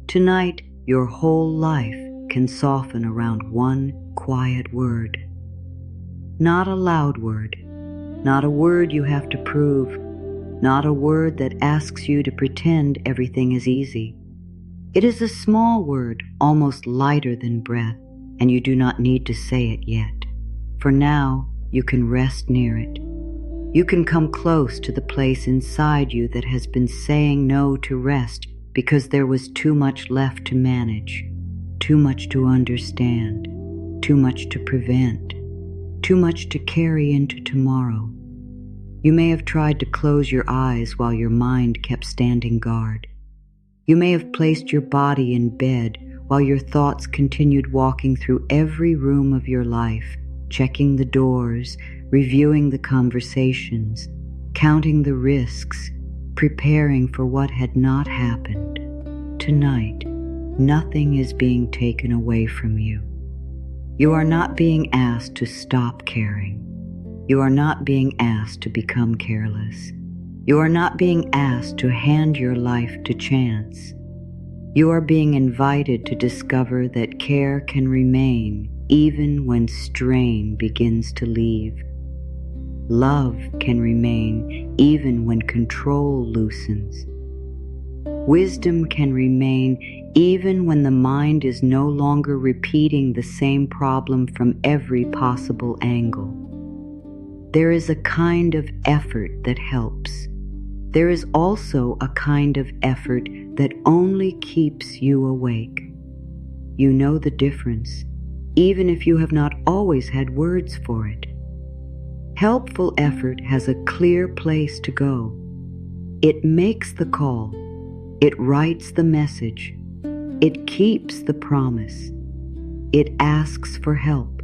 Tonight, your whole life can soften around one quiet word. Not a loud word, not a word you have to prove, not a word that asks you to pretend everything is easy. It is a small word, almost lighter than breath, and you do not need to say it yet. For now, you can rest near it. You can come close to the place inside you that has been saying no to rest because there was too much left to manage, too much to understand, too much to prevent, too much to carry into tomorrow. You may have tried to close your eyes while your mind kept standing guard. You may have placed your body in bed while your thoughts continued walking through every room of your life, checking the doors, reviewing the conversations, counting the risks, preparing for what had not happened. Tonight, nothing is being taken away from you. You are not being asked to stop caring. You are not being asked to become careless. You are not being asked to hand your life to chance. You are being invited to discover that care can remain even when strain begins to leave. Love can remain even when control loosens. Wisdom can remain even when the mind is no longer repeating the same problem from every possible angle. There is a kind of effort that helps. There is also a kind of effort that only keeps you awake. You know the difference, even if you have not always had words for it. Helpful effort has a clear place to go. It makes the call. It writes the message. It keeps the promise. It asks for help.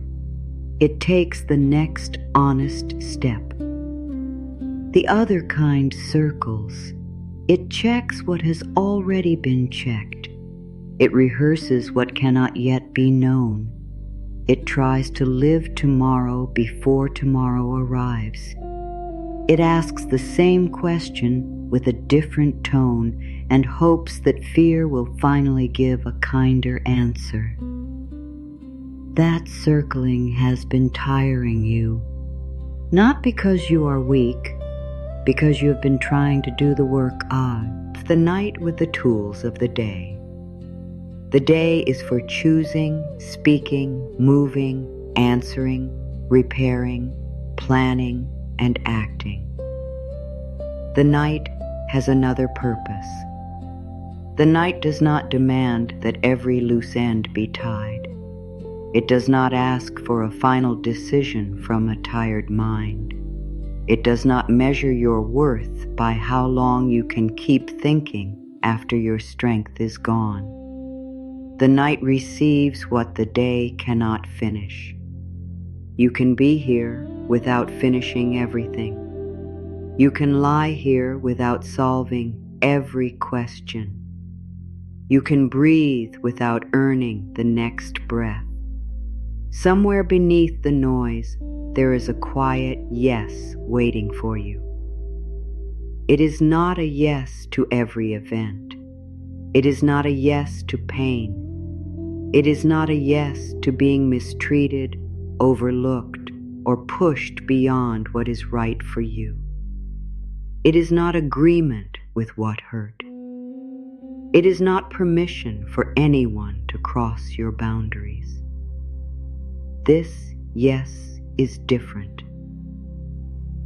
It takes the next honest step. The other kind circles. It checks what has already been checked. It rehearses what cannot yet be known. It tries to live tomorrow before tomorrow arrives. It asks the same question with a different tone and hopes that fear will finally give a kinder answer. That circling has been tiring you, not because you are weak, because you have been trying to do the work of the night with the tools of the day. The day is for choosing, speaking, moving, answering, repairing, planning, and acting. The night has another purpose. The night does not demand that every loose end be tied. It does not ask for a final decision from a tired mind. It does not measure your worth by how long you can keep thinking after your strength is gone. The night receives what the day cannot finish. You can be here without finishing everything. You can lie here without solving every question. You can breathe without earning the next breath. Somewhere beneath the noise, there is a quiet yes waiting for you. It is not a yes to every event. It is not a yes to pain. It is not a yes to being mistreated, overlooked, or pushed beyond what is right for you. It is not agreement with what hurt. It is not permission for anyone to cross your boundaries. This yes is different.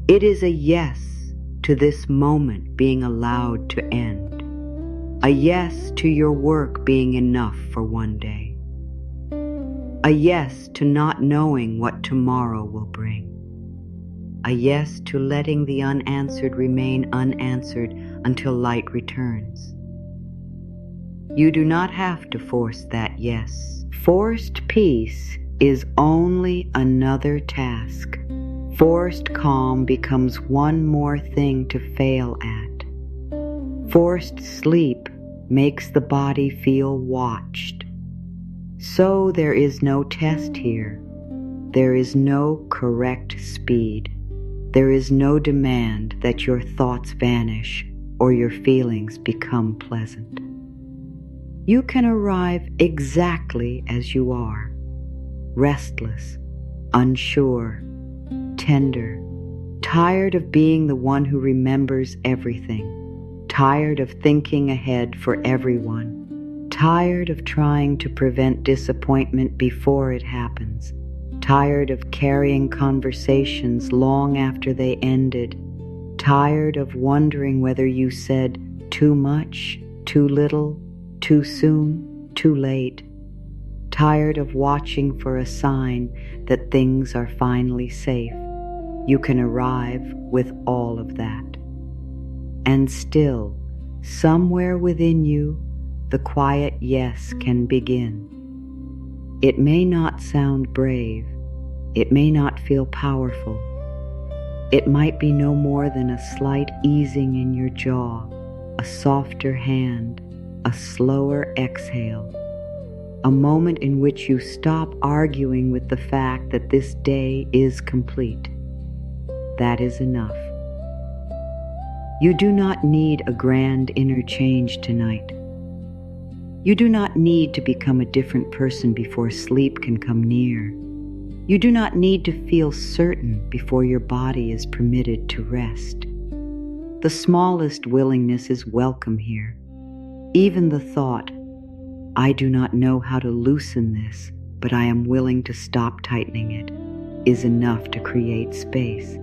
It is a yes to this moment being allowed to end. A yes to your work being enough for one day. A yes to not knowing what tomorrow will bring. A yes to letting the unanswered remain unanswered until light returns. You do not have to force that yes. Forced peace is only another task. Forced calm becomes one more thing to fail at. Forced sleep makes the body feel watched. So there is no test here. There is no correct speed. There is no demand that your thoughts vanish or your feelings become pleasant. You can arrive exactly as you are, restless, unsure, tender, tired of being the one who remembers everything, tired of thinking ahead for everyone, tired of trying to prevent disappointment before it happens, tired of carrying conversations long after they ended, tired of wondering whether you said too much, too little, too soon, too late, tired of watching for a sign that things are finally safe. You can arrive with all of that. And still, somewhere within you, the quiet yes can begin. It may not sound brave. It may not feel powerful. It might be no more than a slight easing in your jaw, a softer hand, a slower exhale, a moment in which you stop arguing with the fact that this day is complete. That is enough. You do not need a grand interchange tonight. You do not need to become a different person before sleep can come near. You do not need to feel certain before your body is permitted to rest. The smallest willingness is welcome here. Even the thought, I do not know how to loosen this, but I am willing to stop tightening it, is enough to create space.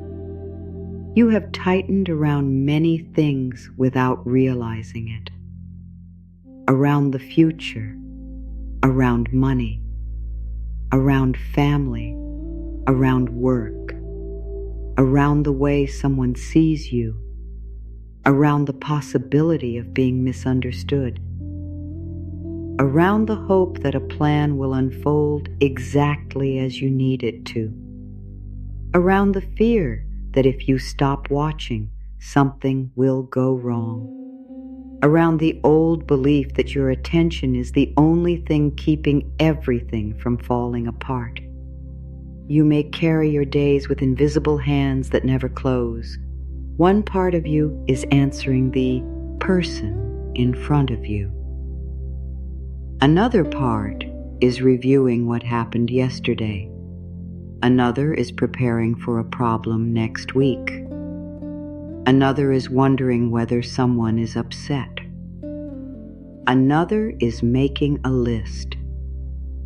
You have tightened around many things without realizing it. Around the future, around money, around family, around work, around the way someone sees you, around the possibility of being misunderstood, around the hope that a plan will unfold exactly as you need it to, around the fear that if you stop watching, something will go wrong, around the old belief that your attention is the only thing keeping everything from falling apart. You may carry your days with invisible hands that never close. One part of you is answering the person in front of you. Another part is reviewing what happened yesterday. Another is preparing for a problem next week. Another is wondering whether someone is upset. Another is making a list.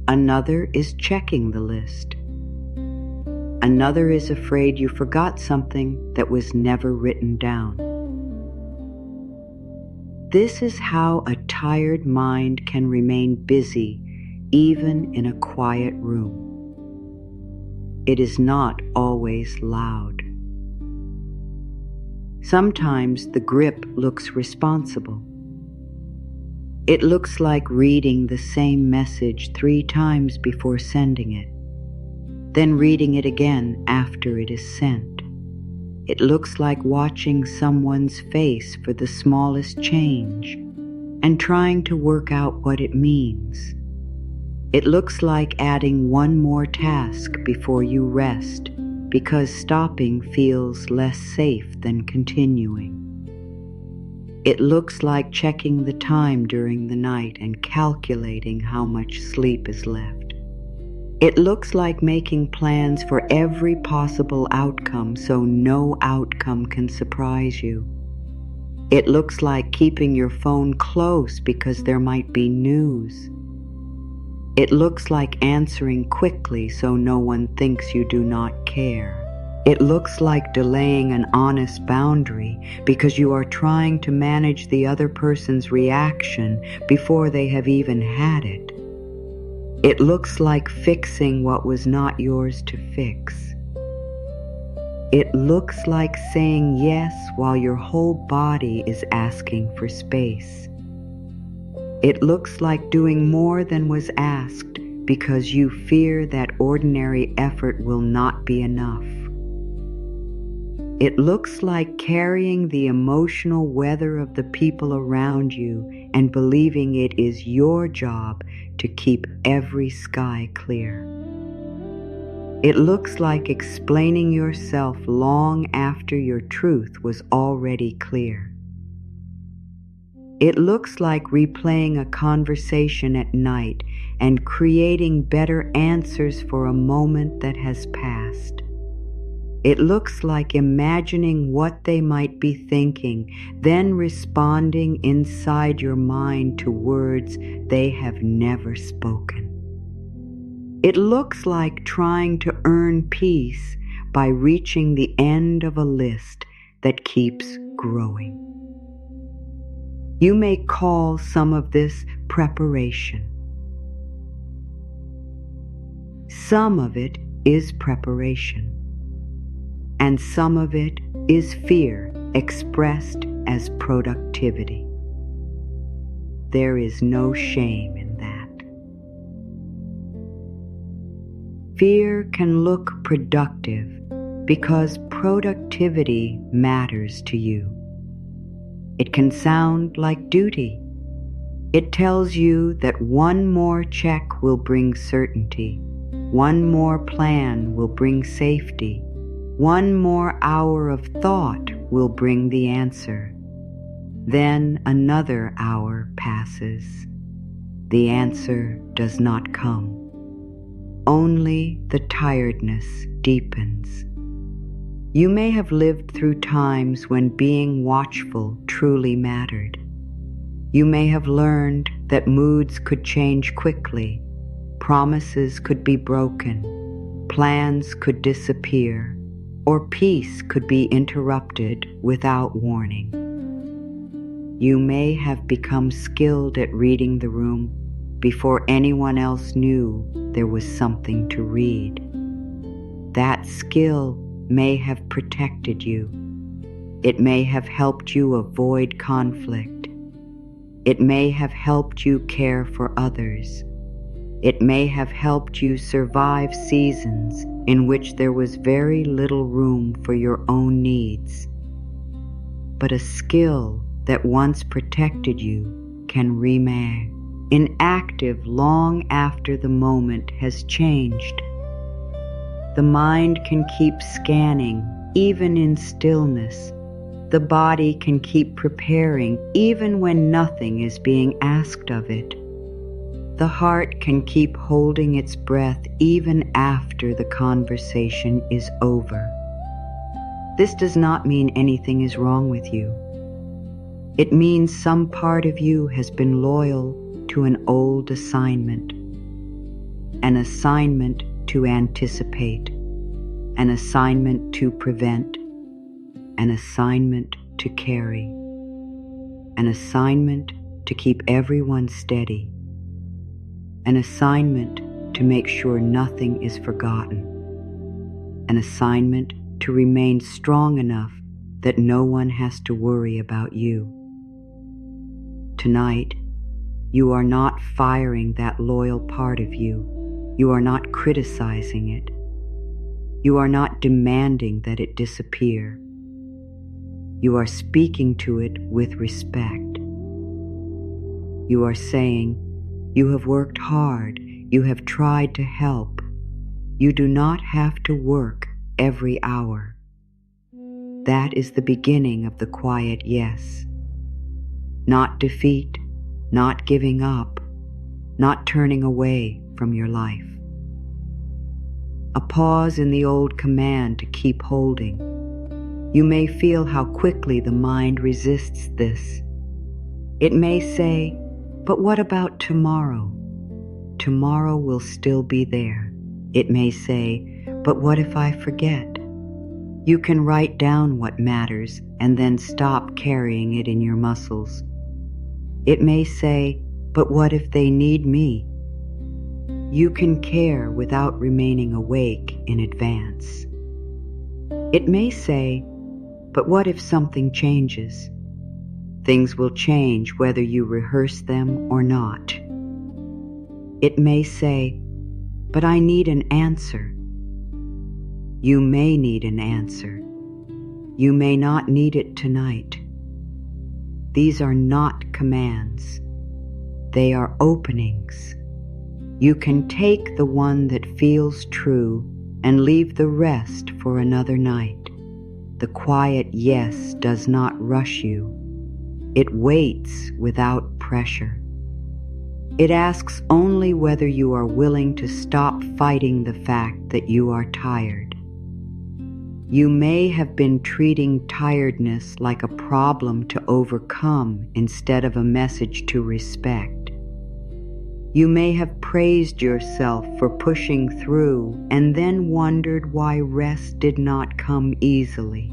Another is checking the list. Another is afraid you forgot something that was never written down. This is how a tired mind can remain busy even in a quiet room. It is not always loud. Sometimes the grip looks responsible. It looks like reading the same message 3 times before sending it, then reading it again after it is sent. It looks like watching someone's face for the smallest change and trying to work out what it means. It looks like adding one more task before you rest because stopping feels less safe than continuing. It looks like checking the time during the night and calculating how much sleep is left. It looks like making plans for every possible outcome so no outcome can surprise you. It looks like keeping your phone close because there might be news. It looks like answering quickly so no one thinks you do not care. It looks like delaying an honest boundary because you are trying to manage the other person's reaction before they have even had it. It looks like fixing what was not yours to fix. It looks like saying yes while your whole body is asking for space. It looks like doing more than was asked because you fear that ordinary effort will not be enough. It looks like carrying the emotional weather of the people around you and believing it is your job to keep every sky clear. It looks like explaining yourself long after your truth was already clear. It looks like replaying a conversation at night and creating better answers for a moment that has passed. It looks like imagining what they might be thinking, then responding inside your mind to words they have never spoken. It looks like trying to earn peace by reaching the end of a list that keeps growing. You may call some of this preparation. Some of it is preparation, and some of it is fear expressed as productivity. There is no shame in that. Fear can look productive because productivity matters to you. It can sound like duty. It tells you that one more check will bring certainty, one more plan will bring safety, one more hour of thought will bring the answer. Then another hour passes. The answer does not come. Only the tiredness deepens. You may have lived through times when being watchful truly mattered. You may have learned that moods could change quickly, promises could be broken, plans could disappear, or peace could be interrupted without warning. You may have become skilled at reading the room before anyone else knew there was something to read. That skill may have protected you. It may have helped you avoid conflict. It may have helped you care for others. It may have helped you survive seasons in which there was very little room for your own needs. But a skill that once protected you can remain inactive long after the moment has changed. The mind can keep scanning even in stillness. The body can keep preparing even when nothing is being asked of it. The heart can keep holding its breath even after the conversation is over. This does not mean anything is wrong with you. It means some part of you has been loyal to an old assignment, an assignment to anticipate, an assignment to prevent, an assignment to carry, an assignment to keep everyone steady, an assignment to make sure nothing is forgotten, an assignment to remain strong enough that no one has to worry about you. Tonight, you are not firing that loyal part of you. You are not criticizing it. You are not demanding that it disappear. You are speaking to it with respect. You are saying, "You have worked hard. You have tried to help. You do not have to work every hour." That is the beginning of the quiet yes. Not defeat, not giving up, not turning away from your life. A pause in the old command to keep holding. You may feel how quickly the mind resists this. It may say, "But what about tomorrow?" Tomorrow will still be there. It may say, "But what if I forget?" You can write down what matters and then stop carrying it in your muscles. It may say, "But what if they need me?" You can care without remaining awake in advance. It may say, "But what if something changes?" Things will change whether you rehearse them or not. It may say, "But I need an answer." You may need an answer. You may not need it tonight. These are not commands. They are openings. You can take the one that feels true and leave the rest for another night. The quiet yes does not rush you. It waits without pressure. It asks only whether you are willing to stop fighting the fact that you are tired. You may have been treating tiredness like a problem to overcome instead of a message to respect. You may have praised yourself for pushing through and then wondered why rest did not come easily.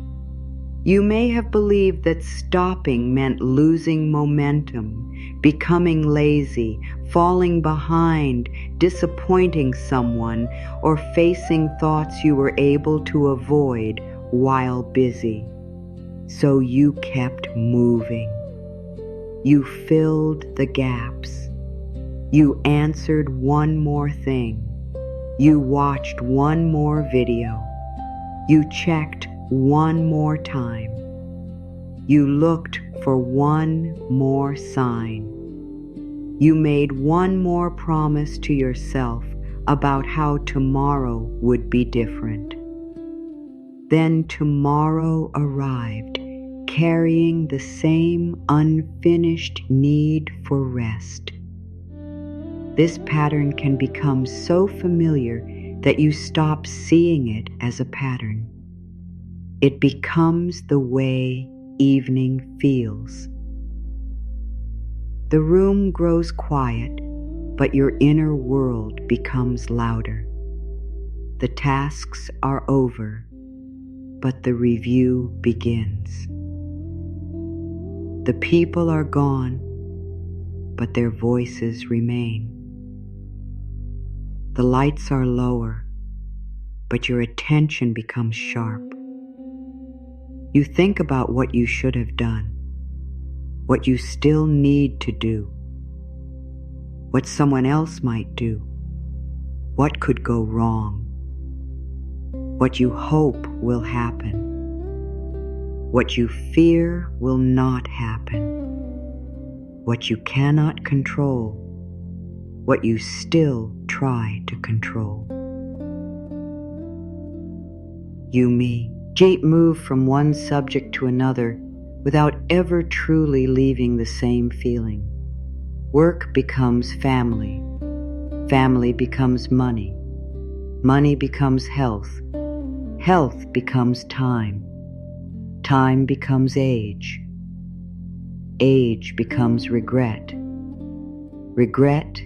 You may have believed that stopping meant losing momentum, becoming lazy, falling behind, disappointing someone, or facing thoughts you were able to avoid while busy. So you kept moving. You filled the gaps. You answered one more thing. You watched one more video. You checked one more time. You looked for one more sign. You made one more promise to yourself about how tomorrow would be different. Then tomorrow arrived, carrying the same unfinished need for rest. This pattern can become so familiar that you stop seeing it as a pattern. It becomes the way evening feels. The room grows quiet, but your inner world becomes louder. The tasks are over, but the review begins. The people are gone, but their voices remain. The lights are lower, but your attention becomes sharp. You think about what you should have done, what you still need to do, what someone else might do, what could go wrong, what you hope will happen, what you fear will not happen, what you cannot control, what you still try to control. You move from one subject to another without ever truly leaving the same feeling. Work becomes family. Family becomes money. Money becomes health. Health becomes time. Time becomes age. Age becomes regret. Regret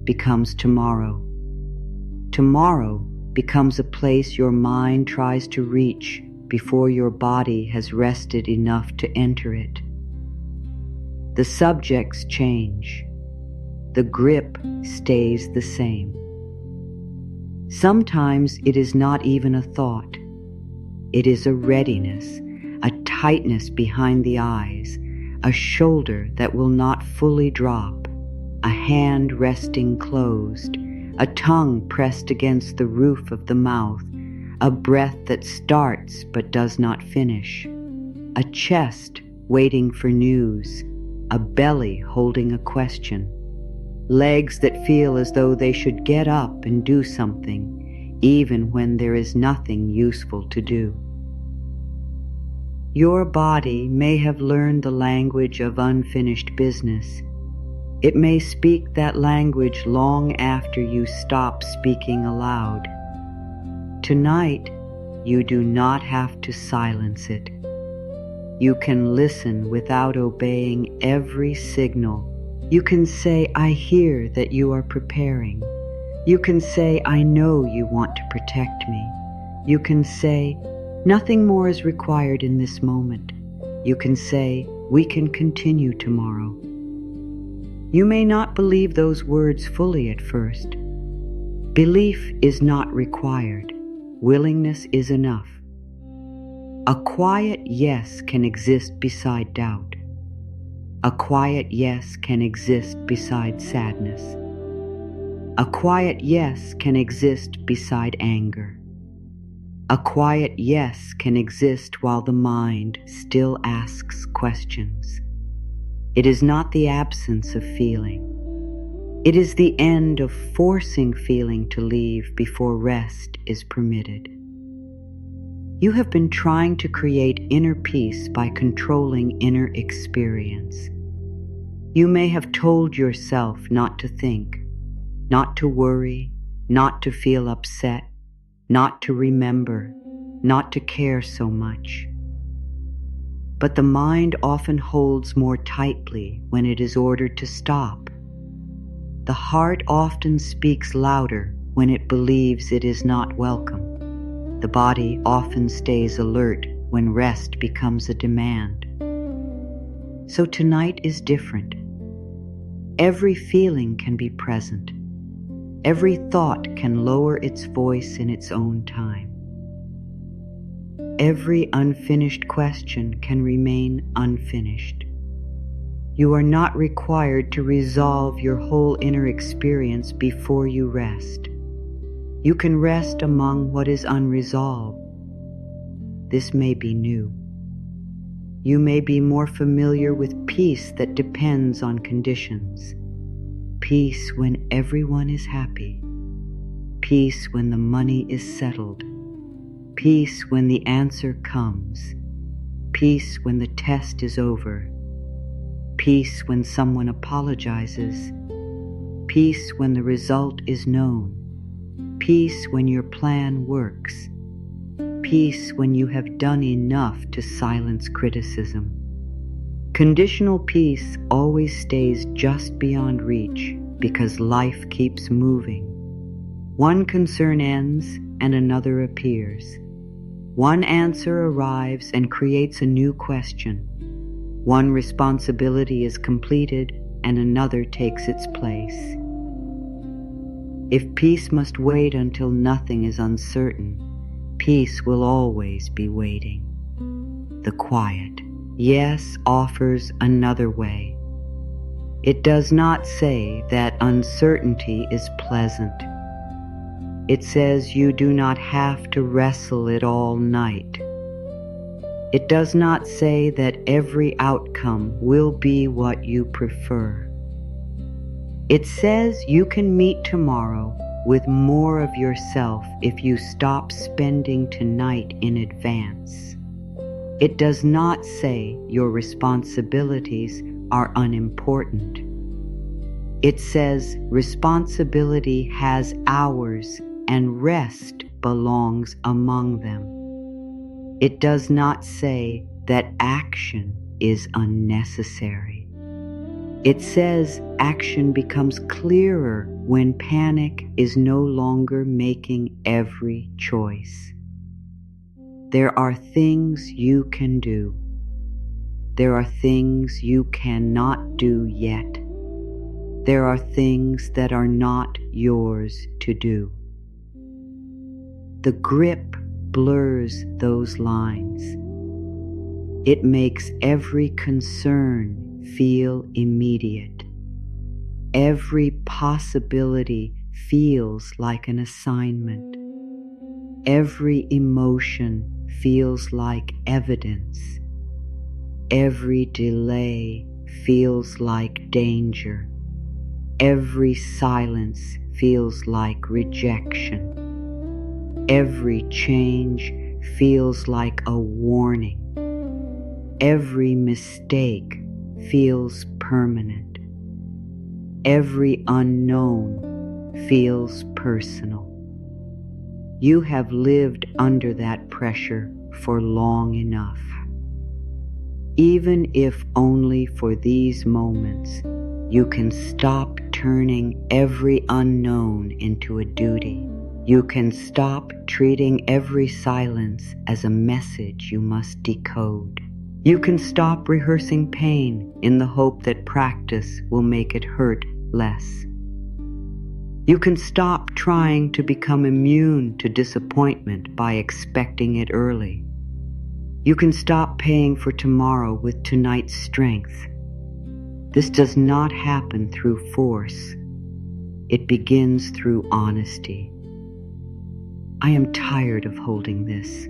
becomes tomorrow. Tomorrow becomes a place your mind tries to reach before your body has rested enough to enter it. The subjects change. The grip stays the same. Sometimes it is not even a thought. It is a readiness, a tightness behind the eyes, a shoulder that will not fully drop, a hand resting closed, a tongue pressed against the roof of the mouth, a breath that starts but does not finish, a chest waiting for news, a belly holding a question, legs that feel as though they should get up and do something, even when there is nothing useful to do. Your body may have learned the language of unfinished business. It may speak that language long after you stop speaking aloud. Tonight, you do not have to silence it. You can listen without obeying every signal. You can say, I hear that you are preparing. You can say, I know you want to protect me. You can say, nothing more is required in this moment. You can say, we can continue tomorrow. You may not believe those words fully at first. Belief is not required. Willingness is enough. A quiet yes can exist beside doubt. A quiet yes can exist beside sadness. A quiet yes can exist beside anger. A quiet yes can exist while the mind still asks questions. It is not the absence of feeling. It is the end of forcing feeling to leave before rest is permitted. You have been trying to create inner peace by controlling inner experience. You may have told yourself not to think, not to worry, not to feel upset, not to remember, not to care so much. But the mind often holds more tightly when it is ordered to stop. The heart often speaks louder when it believes it is not welcome. The body often stays alert when rest becomes a demand. So tonight is different. Every feeling can be present. Every thought can lower its voice in its own time. Every unfinished question can remain unfinished. You are not required to resolve your whole inner experience before you rest. You can rest among what is unresolved. This may be new. You may be more familiar with peace that depends on conditions. Peace when everyone is happy. Peace when the money is settled. Peace when the answer comes. Peace when the test is over. Peace when someone apologizes. Peace when the result is known. Peace when your plan works. Peace when you have done enough to silence criticism. Conditional peace always stays just beyond reach because life keeps moving. One concern ends and another appears. One answer arrives and creates a new question. One responsibility is completed and another takes its place. If peace must wait until nothing is uncertain, peace will always be waiting. The quiet, yes, offers another way. It does not say that uncertainty is pleasant. It says you do not have to wrestle it all night. It does not say that every outcome will be what you prefer. It says you can meet tomorrow with more of yourself if you stop spending tonight in advance. It does not say your responsibilities are unimportant. It says responsibility has hours and rest belongs among them. It does not say that action is unnecessary. It says action becomes clearer when panic is no longer making every choice. There are things you can do. There are things you cannot do yet. There are things that are not yours to do. The grip blurs those lines. It makes every concern feel immediate. Every possibility feels like an assignment. Every emotion feels like evidence. Every delay feels like danger. Every silence feels like rejection. Every change feels like a warning. Every mistake feels permanent. Every unknown feels personal. You have lived under that pressure for long enough. Even if only for these moments, you can stop turning every unknown into a duty. You can stop treating every silence as a message you must decode. You can stop rehearsing pain in the hope that practice will make it hurt less. You can stop trying to become immune to disappointment by expecting it early. You can stop paying for tomorrow with tonight's strength. This does not happen through force. It begins through honesty. I am tired of holding this.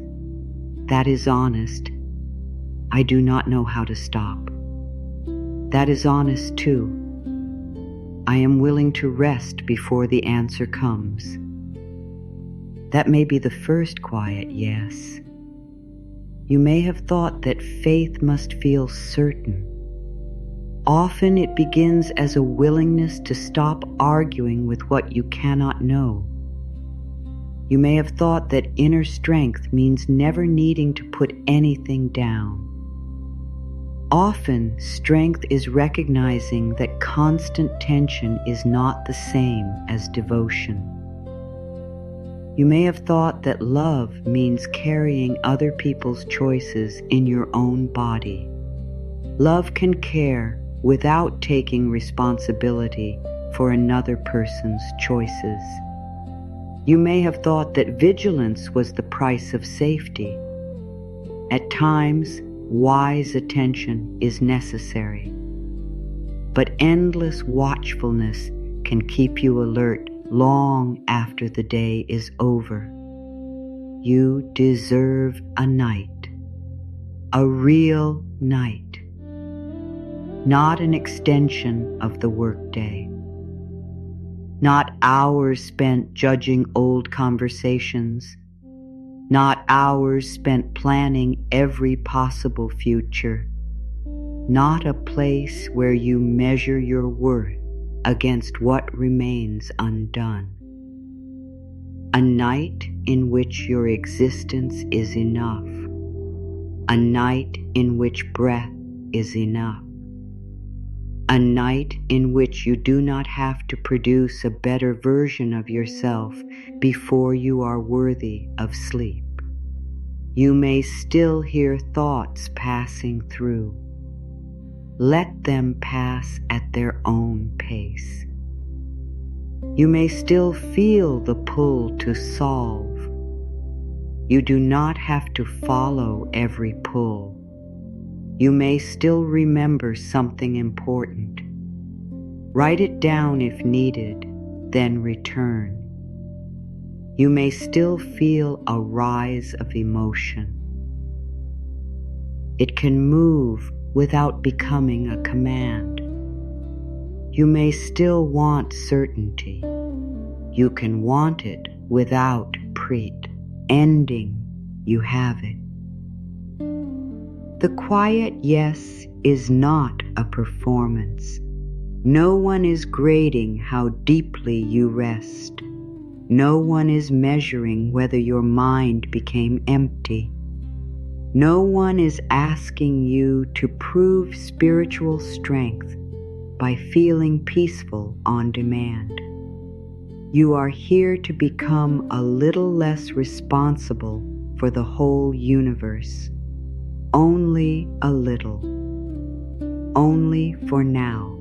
That is honest. I do not know how to stop. That is honest too. I am willing to rest before the answer comes. That may be the first quiet yes. You may have thought that faith must feel certain. Often it begins as a willingness to stop arguing with what you cannot know. You may have thought that inner strength means never needing to put anything down. Often, strength is recognizing that constant tension is not the same as devotion. You may have thought that love means carrying other people's choices in your own body. Love can care without taking responsibility for another person's choices. You may have thought that vigilance was the price of safety. At times, wise attention is necessary, but endless watchfulness can keep you alert long after the day is over. You deserve a night, a real night, not an extension of the workday, not hours spent judging old conversations, not hours spent planning every possible future, not a place where you measure your worth against what remains undone. A night in which your existence is enough, a night in which breath is enough, a night in which you do not have to produce a better version of yourself before you are worthy of sleep. You may still hear thoughts passing through. Let them pass at their own pace. You may still feel the pull to solve. You do not have to follow every pull. You may still remember something important. Write it down if needed, then return. You may still feel a rise of emotion. It can move without becoming a command. You may still want certainty. You can want it without pretending you have it. The quiet yes is not a performance. No one is grading how deeply you rest. No one is measuring whether your mind became empty. No one is asking you to prove spiritual strength by feeling peaceful on demand. You are here to become a little less responsible for the whole universe. Only a little. Only for now.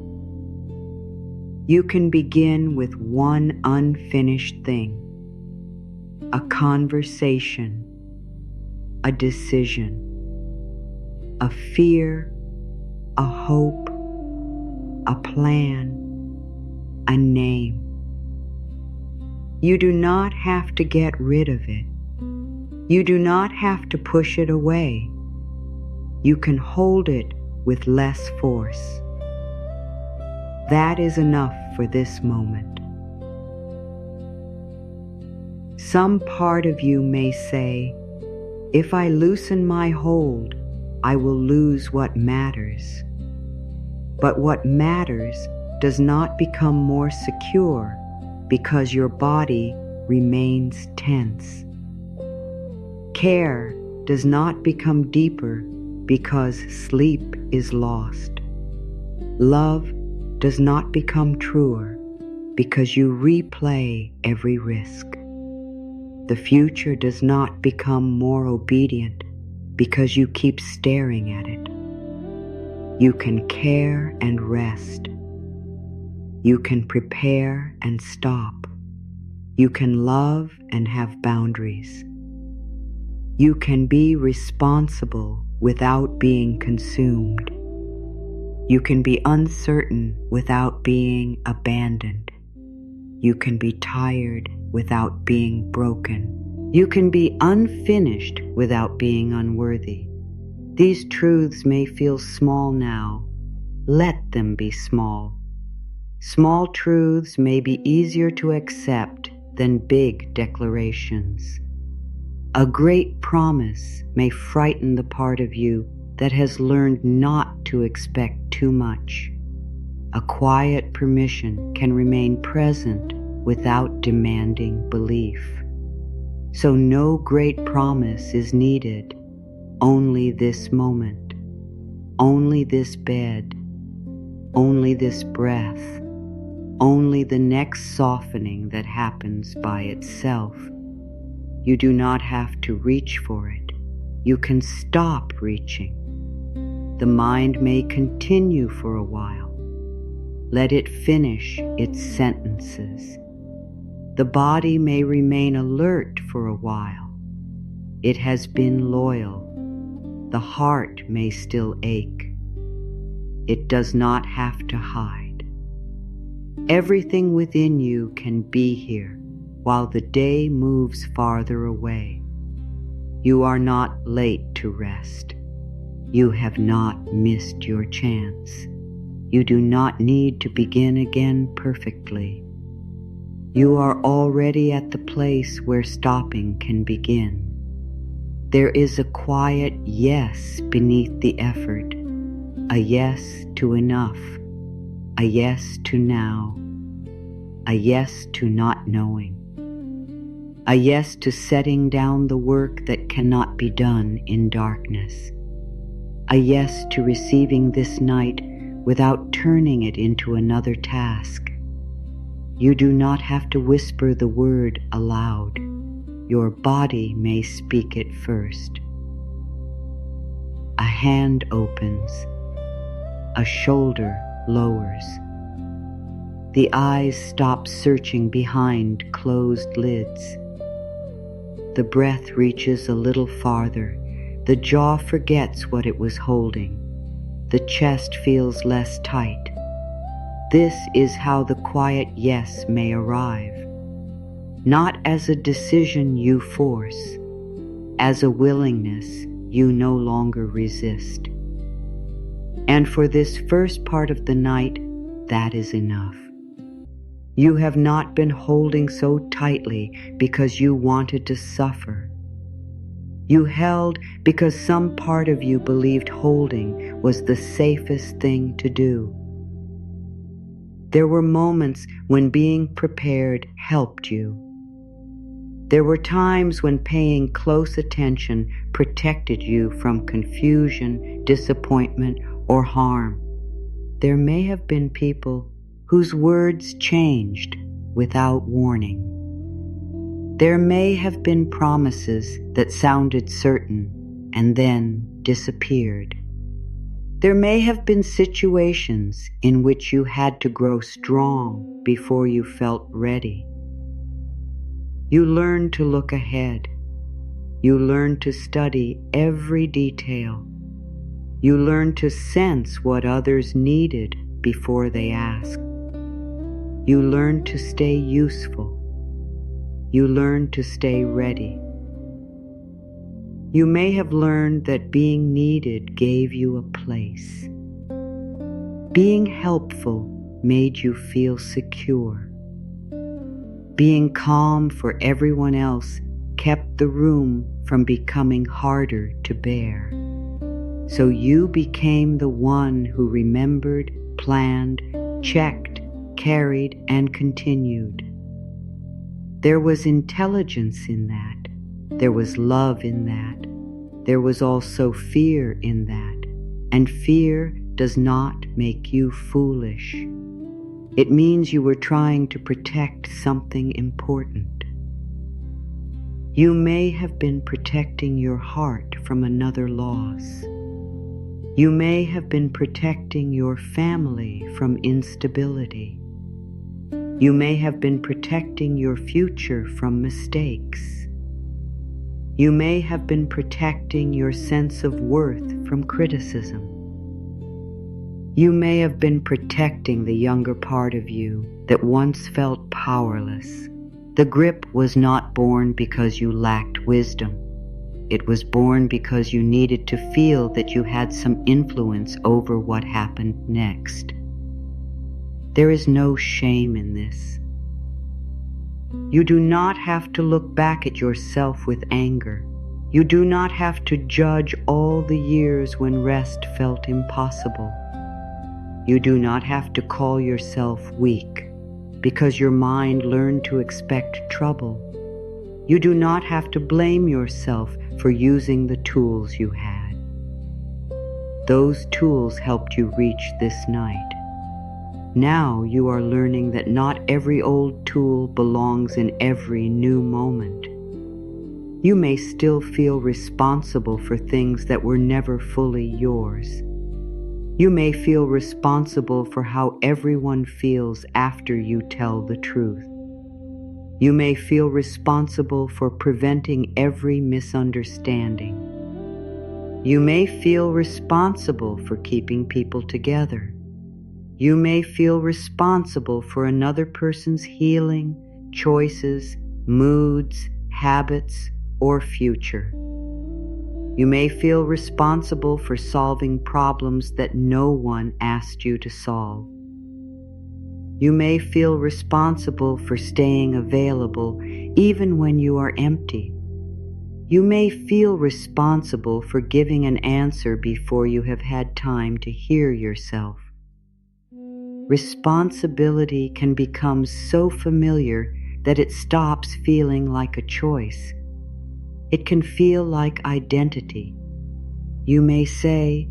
You can begin with one unfinished thing, a conversation, a decision, a fear, a hope, a plan, a name. You do not have to get rid of it. You do not have to push it away. You can hold it with less force. That is enough for this moment. Some part of you may say, if I loosen my hold, I will lose what matters. But what matters does not become more secure because your body remains tense. Care does not become deeper because sleep is lost. Love does not become truer because you replay every risk. The future does not become more obedient because you keep staring at it. You can care and rest. You can prepare and stop. You can love and have boundaries. You can be responsible without being consumed. You can be uncertain without being abandoned. You can be tired without being broken. You can be unfinished without being unworthy. These truths may feel small now. Let them be small. Small truths may be easier to accept than big declarations. A great promise may frighten the part of you that has learned not to expect too much. A quiet permission can remain present without demanding belief. So no great promise is needed, only this moment, only this bed, only this breath, only the next softening that happens by itself. You do not have to reach for it. You can stop reaching. The mind may continue for a while. Let it finish its sentences. The body may remain alert for a while. It has been loyal. The heart may still ache. It does not have to hide. Everything within you can be here while the day moves farther away. You are not late to rest. You have not missed your chance. You do not need to begin again perfectly. You are already at the place where stopping can begin. There is a quiet yes beneath the effort, a yes to enough, a yes to now, a yes to not knowing, a yes to setting down the work that cannot be done in darkness, a yes to receiving this night without turning it into another task. You do not have to whisper the word aloud. Your body may speak it first. A hand opens. A shoulder lowers. The eyes stop searching behind closed lids. The breath reaches a little farther. The jaw forgets what it was holding. The chest feels less tight. This is how the quiet yes may arrive. Not as a decision you force, as a willingness you no longer resist. And for this first part of the night, that is enough. You have not been holding so tightly because you wanted to suffer. You held because some part of you believed holding was the safest thing to do. There were moments when being prepared helped you. There were times when paying close attention protected you from confusion, disappointment, or harm. There may have been people whose words changed without warning. There may have been promises that sounded certain and then disappeared. There may have been situations in which you had to grow strong before you felt ready. You learned to look ahead. You learned to study every detail. You learned to sense what others needed before they asked. You learned to stay useful. You learned to stay ready. You may have learned that being needed gave you a place. Being helpful made you feel secure. Being calm for everyone else kept the room from becoming harder to bear. So you became the one who remembered, planned, checked, carried, and continued. There was intelligence in that. There was love in that. There was also fear in that. And fear does not make you foolish. It means you were trying to protect something important. You may have been protecting your heart from another loss. You may have been protecting your family from instability. You may have been protecting your future from mistakes. You may have been protecting your sense of worth from criticism. You may have been protecting the younger part of you that once felt powerless. The grip was not born because you lacked wisdom. It was born because you needed to feel that you had some influence over what happened next. There is no shame in this. You do not have to look back at yourself with anger. You do not have to judge all the years when rest felt impossible. You do not have to call yourself weak because your mind learned to expect trouble. You do not have to blame yourself for using the tools you had. Those tools helped you reach this night. Now you are learning that not every old tool belongs in every new moment. You may still feel responsible for things that were never fully yours. You may feel responsible for how everyone feels after you tell the truth. You may feel responsible for preventing every misunderstanding. You may feel responsible for keeping people together. You may feel responsible for another person's healing, choices, moods, habits, or future. You may feel responsible for solving problems that no one asked you to solve. You may feel responsible for staying available even when you are empty. You may feel responsible for giving an answer before you have had time to hear yourself. Responsibility can become so familiar that it stops feeling like a choice. It can feel like identity. You may say,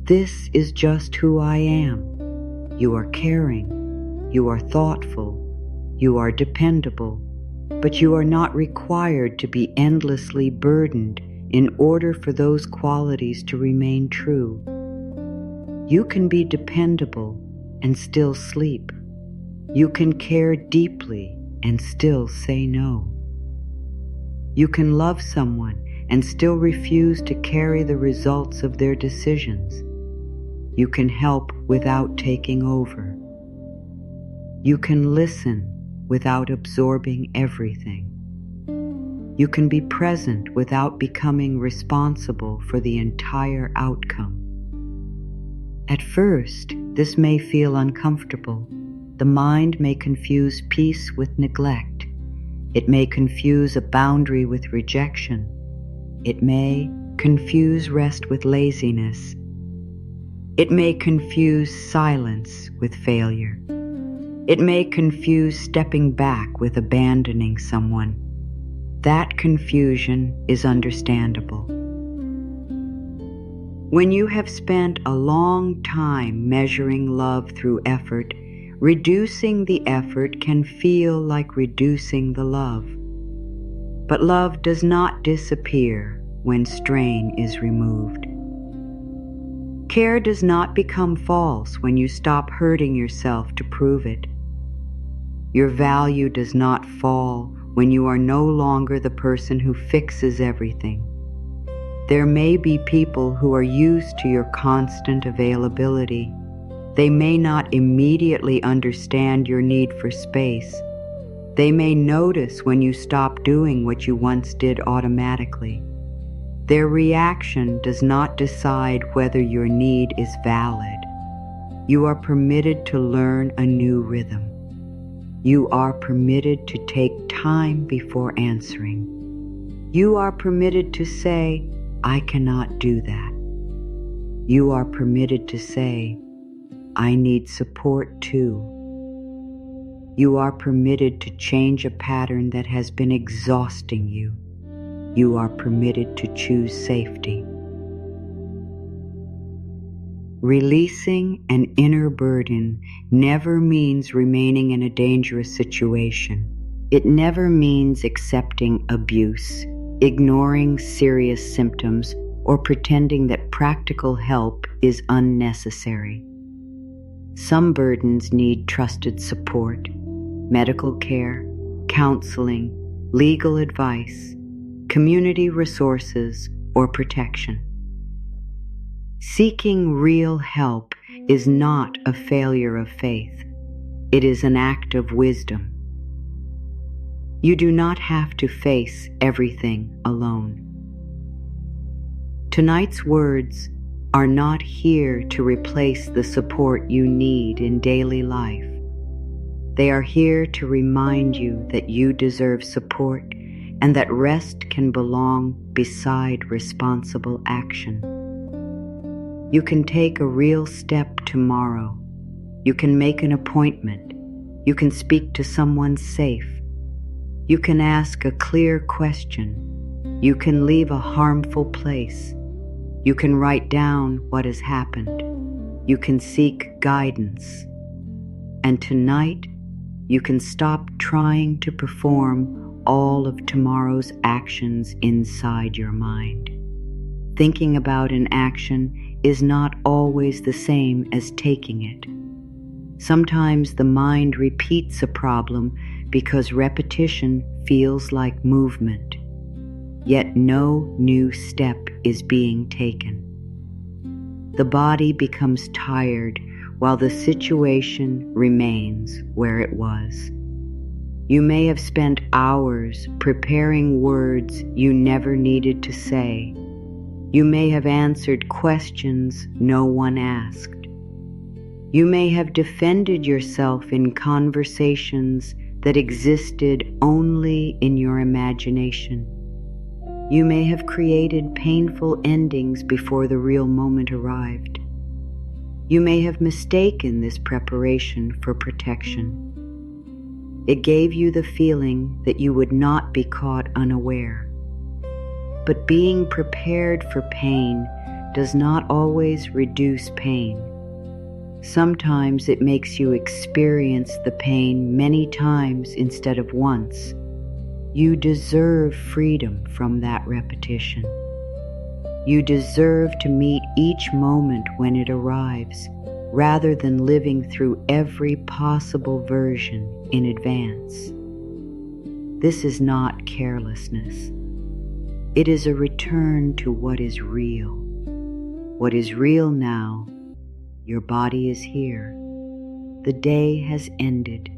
"This is just who I am." You are caring. You are thoughtful. You are dependable. But you are not required to be endlessly burdened in order for those qualities to remain true. You can be dependable and still sleep. You can care deeply and still say no. You can love someone and still refuse to carry the results of their decisions. You can help without taking over. You can listen without absorbing everything. You can be present without becoming responsible for the entire outcome. At first, this may feel uncomfortable. The mind may confuse peace with neglect. It may confuse a boundary with rejection. It may confuse rest with laziness. It may confuse silence with failure. It may confuse stepping back with abandoning someone. That confusion is understandable. When you have spent a long time measuring love through effort, reducing the effort can feel like reducing the love. But love does not disappear when strain is removed. Care does not become false when you stop hurting yourself to prove it. Your value does not fall when you are no longer the person who fixes everything. There may be people who are used to your constant availability. They may not immediately understand your need for space. They may notice when you stop doing what you once did automatically. Their reaction does not decide whether your need is valid. You are permitted to learn a new rhythm. You are permitted to take time before answering. You are permitted to say, "I cannot do that." You are permitted to say, "I need support too." You are permitted to change a pattern that has been exhausting you. You are permitted to choose safety. Releasing an inner burden never means remaining in a dangerous situation. It never means accepting abuse, ignoring serious symptoms, or pretending that practical help is unnecessary. Some burdens need trusted support, medical care, counseling, legal advice, community resources, or protection. Seeking real help is not a failure of faith. It is an act of wisdom. You do not have to face everything alone. Tonight's words are not here to replace the support you need in daily life. They are here to remind you that you deserve support and that rest can belong beside responsible action. You can take a real step tomorrow. You can make an appointment. You can speak to someone safe. You can ask a clear question. You can leave a harmful place. You can write down what has happened. You can seek guidance. And tonight, you can stop trying to perform all of tomorrow's actions inside your mind. Thinking about an action is not always the same as taking it. Sometimes the mind repeats a problem because repetition feels like movement, yet no new step is being taken. The body becomes tired while the situation remains where it was. You may have spent hours preparing words you never needed to say. You may have answered questions no one asked. You may have defended yourself in conversations that existed only in your imagination. You may have created painful endings before the real moment arrived. You may have mistaken this preparation for protection. It gave you the feeling that you would not be caught unaware. But being prepared for pain does not always reduce pain. Sometimes it makes you experience the pain many times instead of once. You deserve freedom from that repetition. You deserve to meet each moment when it arrives, rather than living through every possible version in advance. This is not carelessness. It is a return to what is real. What is real now, your body is here. The day has ended.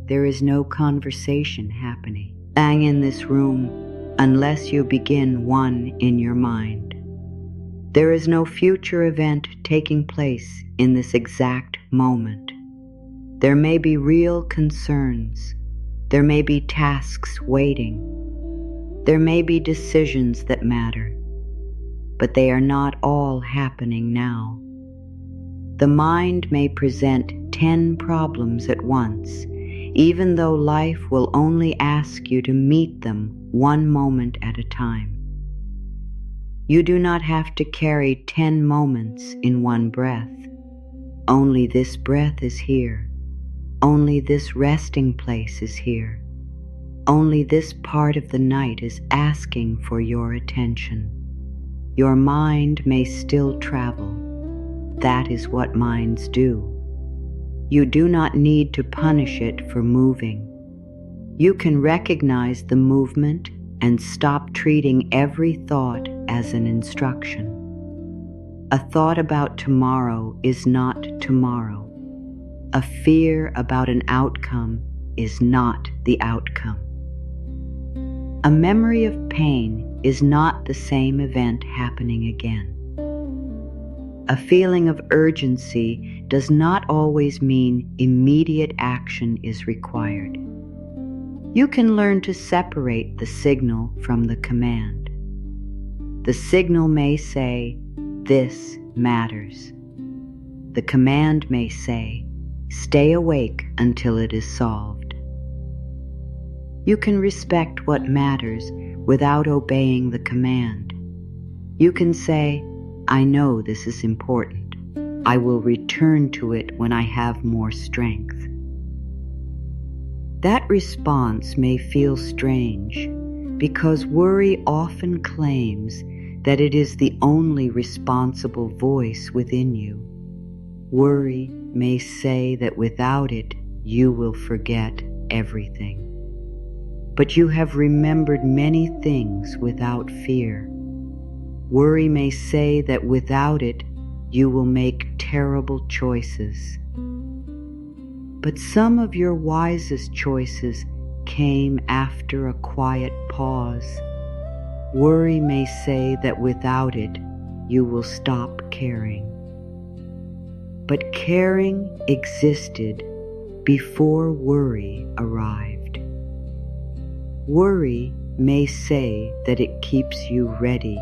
There is no conversation happening. Hang in this room unless you begin one in your mind. There is no future event taking place in this exact moment. There may be real concerns. There may be tasks waiting. There may be decisions that matter, but they are not all happening now. The mind may present 10 problems at once, even though life will only ask you to meet them one moment at a time. You do not have to carry 10 moments in one breath. Only this breath is here. Only this resting place is here. Only this part of the night is asking for your attention. Your mind may still travel. That is what minds do. You do not need to punish it for moving. You can recognize the movement and stop treating every thought as an instruction. A thought about tomorrow is not tomorrow. A fear about an outcome is not the outcome. A memory of pain is not the same event happening again. A feeling of urgency does not always mean immediate action is required. You can learn to separate the signal from the command. The signal may say, "This matters." The command may say, "Stay awake until it is solved." You can respect what matters without obeying the command. You can say, "I know this is important. I will return to it when I have more strength." That response may feel strange because worry often claims that it is the only responsible voice within you. Worry may say that without it, you will forget everything. But you have remembered many things without fear. Worry may say that without it, you will make terrible choices. But some of your wisest choices came after a quiet pause. Worry may say that without it, you will stop caring. But caring existed before worry arrived. Worry may say that it keeps you ready.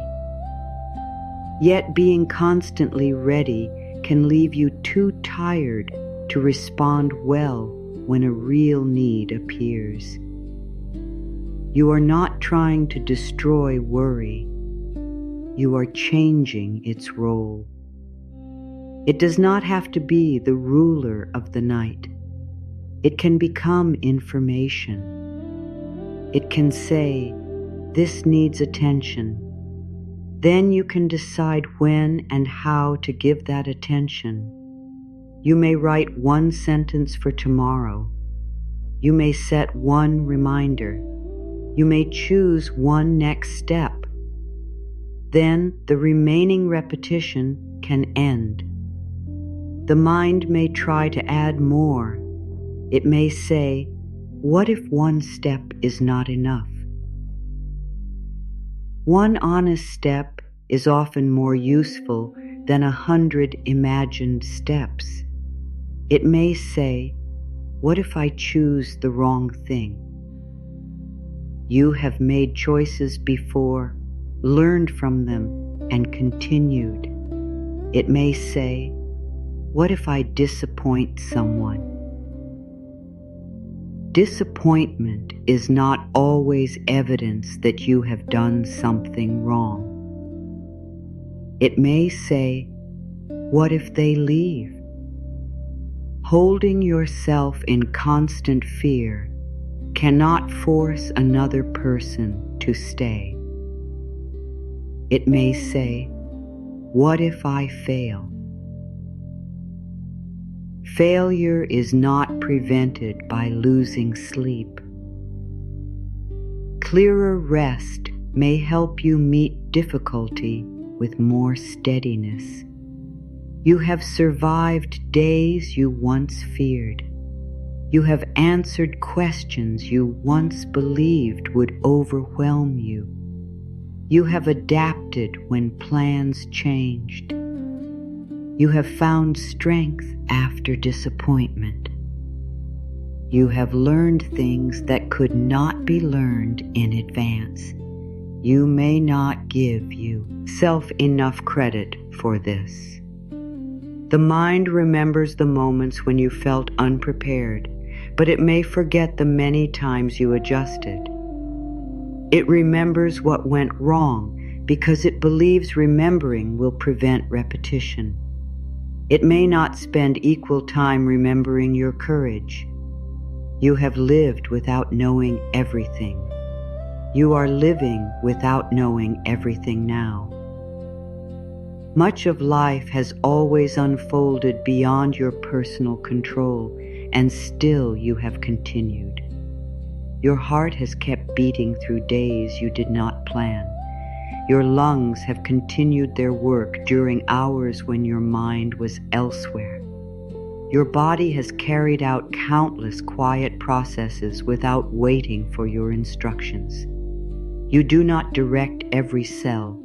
Yet being constantly ready can leave you too tired to respond well when a real need appears. You are not trying to destroy worry. You are changing its role. It does not have to be the ruler of the night. It can become information. It can say, "This needs attention." Then you can decide when and how to give that attention. You may write one sentence for tomorrow. You may set one reminder. You may choose one next step. Then the remaining repetition can end. The mind may try to add more. It may say, "What if one step is not enough?" One honest step is often more useful than 100 imagined steps. It may say, "What if I choose the wrong thing?" You have made choices before, learned from them, and continued. It may say, "What if I disappoint someone?" Disappointment is not always evidence that you have done something wrong. It may say, "What if they leave?" Holding yourself in constant fear cannot force another person to stay. It may say, "What if I fail?" Failure is not prevented by losing sleep. Clearer rest may help you meet difficulty with more steadiness. You have survived days you once feared. You have answered questions you once believed would overwhelm you. You have adapted when plans changed. You have found strength after disappointment. You have learned things that could not be learned in advance. You may not give yourself enough credit for this. The mind remembers the moments when you felt unprepared, but it may forget the many times you adjusted. It remembers what went wrong because it believes remembering will prevent repetition. It may not spend equal time remembering your courage. You have lived without knowing everything. You are living without knowing everything now. Much of life has always unfolded beyond your personal control, and still you have continued. Your heart has kept beating through days you did not plan. Your lungs have continued their work during hours when your mind was elsewhere. Your body has carried out countless quiet processes without waiting for your instructions. You do not direct every cell.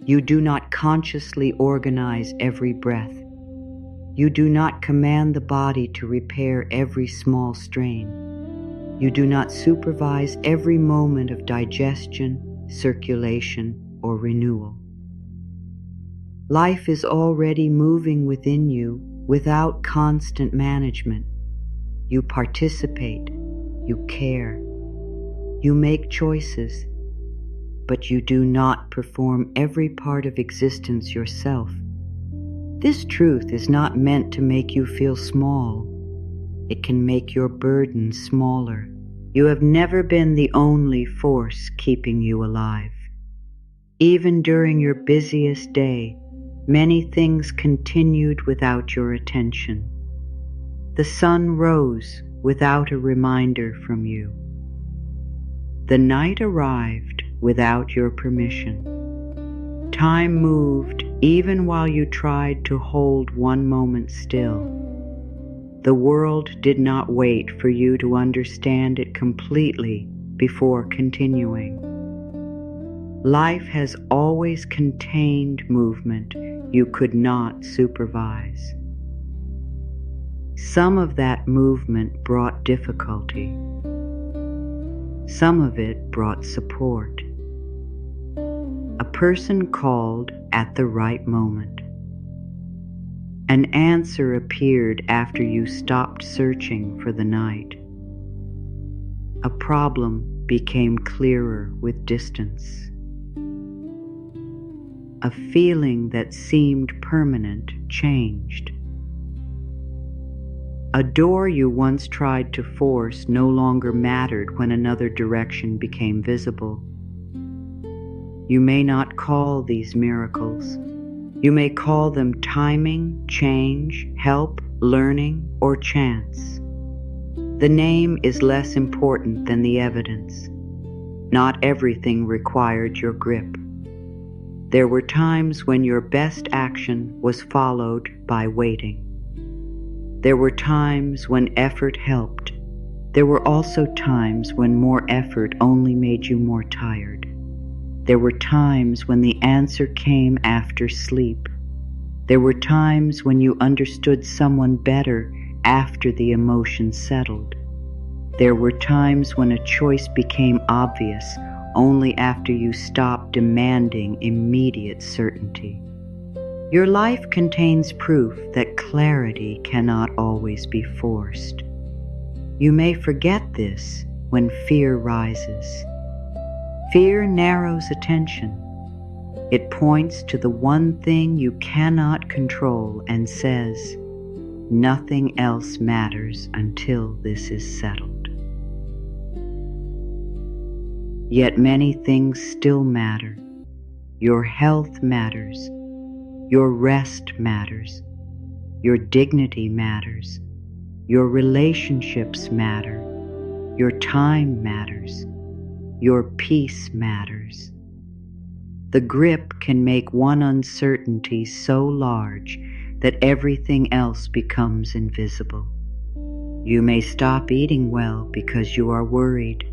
You do not consciously organize every breath. You do not command the body to repair every small strain. You do not supervise every moment of digestion, circulation, or renewal. Life is already moving within you without constant management. You participate, you care, you make choices, but you do not perform every part of existence yourself. This truth is not meant to make you feel small. It can make your burden smaller. You have never been the only force keeping you alive. Even during your busiest day, many things continued without your attention. The sun rose without a reminder from you. The night arrived without your permission. Time moved even while you tried to hold one moment still. The world did not wait for you to understand it completely before continuing. Life has always contained movement you could not supervise. Some of that movement brought difficulty. Some of it brought support. A person called at the right moment. An answer appeared after you stopped searching for the night. A problem became clearer with distance. A feeling that seemed permanent changed. A door you once tried to force no longer mattered when another direction became visible. You may not call these miracles. You may call them timing, change, help, learning, or chance. The name is less important than the evidence. Not everything required your grip. There were times when your best action was followed by waiting. There were times when effort helped. There were also times when more effort only made you more tired. There were times when the answer came after sleep. There were times when you understood someone better after the emotion settled. There were times when a choice became obvious only after you stopped demanding immediate certainty. Your life contains proof that clarity cannot always be forced. You may forget this when fear rises. Fear narrows attention. It points to the one thing you cannot control and says, "Nothing else matters until this is settled." Yet many things still matter. Your health matters. Your rest matters. Your dignity matters. Your relationships matter. Your time matters. Your peace matters. The grip can make one uncertainty so large that everything else becomes invisible. You may stop eating well because you are worried.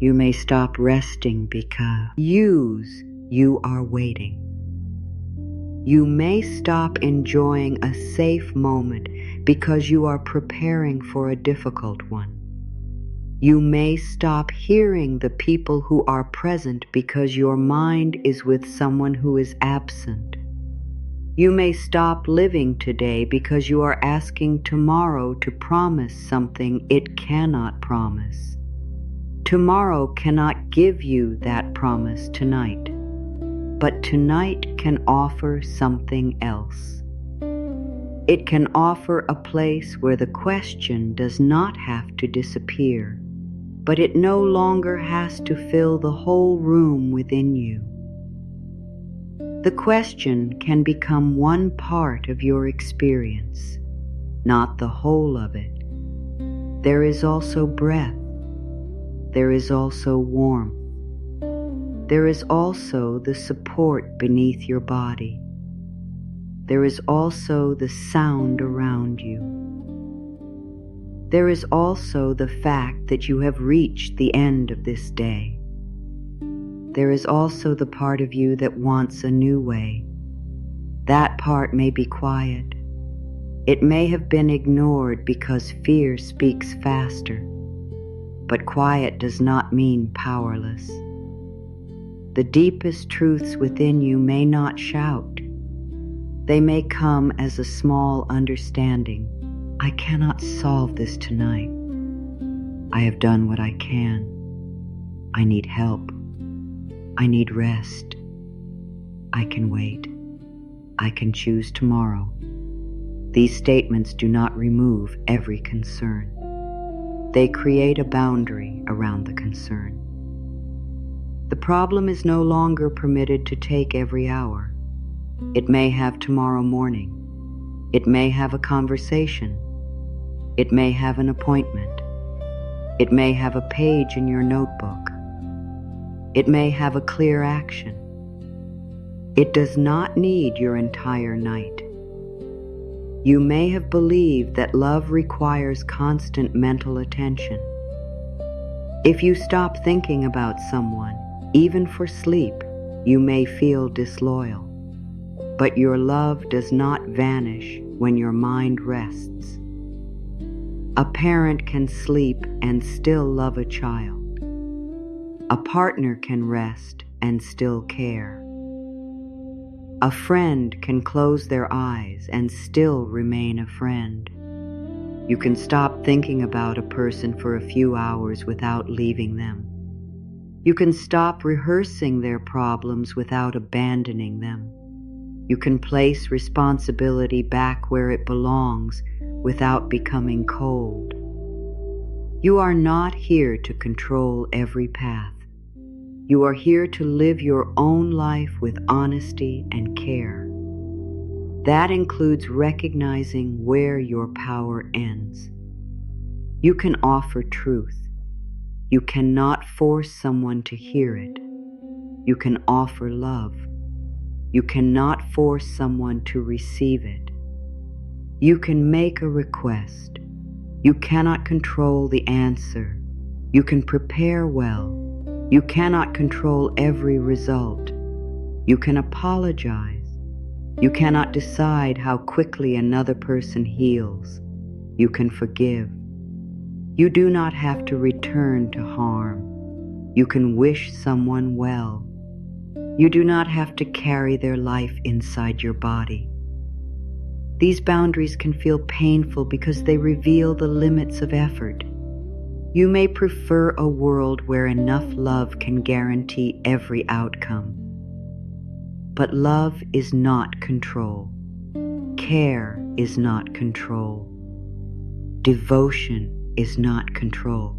You may stop resting because you are waiting. You may stop enjoying a safe moment because you are preparing for a difficult one. You may stop hearing the people who are present because your mind is with someone who is absent. You may stop living today because you are asking tomorrow to promise something it cannot promise. Tomorrow cannot give you that promise tonight. But tonight can offer something else. It can offer a place where the question does not have to disappear, but it no longer has to fill the whole room within you. The question can become one part of your experience, not the whole of it. There is also breath. There is also warmth. There is also the support beneath your body. There is also the sound around you. There is also the fact that you have reached the end of this day. There is also the part of you that wants a new way. That part may be quiet. It may have been ignored because fear speaks faster. But quiet does not mean powerless. The deepest truths within you may not shout. They may come as a small understanding. I cannot solve this tonight. I have done what I can. I need help. I need rest. I can wait. I can choose tomorrow. These statements do not remove every concern. They create a boundary around the concern. The problem is no longer permitted to take every hour. It may have tomorrow morning. It may have a conversation. It may have an appointment. It may have a page in your notebook. It may have a clear action. It does not need your entire night. You may have believed that love requires constant mental attention. If you stop thinking about someone, even for sleep, you may feel disloyal. But your love does not vanish when your mind rests. A parent can sleep and still love a child. A partner can rest and still care. A friend can close their eyes and still remain a friend. You can stop thinking about a person for a few hours without leaving them. You can stop rehearsing their problems without abandoning them. You can place responsibility back where it belongs without becoming cold. You are not here to control every path. You are here to live your own life with honesty and care. That includes recognizing where your power ends. You can offer truth. You cannot force someone to hear it. You can offer love. You cannot force someone to receive it. You can make a request. You cannot control the answer. You can prepare well. You cannot control every result. You can apologize. You cannot decide how quickly another person heals. You can forgive. You do not have to return to harm. You can wish someone well. You do not have to carry their life inside your body. These boundaries can feel painful because they reveal the limits of effort. You may prefer a world where enough love can guarantee every outcome. But love is not control. Care is not control. Devotion is not control.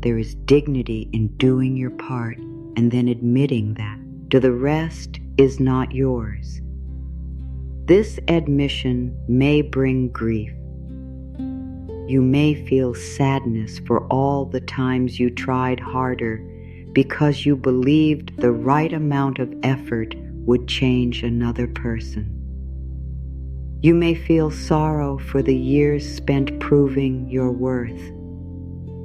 There is dignity in doing your part and then admitting that. The rest is not yours. This admission may bring grief. You may feel sadness for all the times you tried harder because you believed the right amount of effort would change another person. You may feel sorrow for the years spent proving your worth.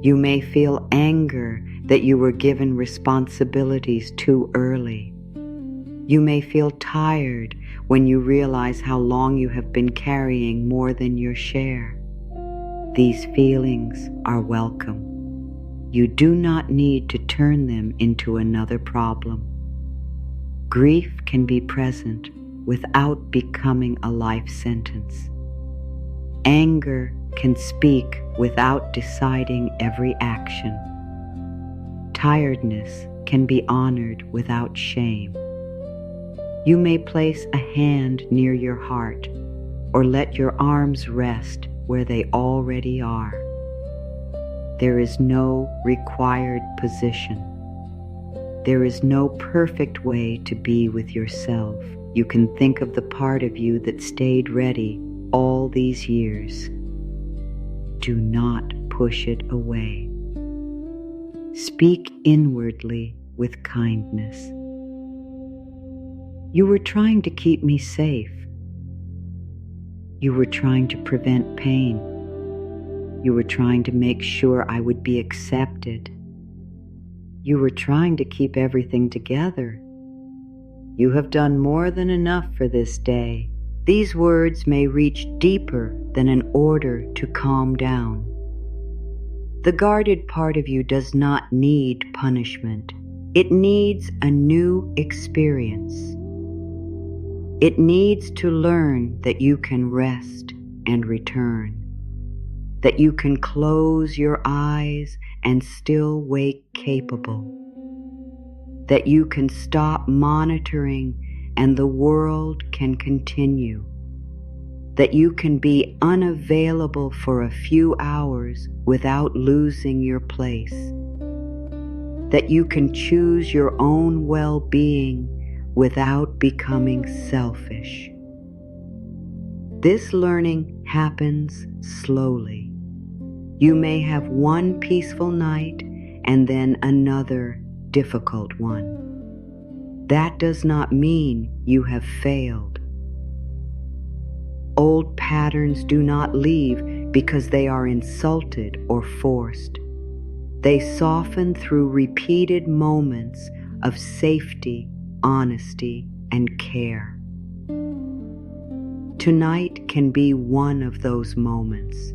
You may feel anger that you were given responsibilities too early. You may feel tired when you realize how long you have been carrying more than your share. These feelings are welcome. You do not need to turn them into another problem. Grief can be present without becoming a life sentence. Anger can speak without deciding every action. Tiredness can be honored without shame. You may place a hand near your heart or let your arms rest where they already are. There is no required position. There is no perfect way to be with yourself. You can think of the part of you that stayed ready all these years. Do not push it away. Speak inwardly with kindness. You were trying to keep me safe. You were trying to prevent pain. You were trying to make sure I would be accepted. You were trying to keep everything together. You have done more than enough for this day. These words may reach deeper than an order to calm down. The guarded part of you does not need punishment. It needs a new experience. It needs to learn that you can rest and return, that you can close your eyes and still wake capable, that you can stop monitoring and the world can continue, that you can be unavailable for a few hours without losing your place, that you can choose your own well-being without becoming selfish. This learning happens slowly. You may have one peaceful night and then another difficult one. That does not mean you have failed. Old patterns do not leave because they are insulted or forced. They soften through repeated moments of safety, honesty, and care. Tonight can be one of those moments.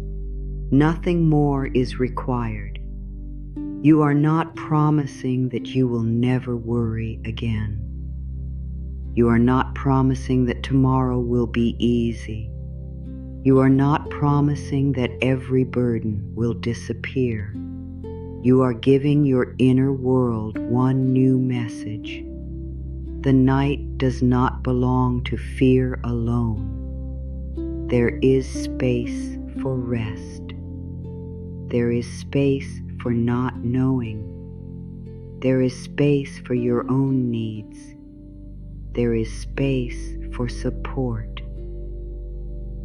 Nothing more is required. You are not promising that you will never worry again. You are not promising that tomorrow will be easy. You are not promising that every burden will disappear. You are giving your inner world one new message. The night does not belong to fear alone. There is space for rest. There is space for not knowing. There is space for your own needs. There is space for support.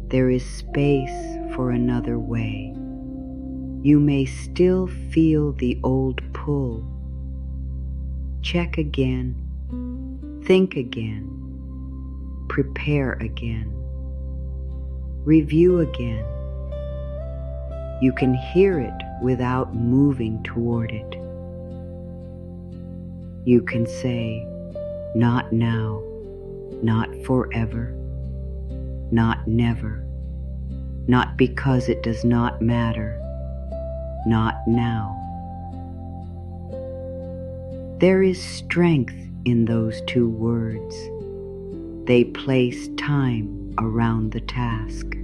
There is space for another way. You may still feel the old pull. Check again. Think again. Prepare again. Review again. You can hear it without moving toward it. You can say, not now, not forever, not never, not because it does not matter, not now. There is strength in those two words. They place time around the task.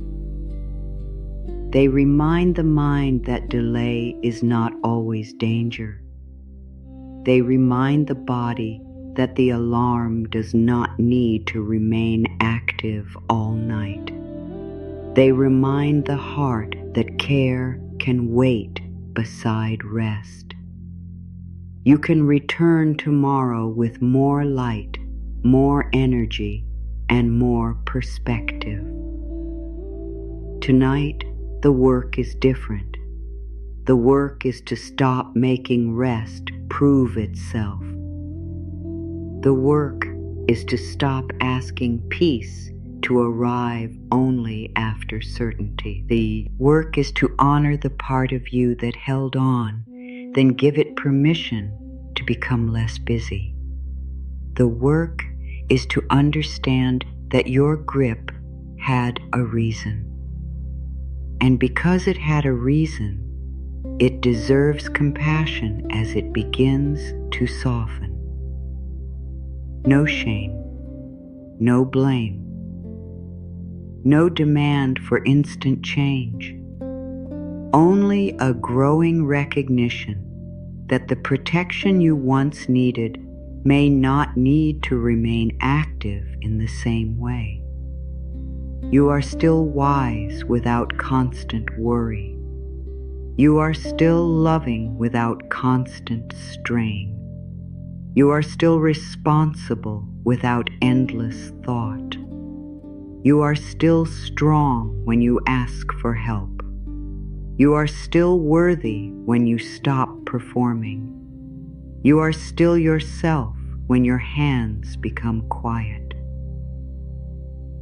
They remind the mind that delay is not always danger. They remind the body that the alarm does not need to remain active all night. They remind the heart that care can wait beside rest. You can return tomorrow with more light, more energy, and more perspective. Tonight, the work is different. The work is to stop making rest prove itself. The work is to stop asking peace to arrive only after certainty. The work is to honor the part of you that held on, then give it permission to become less busy. The work is to understand that your grip had a reason. And because it had a reason, it deserves compassion as it begins to soften. No shame, no blame, no demand for instant change, only a growing recognition that the protection you once needed may not need to remain active in the same way. You are still wise without constant worry. You are still loving without constant strain. You are still responsible without endless thought. You are still strong when you ask for help. You are still worthy when you stop performing. You are still yourself when your hands become quiet.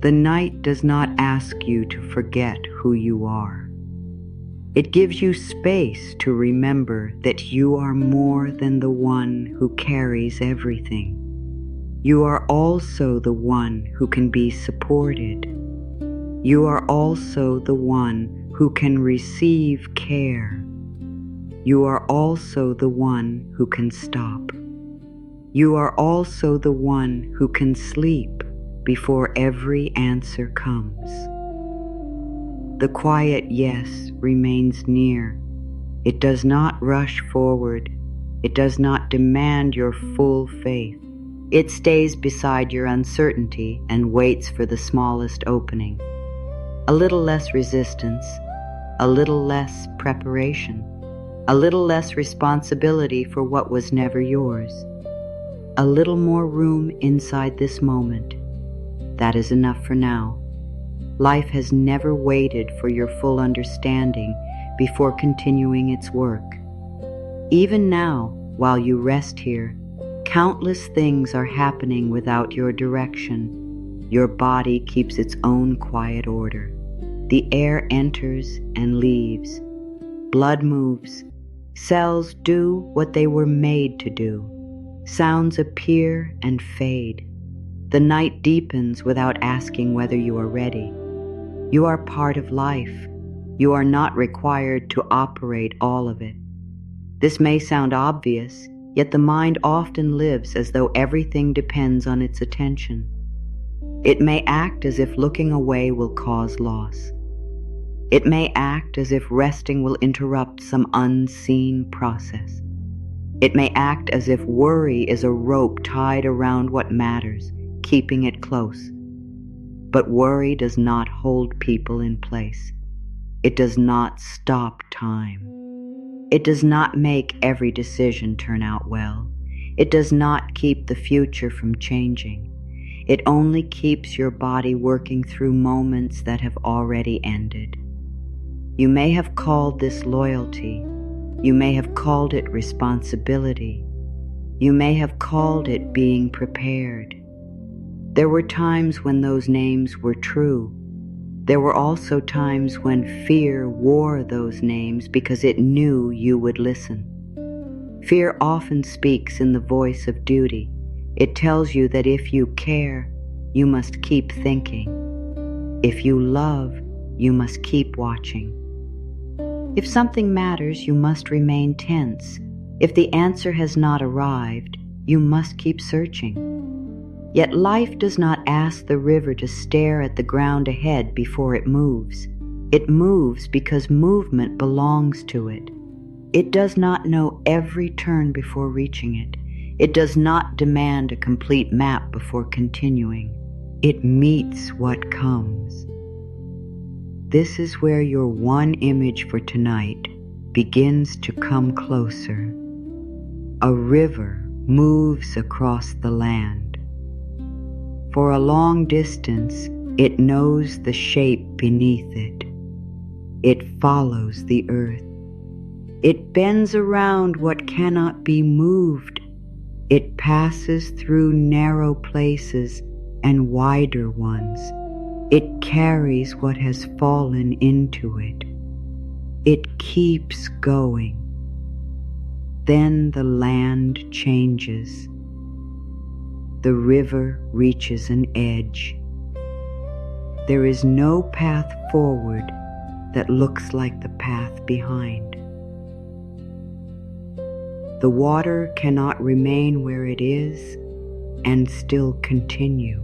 The night does not ask you to forget who you are. It gives you space to remember that you are more than the one who carries everything. You are also the one who can be supported. You are also the one who can receive care. You are also the one who can stop. You are also the one who can sleep before every answer comes. The quiet yes remains near. It does not rush forward. It does not demand your full faith. It stays beside your uncertainty and waits for the smallest opening. A little less resistance, a little less preparation, a little less responsibility for what was never yours, a little more room inside this moment. That is enough for now. Life has never waited for your full understanding before continuing its work. Even now, while you rest here, countless things are happening without your direction. Your body keeps its own quiet order. The air enters and leaves. Blood moves. Cells do what they were made to do. Sounds appear and fade. The night deepens without asking whether you are ready. You are part of life. You are not required to operate all of it. This may sound obvious, yet the mind often lives as though everything depends on its attention. It may act as if looking away will cause loss. It may act as if resting will interrupt some unseen process. It may act as if worry is a rope tied around what matters, keeping it close. But worry does not hold people in place. It does not stop time. It does not make every decision turn out well. It does not keep the future from changing. It only keeps your body working through moments that have already ended. You may have called this loyalty. You may have called it responsibility. You may have called it being prepared. There were times when those names were true. There were also times when fear wore those names because it knew you would listen. Fear often speaks in the voice of duty. It tells you that if you care, you must keep thinking. If you love, you must keep watching. If something matters, you must remain tense. If the answer has not arrived, you must keep searching. Yet life does not ask the river to stare at the ground ahead before it moves. It moves because movement belongs to it. It does not know every turn before reaching it. It does not demand a complete map before continuing. It meets what comes. This is where your one image for tonight begins to come closer. A river moves across the land. For a long distance, it knows the shape beneath it. It follows the earth. It bends around what cannot be moved. It passes through narrow places and wider ones. It carries what has fallen into it. It keeps going. Then the land changes. The river reaches an edge. There is no path forward that looks like the path behind. The water cannot remain where it is and still continue.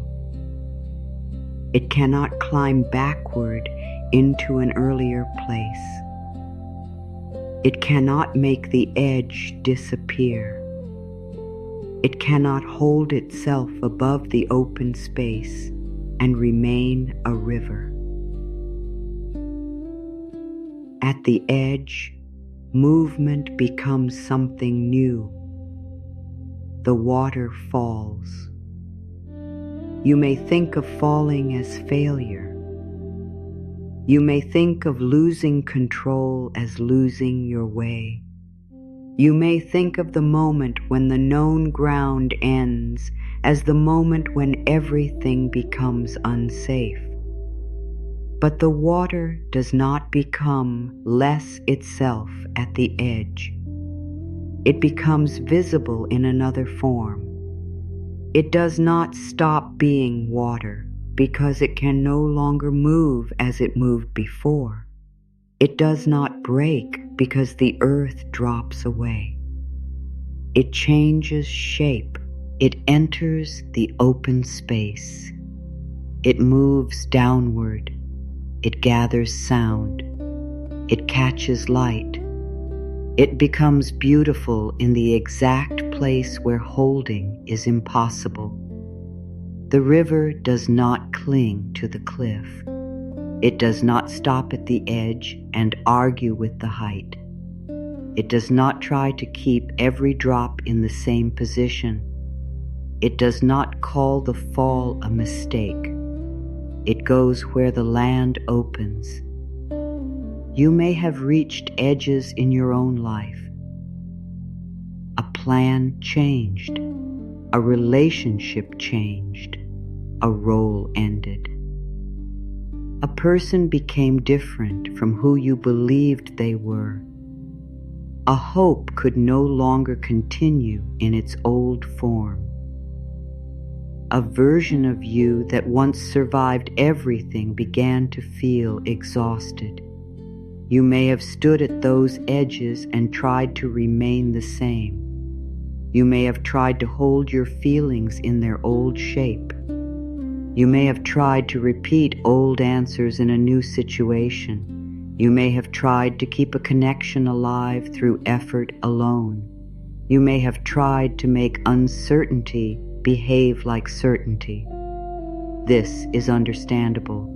It cannot climb backward into an earlier place. It cannot make the edge disappear. It cannot hold itself above the open space and remain a river. At the edge, movement becomes something new. The water falls. You may think of falling as failure. You may think of losing control as losing your way. You may think of the moment when the known ground ends as the moment when everything becomes unsafe. But the water does not become less itself at the edge. It becomes visible in another form. It does not stop being water because it can no longer move as it moved before. It does not break because the earth drops away. It changes shape. It enters the open space. It moves downward. It gathers sound. It catches light. It becomes beautiful in the exact place where holding is impossible. The river does not cling to the cliff. It does not stop at the edge and argue with the height. It does not try to keep every drop in the same position. It does not call the fall a mistake. It goes where the land opens. You may have reached edges in your own life. A plan changed. A relationship changed. A role ended. A person became different from who you believed they were. A hope could no longer continue in its old form. A version of you that once survived everything began to feel exhausted. You may have stood at those edges and tried to remain the same. You may have tried to hold your feelings in their old shape. You may have tried to repeat old answers in a new situation. You may have tried to keep a connection alive through effort alone. You may have tried to make uncertainty behave like certainty. This is understandable.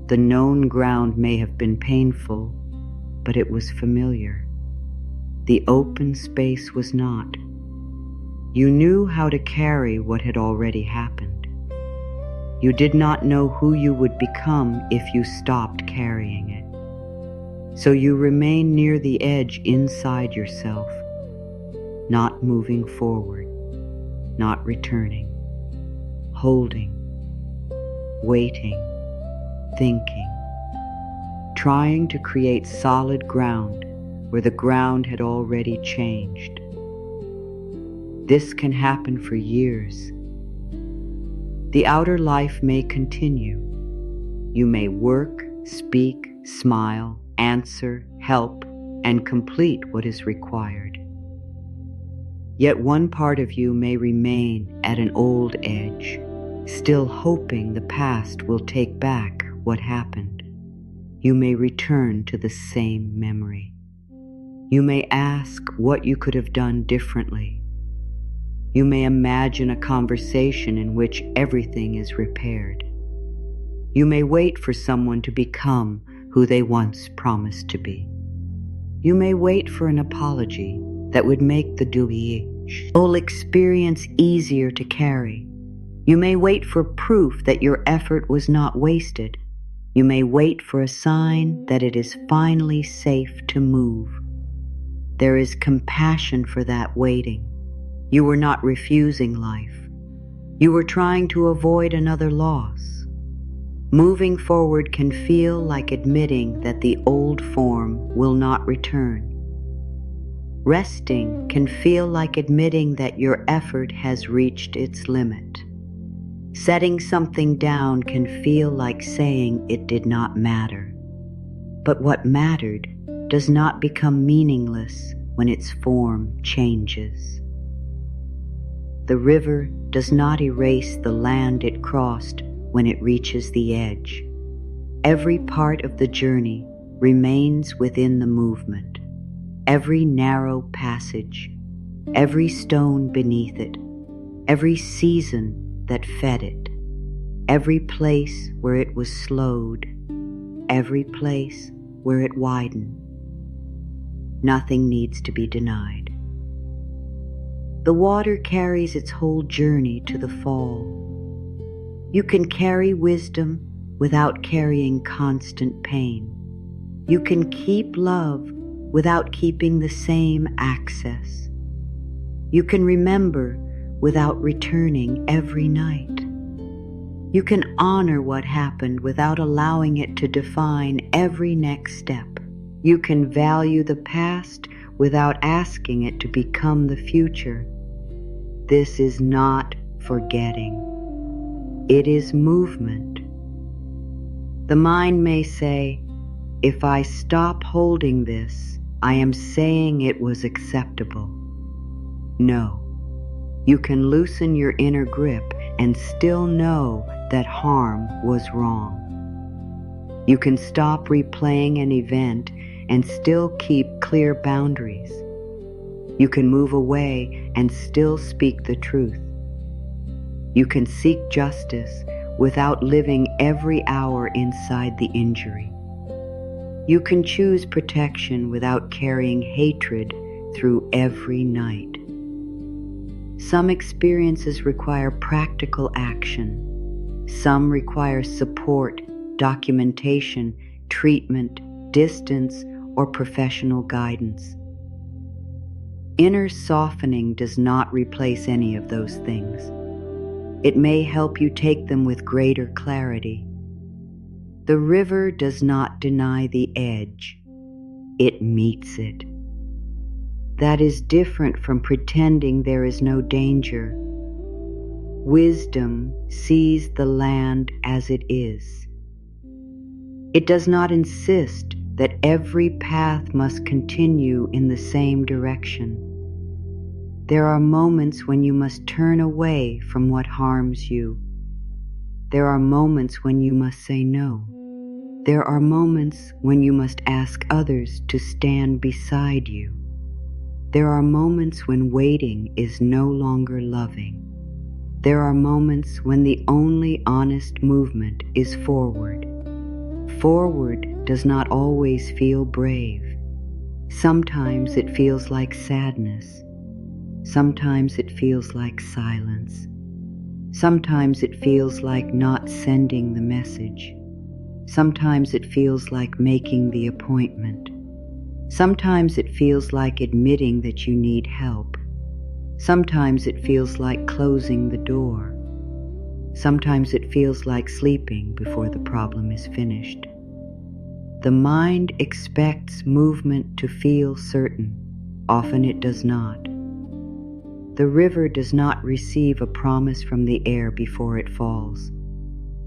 The known ground may have been painful, but it was familiar. The open space was not. You knew how to carry what had already happened. You did not know who you would become if you stopped carrying it. So you remain near the edge inside yourself, not moving forward, not returning, holding, waiting, thinking, trying to create solid ground where the ground had already changed. This can happen for years. The outer life may continue. You may work, speak, smile, answer, help, and complete what is required. Yet one part of you may remain at an old edge, still hoping the past will take back what happened. You may return to the same memory. You may ask what you could have done differently. You may imagine a conversation in which everything is repaired. You may wait for someone to become who they once promised to be. You may wait for an apology that would make the whole experience easier to carry. You may wait for proof that your effort was not wasted. You may wait for a sign that it is finally safe to move. There is compassion for that waiting. You were not refusing life. You were trying to avoid another loss. Moving forward can feel like admitting that the old form will not return. Resting can feel like admitting that your effort has reached its limit. Setting something down can feel like saying it did not matter. But what mattered does not become meaningless when its form changes. The river does not erase the land it crossed when it reaches the edge. Every part of the journey remains within the movement. Every narrow passage, every stone beneath it, every season that fed it, every place where it was slowed, every place where it widened. Nothing needs to be denied. The water carries its whole journey to the fall. You can carry wisdom without carrying constant pain. You can keep love without keeping the same access. You can remember without returning every night. You can honor what happened without allowing it to define every next step. You can value the past without asking it to become the future. This is not forgetting. It is movement. The mind may say, if I stop holding this, I am saying it was acceptable. No, you can loosen your inner grip and still know that harm was wrong. You can stop replaying an event and still keep clear boundaries. You can move away and still speak the truth. You can seek justice without living every hour inside the injury. You can choose protection without carrying hatred through every night. Some experiences require practical action. Some require support, documentation, treatment, distance, or professional guidance. Inner softening does not replace any of those things. It may help you take them with greater clarity. The river does not deny the edge. It meets it. That is different from pretending there is no danger. Wisdom sees the land as it is. It does not insist that every path must continue in the same direction. There are moments when you must turn away from what harms you. There are moments when you must say no. There are moments when you must ask others to stand beside you. There are moments when waiting is no longer loving. There are moments when the only honest movement is forward. Forward does not always feel brave. Sometimes it feels like sadness. Sometimes it feels like silence. Sometimes it feels like not sending the message. Sometimes it feels like making the appointment. Sometimes it feels like admitting that you need help. Sometimes it feels like closing the door. Sometimes it feels like sleeping before the problem is finished. The mind expects movement to feel certain. Often it does not. The river does not receive a promise from the air before it falls.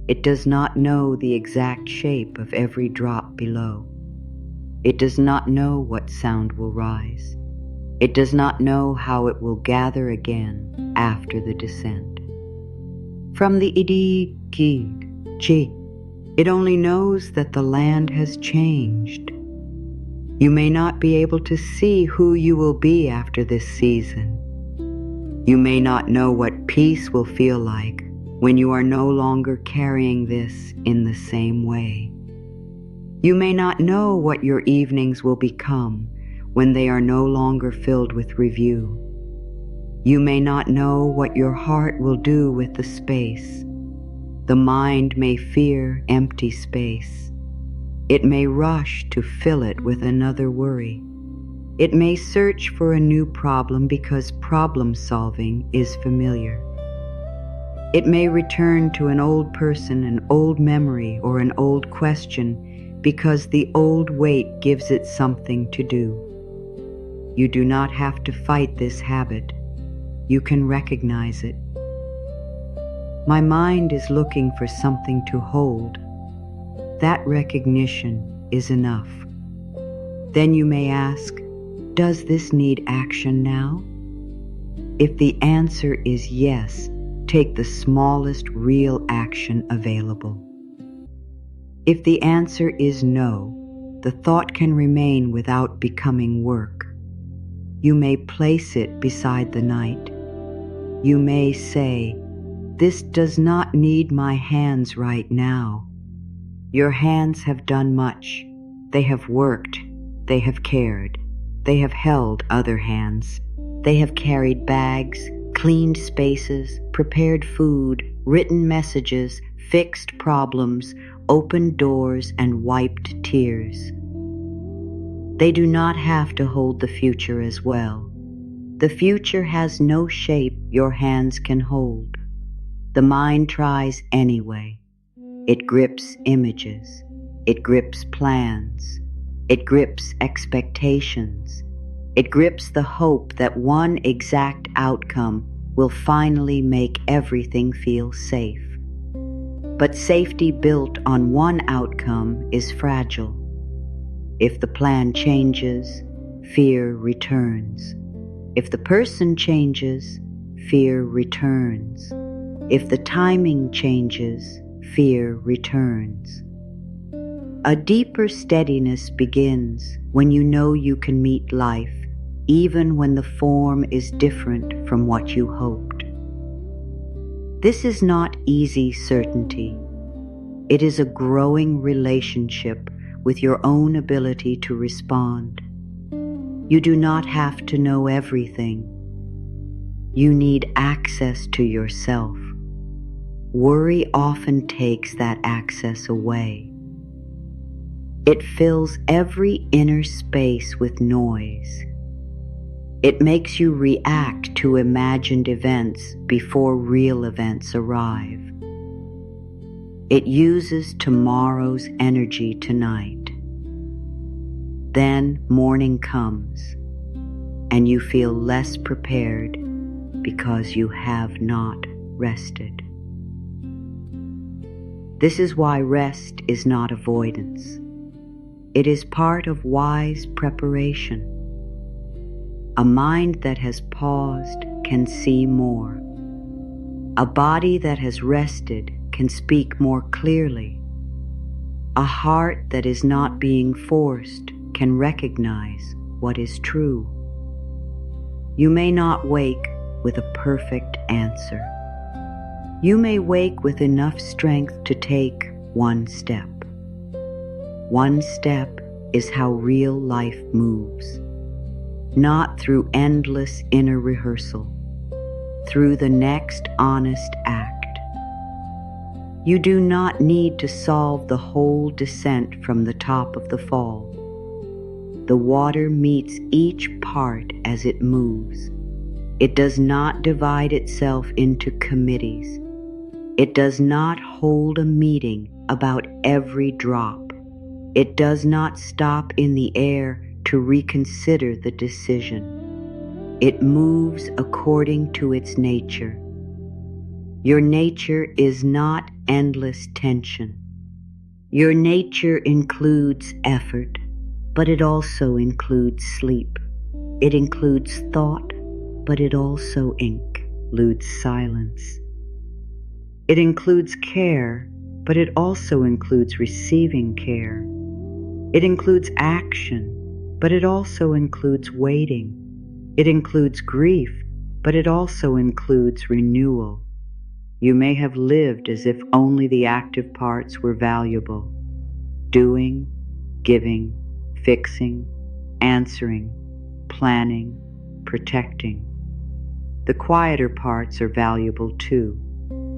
It does not know the exact shape of every drop below. It does not know what sound will rise. It does not know how it will gather again after the descent. From the idi ki chi, it only knows that the land has changed. You may not be able to see who you will be after this season. You may not know what peace will feel like when you are no longer carrying this in the same way. You may not know what your evenings will become when they are no longer filled with review. You may not know what your heart will do with the space. The mind may fear empty space. It may rush to fill it with another worry. It may search for a new problem because problem solving is familiar. It may return to an old person, an old memory, or an old question because the old weight gives it something to do. You do not have to fight this habit. You can recognize it. My mind is looking for something to hold. That recognition is enough. Then you may ask, does this need action now? If the answer is yes, take the smallest real action available. If the answer is no, the thought can remain without becoming work. You may place it beside the night. You may say, this does not need my hands right now. Your hands have done much. They have worked. They have cared. They have held other hands. They have carried bags, cleaned spaces, prepared food, written messages, fixed problems, opened doors, and wiped tears. They do not have to hold the future as well. The future has no shape your hands can hold. The mind tries anyway. It grips images. It grips plans. It grips expectations. It grips the hope that one exact outcome will finally make everything feel safe. But safety built on one outcome is fragile. If the plan changes, fear returns. If the person changes, fear returns. If the timing changes, fear returns. A deeper steadiness begins when you know you can meet life, even when the form is different from what you hoped. This is not easy certainty. It is a growing relationship with your own ability to respond. You do not have to know everything. You need access to yourself. Worry often takes that access away. It fills every inner space with noise. It makes you react to imagined events before real events arrive. It uses tomorrow's energy tonight. Then morning comes, and you feel less prepared because you have not rested. This is why rest is not avoidance. It is part of wise preparation. A mind that has paused can see more. A body that has rested can speak more clearly. A heart that is not being forced can recognize what is true. You may not wake with a perfect answer. You may wake with enough strength to take one step. One step is how real life moves, not through endless inner rehearsal, through the next honest act. You do not need to solve the whole descent from the top of the fall. The water meets each part as it moves. It does not divide itself into committees. It does not hold a meeting about every drop. It does not stop in the air to reconsider the decision. It moves according to its nature. Your nature is not endless tension. Your nature includes effort, but it also includes sleep. It includes thought, but it also includes silence. It includes care, but it also includes receiving care. It includes action, but it also includes waiting. It includes grief, but it also includes renewal. You may have lived as if only the active parts were valuable: doing, giving, fixing, answering, planning, protecting. The quieter parts are valuable too: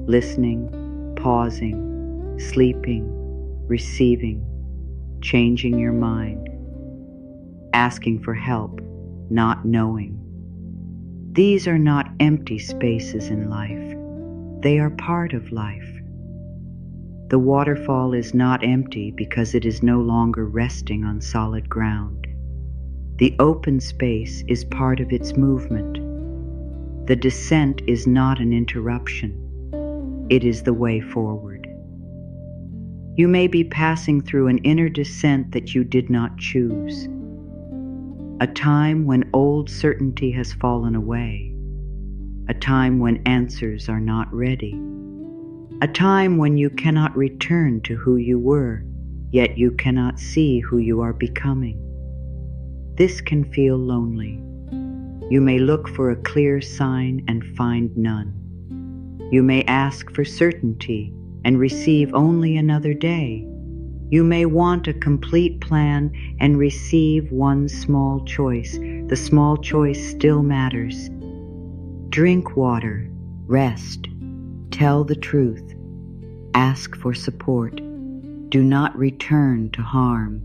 listening, pausing, sleeping, receiving, changing your mind, asking for help, not knowing. These are not empty spaces in life. They are part of life. The waterfall is not empty because it is no longer resting on solid ground. The open space is part of its movement. The descent is not an interruption. It is the way forward. You may be passing through an inner descent that you did not choose. A time when old certainty has fallen away. A time when answers are not ready. A time when you cannot return to who you were, yet you cannot see who you are becoming. This can feel lonely. You may look for a clear sign and find none. You may ask for certainty and receive only another day. You may want a complete plan and receive one small choice. The small choice still matters. Drink water, rest, tell the truth, ask for support. Do not return to harm.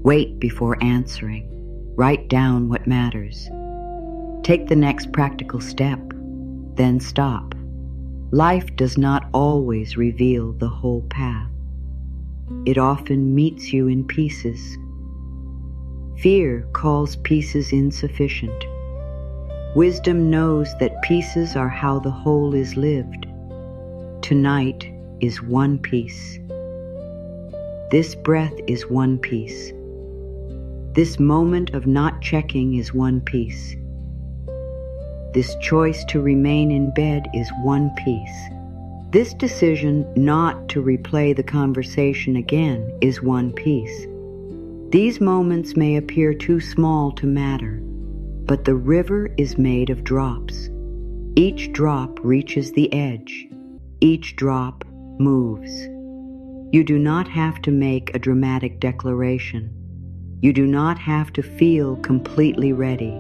Wait before answering. Write down what matters. Take the next practical step, then stop. Life does not always reveal the whole path. It often meets you in pieces. Fear calls pieces insufficient. Wisdom knows that pieces are how the whole is lived. Tonight is one piece. This breath is one piece. This moment of not checking is one piece. This choice to remain in bed is one piece. This decision not to replay the conversation again is one piece. These moments may appear too small to matter, but the river is made of drops. Each drop reaches the edge. Each drop moves. You do not have to make a dramatic declaration. You do not have to feel completely ready.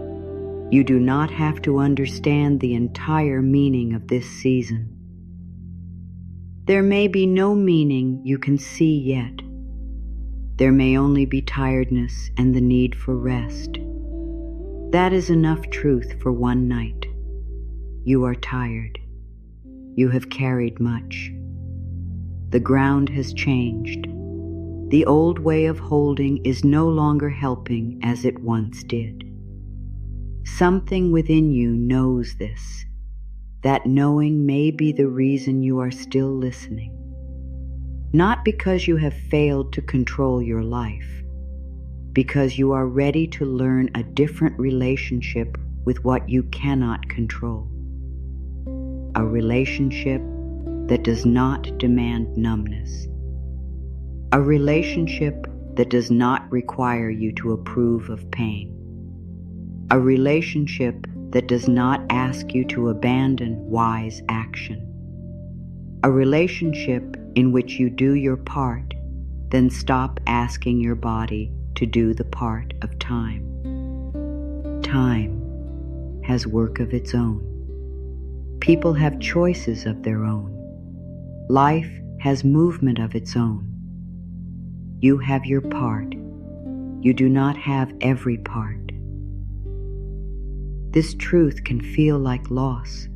You do not have to understand the entire meaning of this season. There may be no meaning you can see yet. There may only be tiredness and the need for rest. That is enough truth for one night. You are tired. You have carried much. The ground has changed. The old way of holding is no longer helping as it once did. Something within you knows this. That knowing may be the reason you are still listening. Not because you have failed to control your life, because you are ready to learn a different relationship with what you cannot control. A relationship that does not demand numbness. A relationship that does not require you to approve of pain. A relationship that does not ask you to abandon wise action. A relationship in which you do your part, then stop asking your body to do the part of time. Time has work of its own. People have choices of their own. Life has movement of its own. You have your part. You do not have every part. This truth can feel like loss.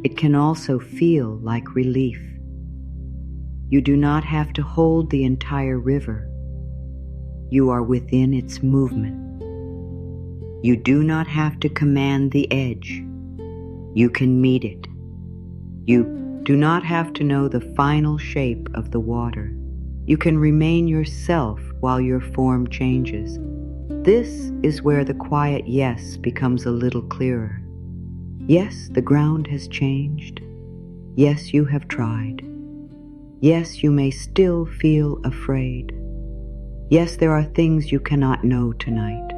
It can also feel like relief. You do not have to hold the entire river. You are within its movement. You do not have to command the edge. You can meet it. You do not have to know the final shape of the water. You can remain yourself while your form changes. This is where the quiet yes becomes a little clearer. Yes, the ground has changed. Yes, you have tried. Yes, you may still feel afraid. Yes, there are things you cannot know tonight.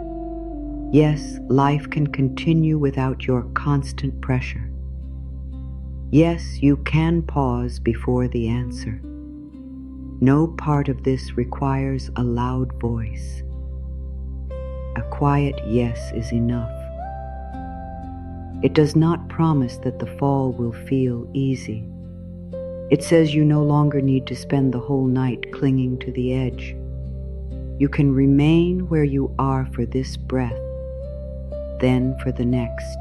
Yes, life can continue without your constant pressure. Yes, you can pause before the answer. No part of this requires a loud voice. A quiet yes is enough. It does not promise that the fall will feel easy. It says you no longer need to spend the whole night clinging to the edge. You can remain where you are for this breath, then for the next.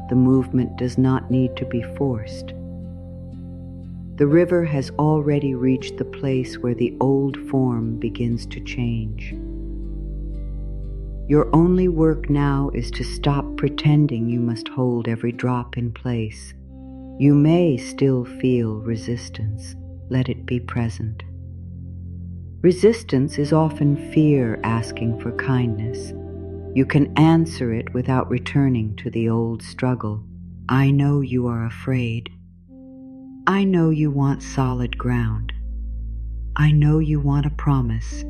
The movement does not need to be forced. The river has already reached the place where the old form begins to change. Your only work now is to stop pretending you must hold every drop in place. You may still feel resistance. Let it be present. Resistance is often fear asking for kindness. You can answer it without returning to the old struggle. I know you are afraid. I know you want solid ground. I know you want a promise.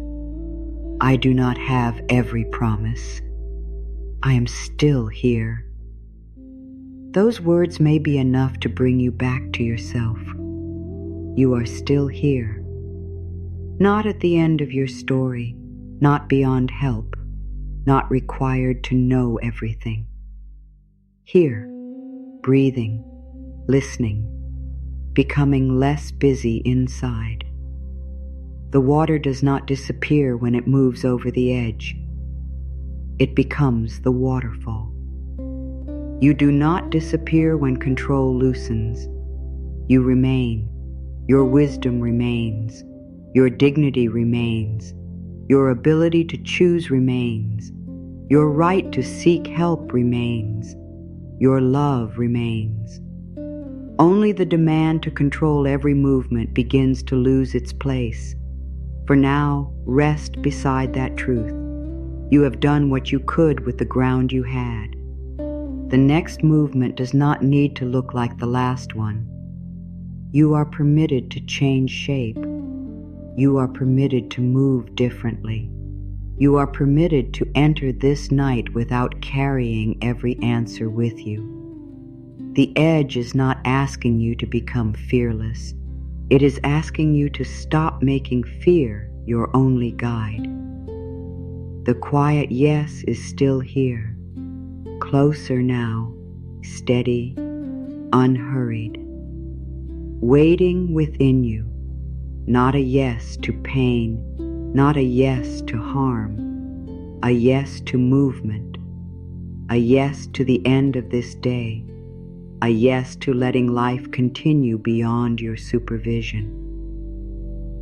I do not have every promise. I am still here. Those words may be enough to bring you back to yourself. You are still here. Not at the end of your story, not beyond help, not required to know everything. Here, breathing, listening, becoming less busy inside. The water does not disappear when it moves over the edge. It becomes the waterfall. You do not disappear when control loosens. You remain. Your wisdom remains. Your dignity remains. Your ability to choose remains. Your right to seek help remains. Your love remains. Only the demand to control every movement begins to lose its place. For now, rest beside that truth. You have done what you could with the ground you had. The next movement does not need to look like the last one. You are permitted to change shape. You are permitted to move differently. You are permitted to enter this night without carrying every answer with you. The edge is not asking you to become fearless. It is asking you to stop making fear your only guide. The quiet yes is still here, closer now, steady, unhurried, waiting within you, not a yes to pain, not a yes to harm, a yes to movement, a yes to the end of this day, a yes to letting life continue beyond your supervision,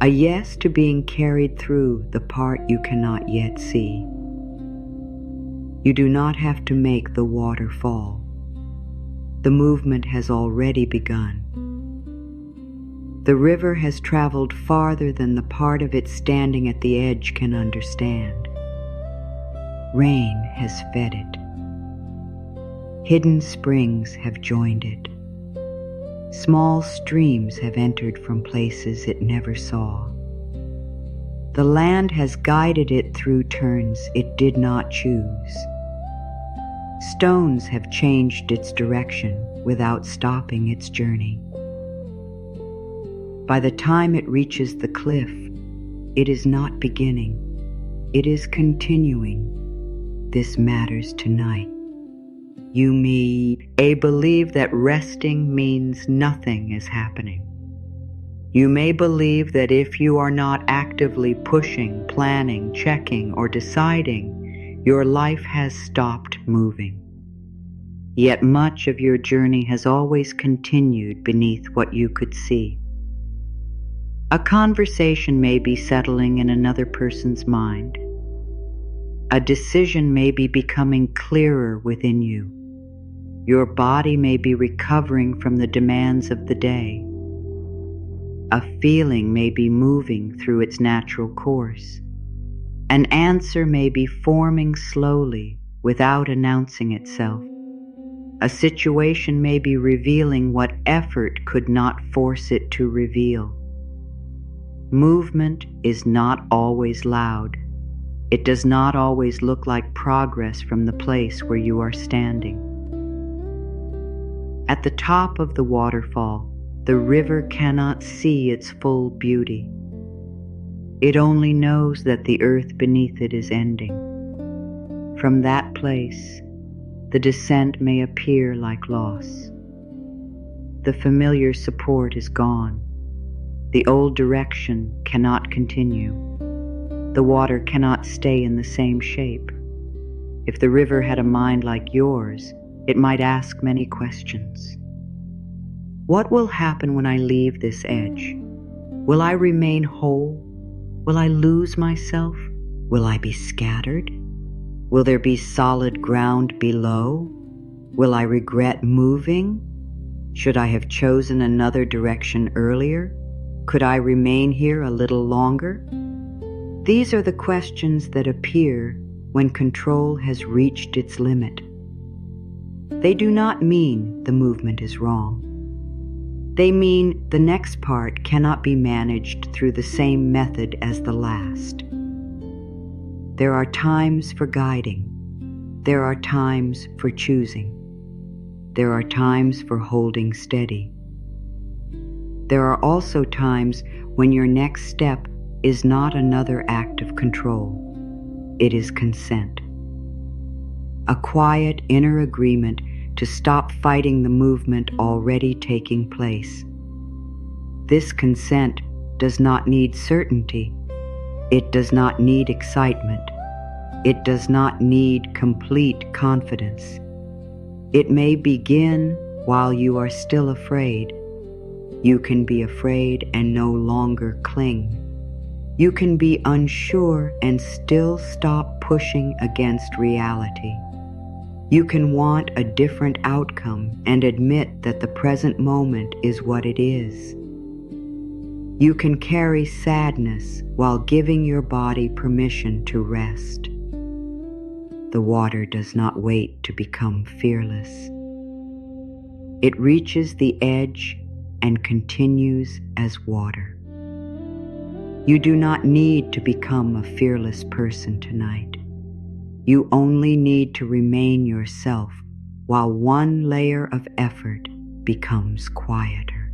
a yes to being carried through the part you cannot yet see. You do not have to make the water fall. The movement has already begun. The river has traveled farther than the part of it standing at the edge can understand. Rain has fed it. Hidden springs have joined it. Small streams have entered from places it never saw. The land has guided it through turns it did not choose. Stones have changed its direction without stopping its journey. By the time it reaches the cliff, it is not beginning, it is continuing. This matters tonight. You may believe that resting means nothing is happening. You may believe that if you are not actively pushing, planning, checking, or deciding, your life has stopped moving. Yet much of your journey has always continued beneath what you could see. A conversation may be settling in another person's mind. A decision may be becoming clearer within you. Your body may be recovering from the demands of the day. A feeling may be moving through its natural course. An answer may be forming slowly without announcing itself. A situation may be revealing what effort could not force it to reveal. Movement is not always loud. It does not always look like progress from the place where you are standing. At the top of the waterfall, the river cannot see its full beauty. It only knows that the earth beneath it is ending. From that place, the descent may appear like loss. The familiar support is gone. The old direction cannot continue. The water cannot stay in the same shape. If the river had a mind like yours, it might ask many questions. What will happen when I leave this edge? Will I remain whole? Will I lose myself? Will I be scattered? Will there be solid ground below? Will I regret moving? Should I have chosen another direction earlier? Could I remain here a little longer? These are the questions that appear when control has reached its limit. They do not mean the movement is wrong. They mean the next part cannot be managed through the same method as the last. There are times for guiding. There are times for choosing. There are times for holding steady. There are also times when your next step is not another act of control. It is consent. A quiet inner agreement to stop fighting the movement already taking place. This consent does not need certainty. It does not need excitement. It does not need complete confidence. It may begin while you are still afraid. You can be afraid and no longer cling. You can be unsure and still stop pushing against reality. You can want a different outcome and admit that the present moment is what it is. You can carry sadness while giving your body permission to rest. The water does not wait to become fearless. It reaches the edge and continues as water. You do not need to become a fearless person tonight. You only need to remain yourself while one layer of effort becomes quieter.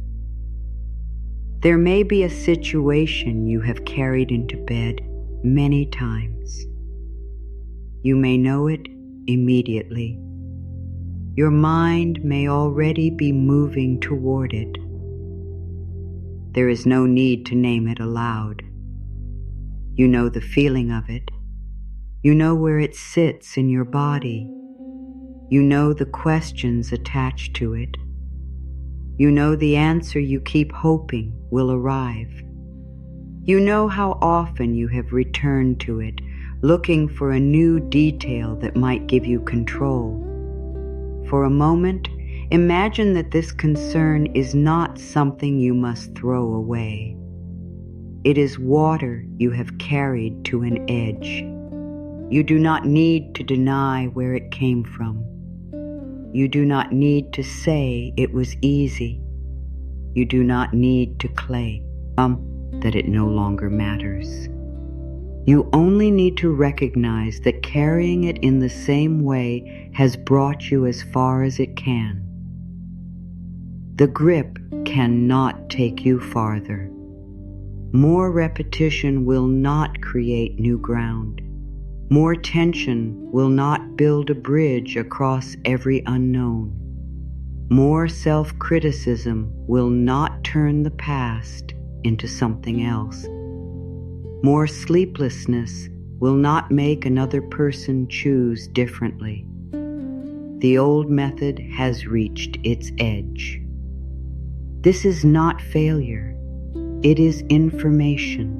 There may be a situation you have carried into bed many times. You may know it immediately. Your mind may already be moving toward it. There is no need to name it aloud. You know the feeling of it. You know where it sits in your body. You know the questions attached to it. You know the answer you keep hoping will arrive. You know how often you have returned to it, looking for a new detail that might give you control. For a moment, Imagine that this concern is not something you must throw away. It is water you have carried to an edge. You do not need to deny where it came from. You do not need to say it was easy. You do not need to claim that it no longer matters. You only need to recognize that carrying it in the same way has brought you as far as it can. The grip cannot take you farther. More repetition will not create new ground. More tension will not build a bridge across every unknown. More self-criticism will not turn the past into something else. More sleeplessness will not make another person choose differently. The old method has reached its edge. This is not failure. It is information.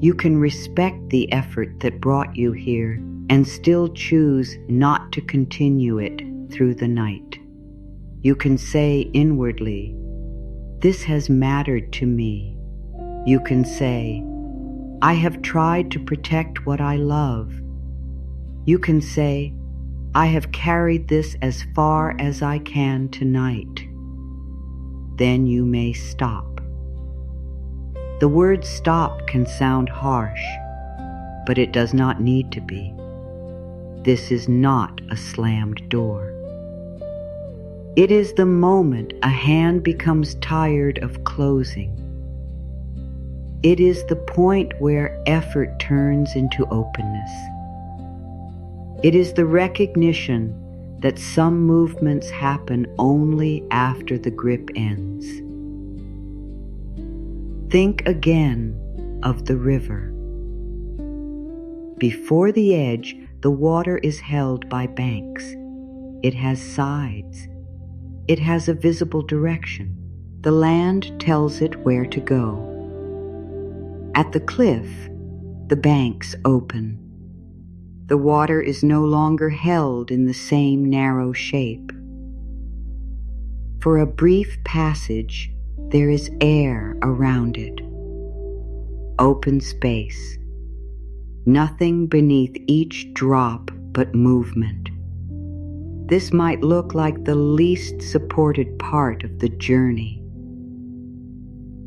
You can respect the effort that brought you here and still choose not to continue it through the night. You can say inwardly, "This has mattered to me." You can say, "I have tried to protect what I love." You can say, "I have carried this as far as I can tonight." Then you may stop. The word stop can sound harsh, but it does not need to be. This is not a slammed door. It is the moment a hand becomes tired of closing. It is the point where effort turns into openness. It is the recognition that some movements happen only after the grip ends. Think again of the river. Before the edge, the water is held by banks. It has sides. It has a visible direction. The land tells it where to go. At the cliff, the banks open. The water is no longer held in the same narrow shape. For a brief passage, there is air around it. Open space. Nothing beneath each drop but movement. This might look like the least supported part of the journey.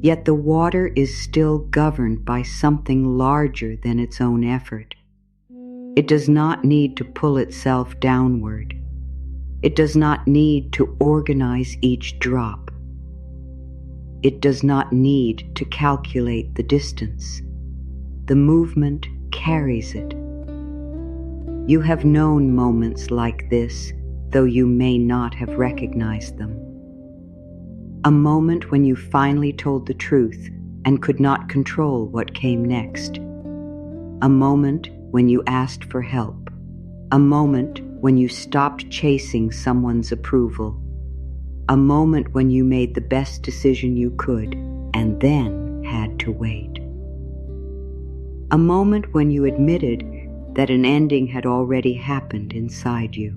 Yet the water is still governed by something larger than its own effort. It does not need to pull itself downward. It does not need to organize each drop. It does not need to calculate the distance. The movement carries it. You have known moments like this, though you may not have recognized them. A moment when you finally told the truth and could not control what came next. A moment when you asked for help. A moment when you stopped chasing someone's approval. A moment when you made the best decision you could and then had to wait. A moment when you admitted that an ending had already happened inside you.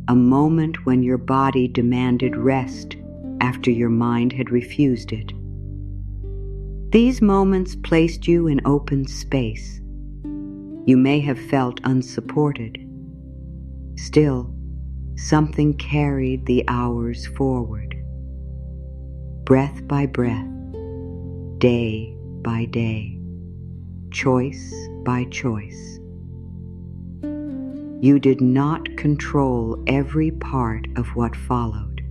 A moment when your body demanded rest after your mind had refused it. These moments placed you in open space. You may have felt unsupported. Still, something carried the hours forward. Breath by breath, day by day, choice by choice. You did not control every part of what followed.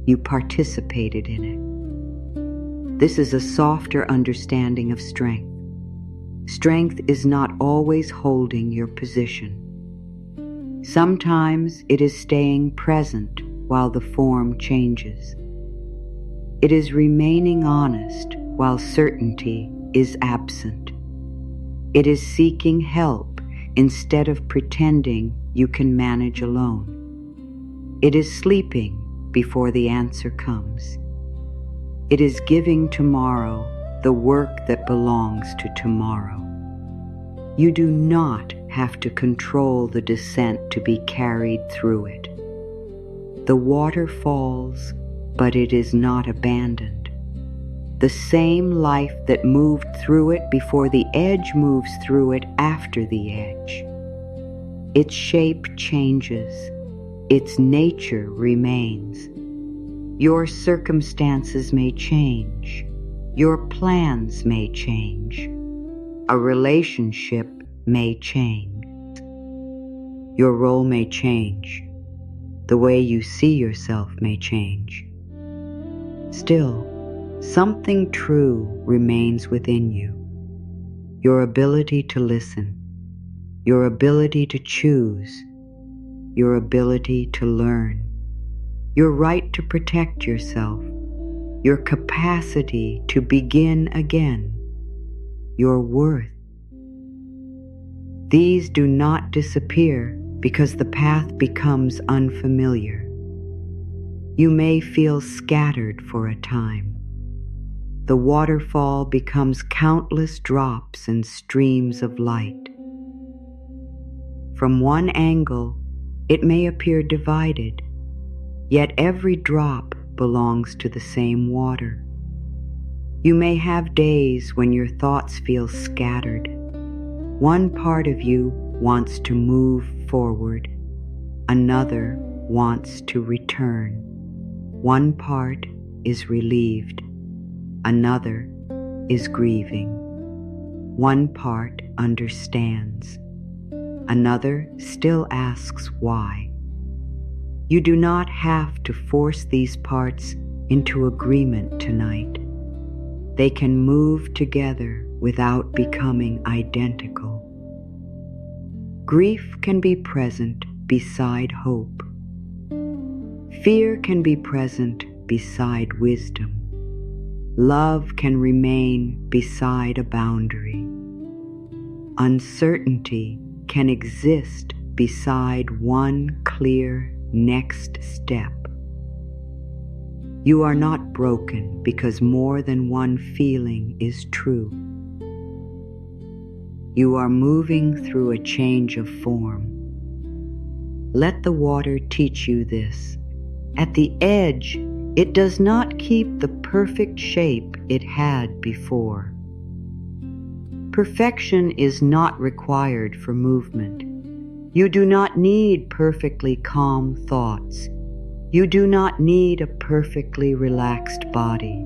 You participated in it. This is a softer understanding of strength. Strength is not always holding your position. Sometimes it is staying present while the form changes. It is remaining honest while certainty is absent. It is seeking help instead of pretending you can manage alone. It is sleeping before the answer comes. It is giving tomorrow the work that belongs to tomorrow. You do not have to control the descent to be carried through it. The water falls, but it is not abandoned. The same life that moved through it before the edge moves through it after the edge. Its shape changes. Its nature remains. Your circumstances may change. Your plans may change. A relationship may change. Your role may change. The way you see yourself may change. Still, something true remains within you. Your ability to listen, your ability to choose, your ability to learn, your right to protect yourself, your capacity to begin again, your worth. These do not disappear because the path becomes unfamiliar. You may feel scattered for a time. The waterfall becomes countless drops and streams of light. From one angle, it may appear divided, yet every drop belongs to the same water. You may have days when your thoughts feel scattered. One part of you wants to move forward. Another wants to return. One part is relieved. Another is grieving. One part understands. Another still asks why. You do not have to force these parts into agreement tonight. They can move together without becoming identical. Grief can be present beside hope. Fear can be present beside wisdom. Love can remain beside a boundary. Uncertainty can exist beside one clear next step. You are not broken because more than one feeling is true. You are moving through a change of form. Let the water teach you this. At the edge, it does not keep the perfect shape it had before. Perfection is not required for movement. You do not need perfectly calm thoughts. You do not need a perfectly relaxed body.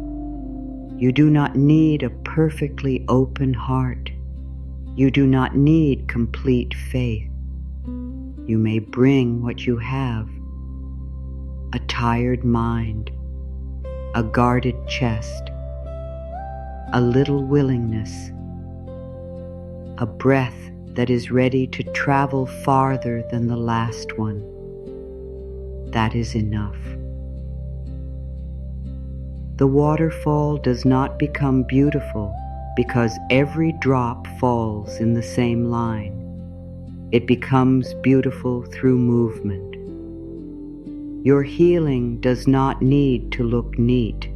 You do not need a perfectly open heart. You do not need complete faith. You may bring what you have: a tired mind, a guarded chest, a little willingness, a breath that is ready to travel farther than the last one. That is enough. The waterfall does not become beautiful because every drop falls in the same line. It becomes beautiful through movement. Your healing does not need to look neat.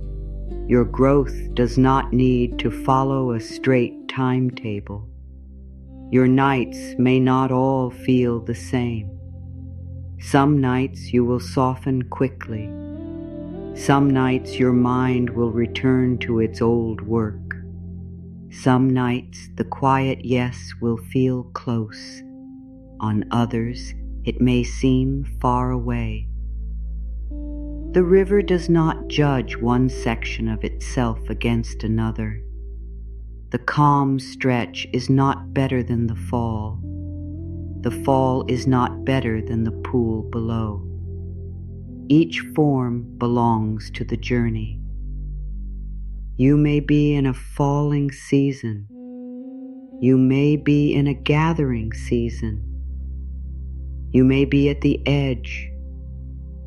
Your growth does not need to follow a straight timetable. Your nights may not all feel the same. Some nights you will soften quickly. Some nights your mind will return to its old work. Some nights the quiet yes will feel close. On others it may seem far away. The river does not judge one section of itself against another. The calm stretch is not better than the fall. The fall is not better than the pool below. Each form belongs to the journey. You may be in a falling season. You may be in a gathering season. You may be at the edge.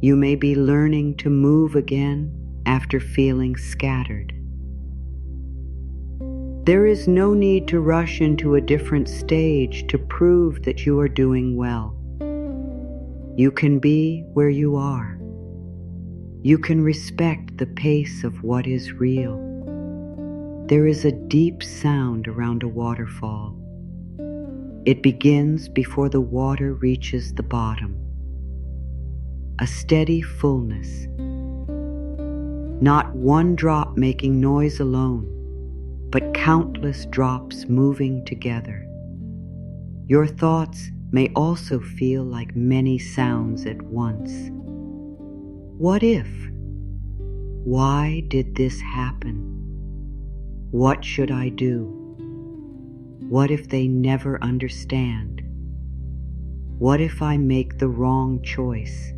You may be learning to move again after feeling scattered. There is no need to rush into a different stage to prove that you are doing well. You can be where you are. You can respect the pace of what is real. There is a deep sound around a waterfall. It begins before the water reaches the bottom. a steady fullness. Not one drop making noise alone, but countless drops moving together. Your thoughts may also feel like many sounds at once. What if? Why did this happen? What should I do? What if they never understand? What if I make the wrong choice?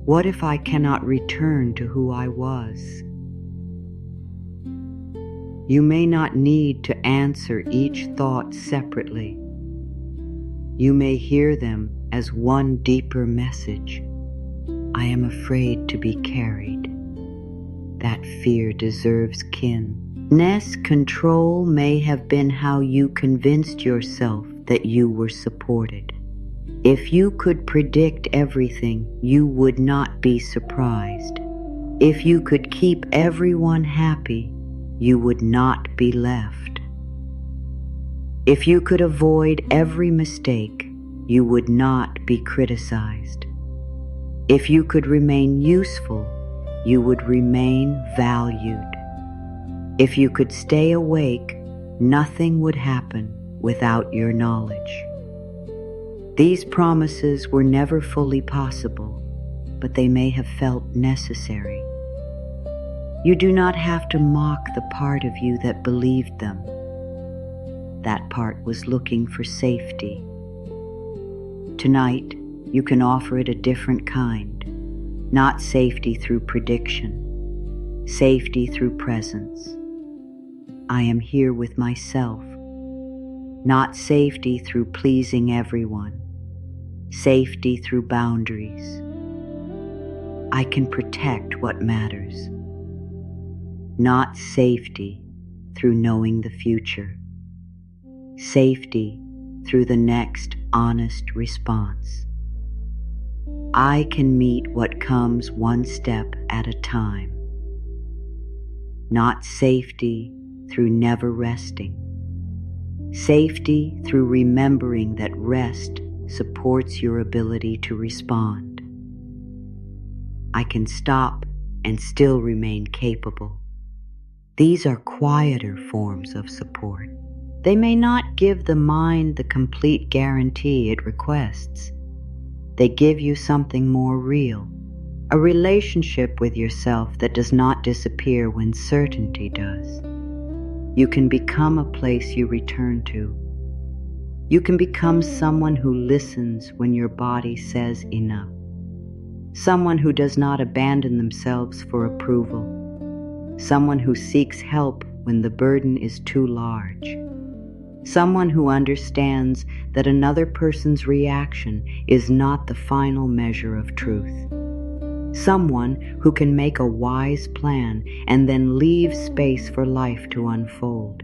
What if I cannot return to who I was? You may not need to answer each thought separately. You may hear them as one deeper message. I am afraid to be carried. That fear deserves kin. Control may have been how you convinced yourself that you were supported. If you could predict everything, you would not be surprised. If you could keep everyone happy, you would not be left. If you could avoid every mistake, you would not be criticized. If you could remain useful, you would remain valued. If you could stay awake, nothing would happen without your knowledge. These promises were never fully possible, but they may have felt necessary. You do not have to mock the part of you that believed them. That part was looking for safety. Tonight, you can offer it a different kind, not safety through prediction, safety through presence. I am here with myself, not safety through pleasing everyone, safety through boundaries. I can protect what matters, not safety through knowing the future, safety through the next honest response. I can meet what comes one step at a time, not safety through never resting, safety through remembering that rest supports your ability to respond. I can stop and still remain capable. These are quieter forms of support. They may not give the mind the complete guarantee it requests. They give you something more real, a relationship with yourself that does not disappear when certainty does. You can become a place you return to. You can become someone who listens when your body says enough. Someone who does not abandon themselves for approval. Someone who seeks help when the burden is too large. Someone who understands that another person's reaction is not the final measure of truth. Someone who can make a wise plan and then leave space for life to unfold.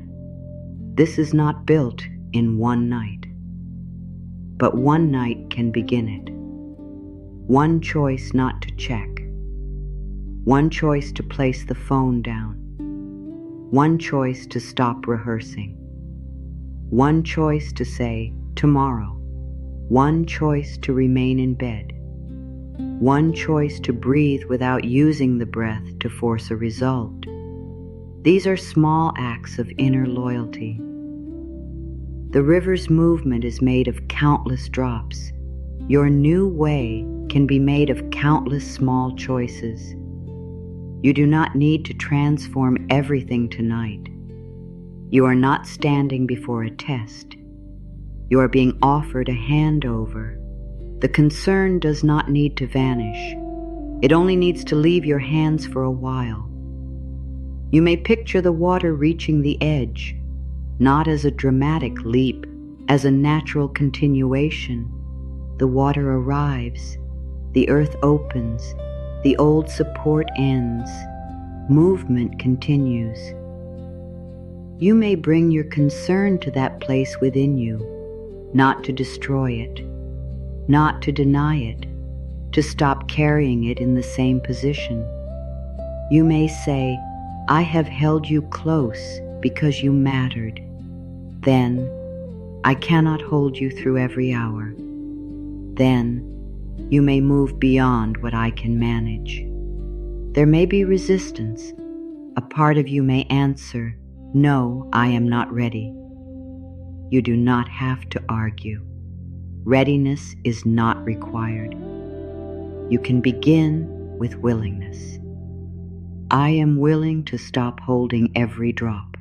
This is not built in one night, but one night can begin it. One choice not to check. One choice to place the phone down. One choice to stop rehearsing. One choice to say tomorrow. One choice to remain in bed. One choice to breathe without using the breath to force a result. These are small acts of inner loyalty. The river's movement is made of countless drops. Your new way can be made of countless small choices. You do not need to transform everything tonight. You are not standing before a test. You are being offered a handover. The concern does not need to vanish. It only needs to leave your hands for a while. You may picture the water reaching the edge, not as a dramatic leap, as a natural continuation. The water arrives, the earth opens, the old support ends, movement continues. You may bring your concern to that place within you, not to destroy it, not to deny it, to stop carrying it in the same position. You may say, I have held you close because you mattered. Then, I cannot hold you through every hour. Then, You may move beyond what I can manage. There may be resistance. A part of you may answer, "No, I am not ready." You do not have to argue. Readiness is not required. You can begin with willingness. I am willing to stop holding every drop.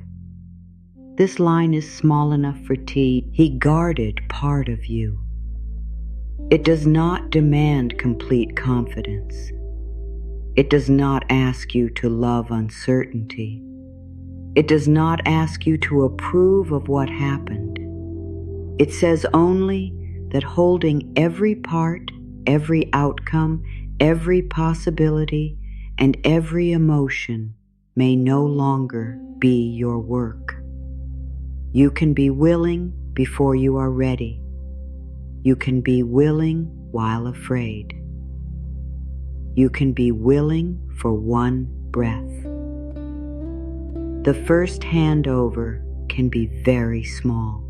This line is small enough for T. He guarded part of you. It does not demand complete confidence. It does not ask you to love uncertainty. It does not ask you to approve of what happened. It says only that holding every part, every outcome, every possibility, and every emotion may no longer be your work. You can be willing before you are ready. You can be willing while afraid. You can be willing for one breath. The first handover can be very small.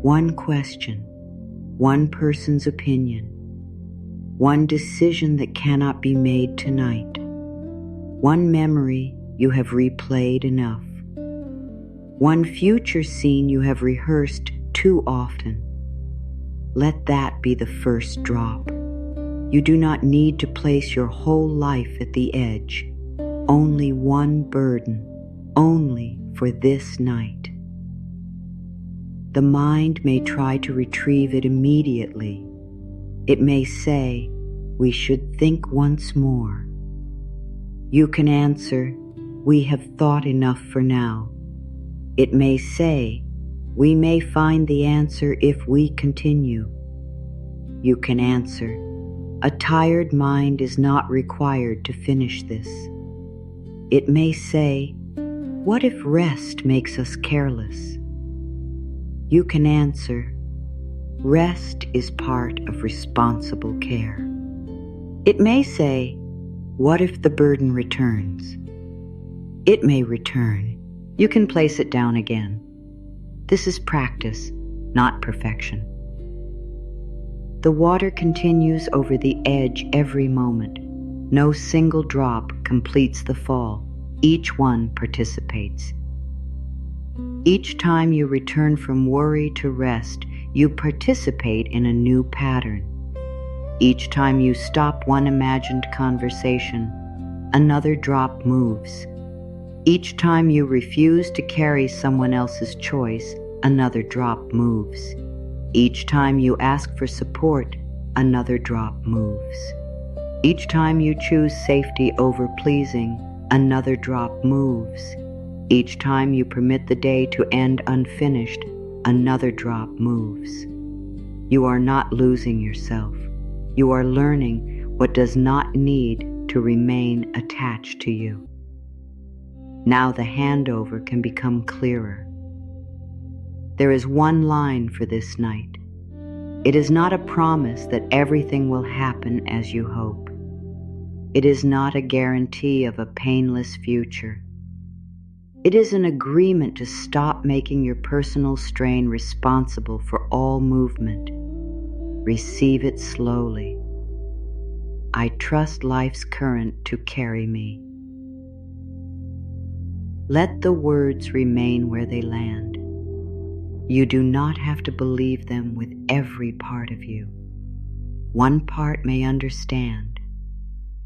One question, one person's opinion, one decision that cannot be made tonight, one memory you have replayed enough, one future scene you have rehearsed too often. Let that be the first drop. You do not need to place your whole life at the edge. Only one burden, only for this night. The mind may try to retrieve it immediately. It may say, "We should think once more." You can answer, "We have thought enough for now." It may say, "We may find the answer if we continue." You can answer, "A tired mind is not required to finish this." It may say, "What if rest makes us careless?" You can answer, "Rest is part of responsible care." It may say, "What if the burden returns?" It may return. You can place it down again. This is practice, not perfection. The water continues over the edge every moment. No single drop completes the fall. Each one participates. Each time you return from worry to rest, you participate in a new pattern. Each time you stop one imagined conversation, another drop moves. Each time you refuse to carry someone else's choice, another drop moves. Each time you ask for support, another drop moves. Each time you choose safety over pleasing, another drop moves. Each time you permit the day to end unfinished, another drop moves. You are not losing yourself. You are learning what does not need to remain attached to you. Now the handover can become clearer. There is one line for this night. It is not a promise that everything will happen as you hope. It is not a guarantee of a painless future. It is an agreement to stop making your personal strain responsible for all movement. Receive it slowly. I trust life's current to carry me. Let the words remain where they land. You do not have to believe them with every part of you. One part may understand.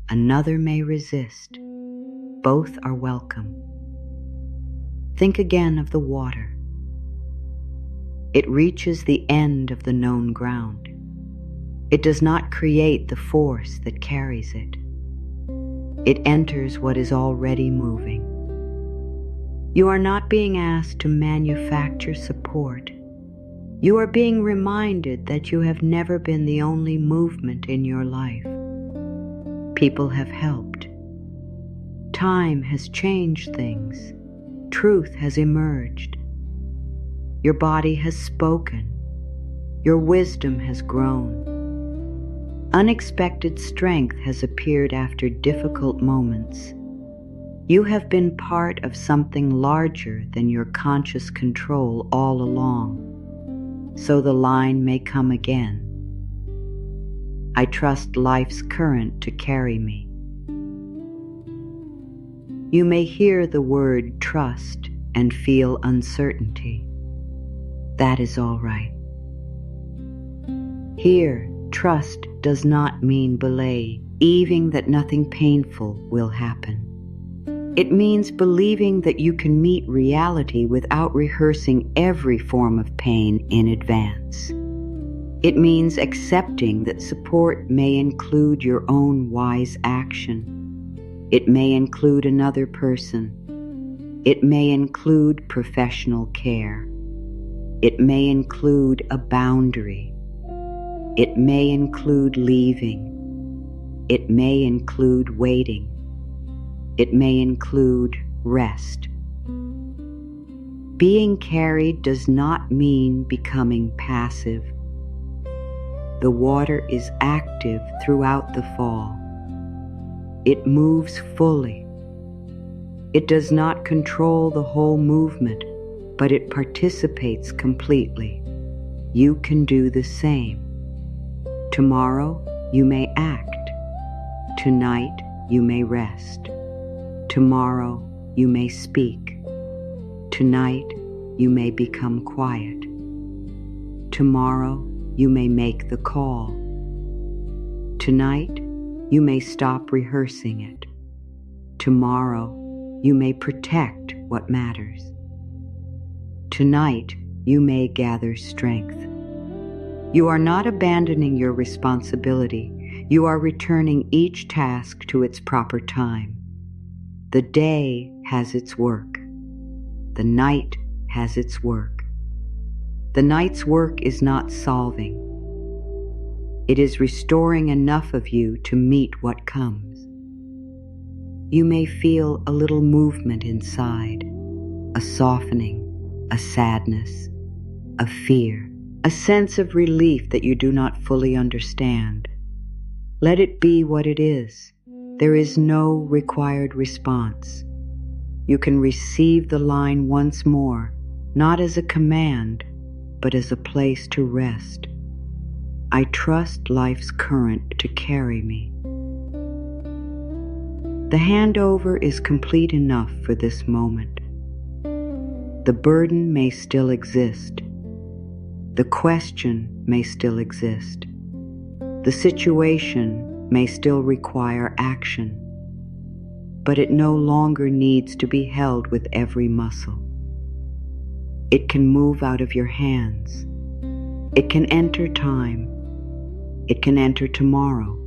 Another may resist. Both are welcome. Think again of the water. It reaches the end of the known ground. It does not create the force that carries it. It enters what is already moving. You are not being asked to manufacture support. You are being reminded that you have never been the only movement in your life. People have helped. Time has changed things. Truth has emerged. Your body has spoken. Your wisdom has grown. Unexpected strength has appeared after difficult moments. You have been part of something larger than your conscious control all along. So the line may come again. I trust life's current to carry me. You may hear the word trust and feel uncertainty. That is all right. Here, trust does not mean believing that nothing painful will happen. It means believing that you can meet reality without rehearsing every form of pain in advance. It means accepting that support may include your own wise action. It may include another person. It may include professional care. It may include a boundary. It may include leaving. It may include waiting. It may include rest. Being carried does not mean becoming passive. The water is active throughout the fall. It moves fully. It does not control the whole movement, but it participates completely. You can do the same. Tomorrow, you may act. Tonight, you may rest. Tomorrow, you may speak. Tonight, you may become quiet. Tomorrow, you may make the call. Tonight, you may stop rehearsing it. Tomorrow, you may protect what matters. Tonight, you may gather strength. You are not abandoning your responsibility. You are returning each task to its proper time. The day has its work. The night has its work. The night's work is not solving. It is restoring enough of you to meet what comes. You may feel a little movement inside, a softening, a sadness, a fear, a sense of relief that you do not fully understand. Let it be what it is. There is no required response. You can receive the line once more, not as a command, but as a place to rest. I trust life's current to carry me. The handover is complete enough for this moment. The burden may still exist. The question may still exist. The situation may still require action, but it no longer needs to be held with every muscle. It can move out of your hands. It can enter time. It can enter tomorrow.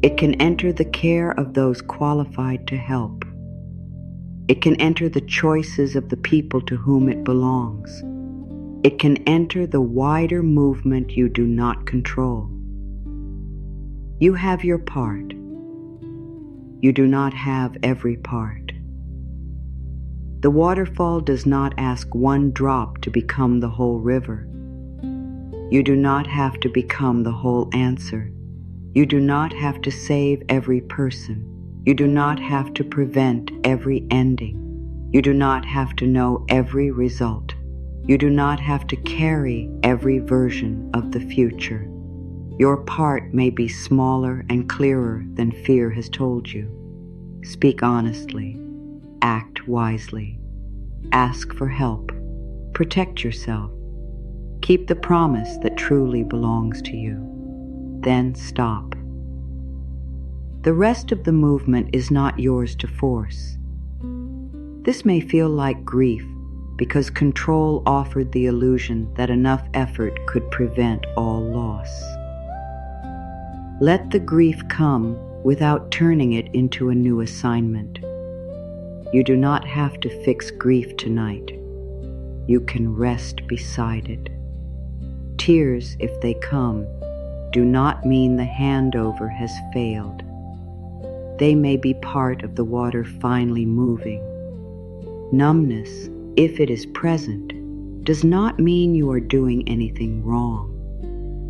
It can enter the care of those qualified to help. It can enter the choices of the people to whom it belongs. It can enter the wider movement you do not control. You have your part. You do not have every part. The waterfall does not ask one drop to become the whole river. You do not have to become the whole answer. You do not have to save every person. You do not have to prevent every ending. You do not have to know every result. You do not have to carry every version of the future. Your part may be smaller and clearer than fear has told you. Speak honestly. Act wisely. Ask for help. Protect yourself. Keep the promise that truly belongs to you. Then stop. The rest of the movement is not yours to force. This may feel like grief because control offered the illusion that enough effort could prevent all loss. Let the grief come without turning it into a new assignment. You do not have to fix grief tonight. You can rest beside it. Tears, if they come, do not mean the handover has failed. They may be part of the water finally moving. Numbness, if it is present, does not mean you are doing anything wrong.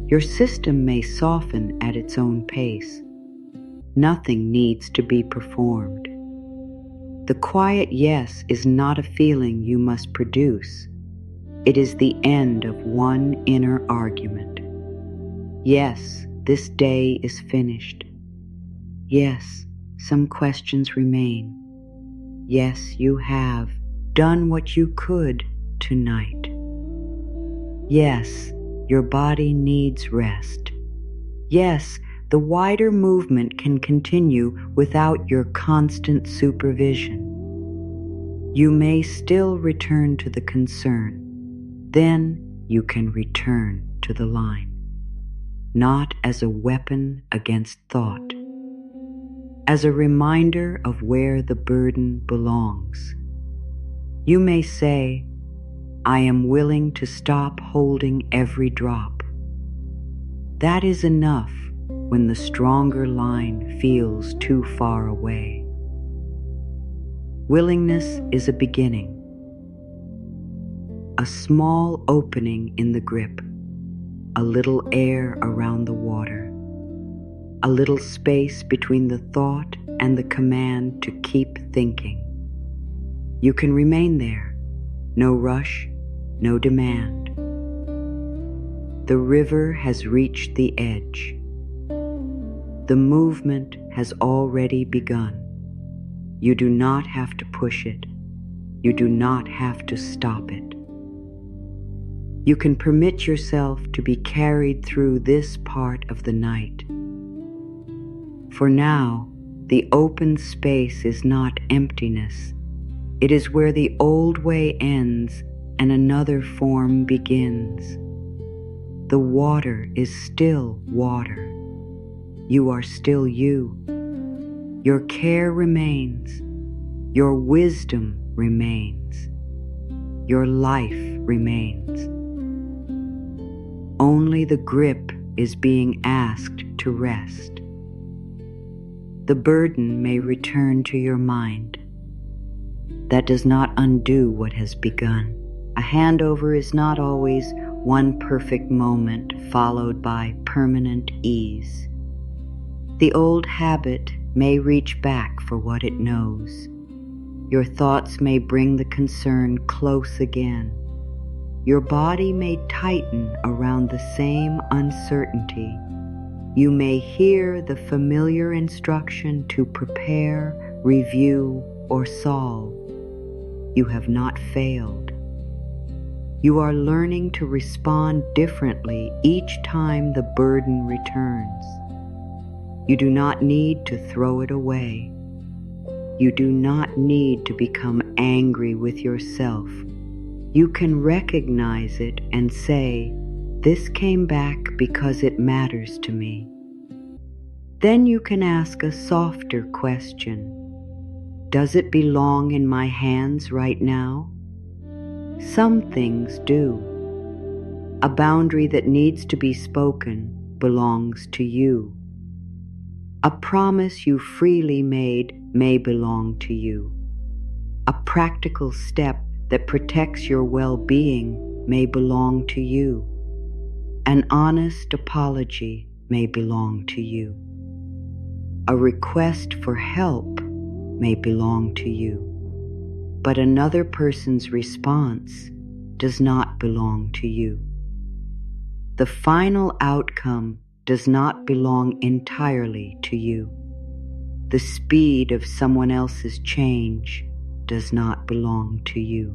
Your system may soften at its own pace. Nothing needs to be performed. The quiet yes is not a feeling you must produce. It is the end of one inner argument. Yes this day is finished. Yes, some questions remain. Yes, you have done what you could tonight. Yes, your body needs rest. Yes, the wider movement can continue without your constant supervision. You may still return to the concern. Then you can return to the line, not as a weapon against thought, as a reminder of where the burden belongs. You may say, I am willing to stop holding every drop. That is enough when the stronger line feels too far away. Willingness is a beginning, a small opening in the grip, a little air around the water, a little space between the thought and the command to keep thinking. You can remain there, no rush, no demand. The river has reached the edge. The movement has already begun. You do not have to push it. You do not have to stop it. You can permit yourself to be carried through this part of the night. For now, the open space is not emptiness. It is where the old way ends and another form begins. The water is still water. You are still you. Your care remains. Your wisdom remains. Your life remains. Only the grip is being asked to rest. The burden may return to your mind. That does not undo what has begun. A handover is not always one perfect moment followed by permanent ease. The old habit may reach back for what it knows. Your thoughts may bring the concern close again. Your body may tighten around the same uncertainty. You may hear the familiar instruction to prepare, review, or solve. You have not failed. You are learning to respond differently each time the burden returns. You do not need to throw it away. You do not need to become angry with yourself. You can recognize it and say, this came back because it matters to me. Then you can ask a softer question. Does it belong in my hands right now? Some things do. A boundary that needs to be spoken belongs to you. A promise you freely made may belong to you. A practical step that protects your well-being may belong to you. An honest apology may belong to you. A request for help may belong to you. But another person's response does not belong to you. The final outcome does not belong entirely to you. The speed of someone else's change does not belong to you.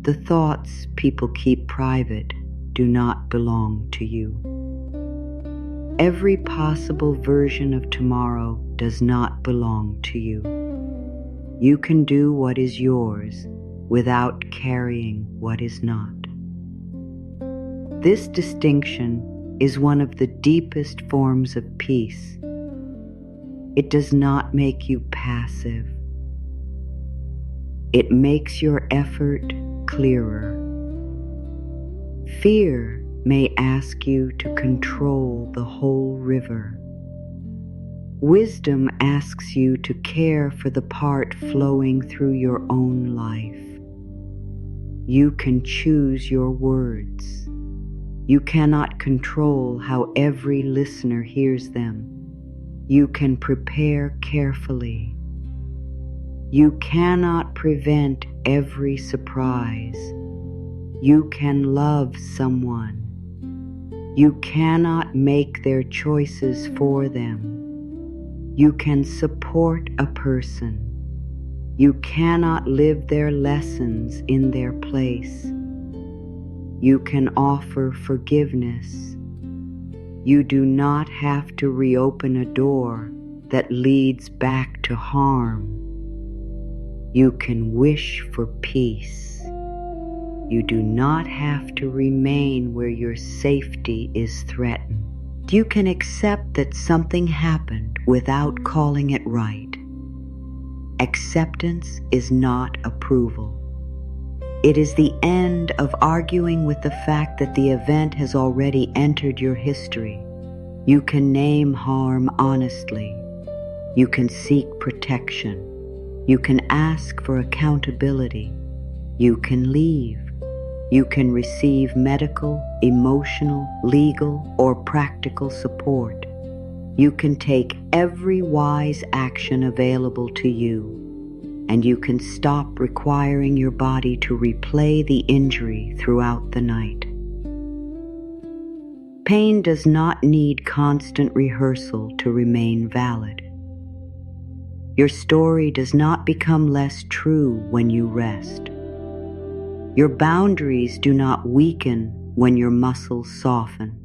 The thoughts people keep private do not belong to you. Every possible version of tomorrow does not belong to you. You can do what is yours without carrying what is not. This distinction is one of the deepest forms of peace. It does not make you passive. It makes your effort clearer. Fear may ask you to control the whole river. Wisdom asks you to care for the part flowing through your own life. You can choose your words. You cannot control how every listener hears them. You can prepare carefully. You cannot prevent every surprise. You can love someone. You cannot make their choices for them. You can support a person. You cannot live their lessons in their place. You can offer forgiveness. You do not have to reopen a door that leads back to harm. You can wish for peace. You do not have to remain where your safety is threatened. You can accept that something happened without calling it right. Acceptance is not approval. It is the end of arguing with the fact that the event has already entered your history. You can name harm honestly. You can seek protection. You can ask for accountability. You can leave. You can receive medical, emotional, legal, or practical support. You can take every wise action available to you, and you can stop requiring your body to replay the injury throughout the night. Pain does not need constant rehearsal to remain valid. Your story does not become less true when you rest. Your boundaries do not weaken when your muscles soften.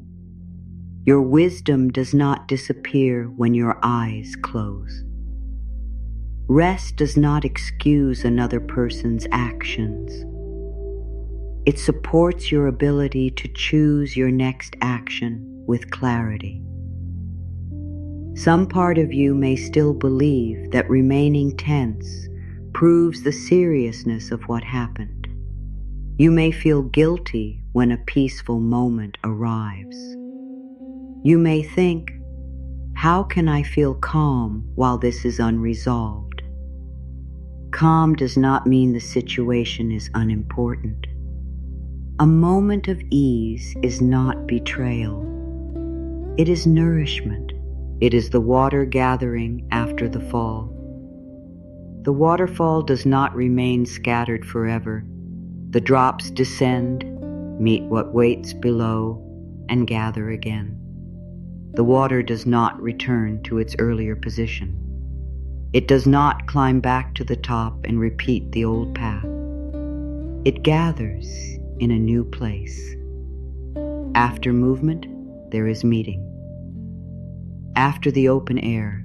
Your wisdom does not disappear when your eyes close. Rest does not excuse another person's actions. It supports your ability to choose your next action with clarity. Some part of you may still believe that remaining tense proves the seriousness of what happened. You may feel guilty when a peaceful moment arrives. You may think, how can I feel calm while this is unresolved? Calm does not mean the situation is unimportant. A moment of ease is not betrayal. It is nourishment. It is the water gathering after the fall. The waterfall does not remain scattered forever. The drops descend, meet what waits below, and gather again. The water does not return to its earlier position. It does not climb back to the top and repeat the old path. It gathers in a new place. After movement, there is meeting. After the open air,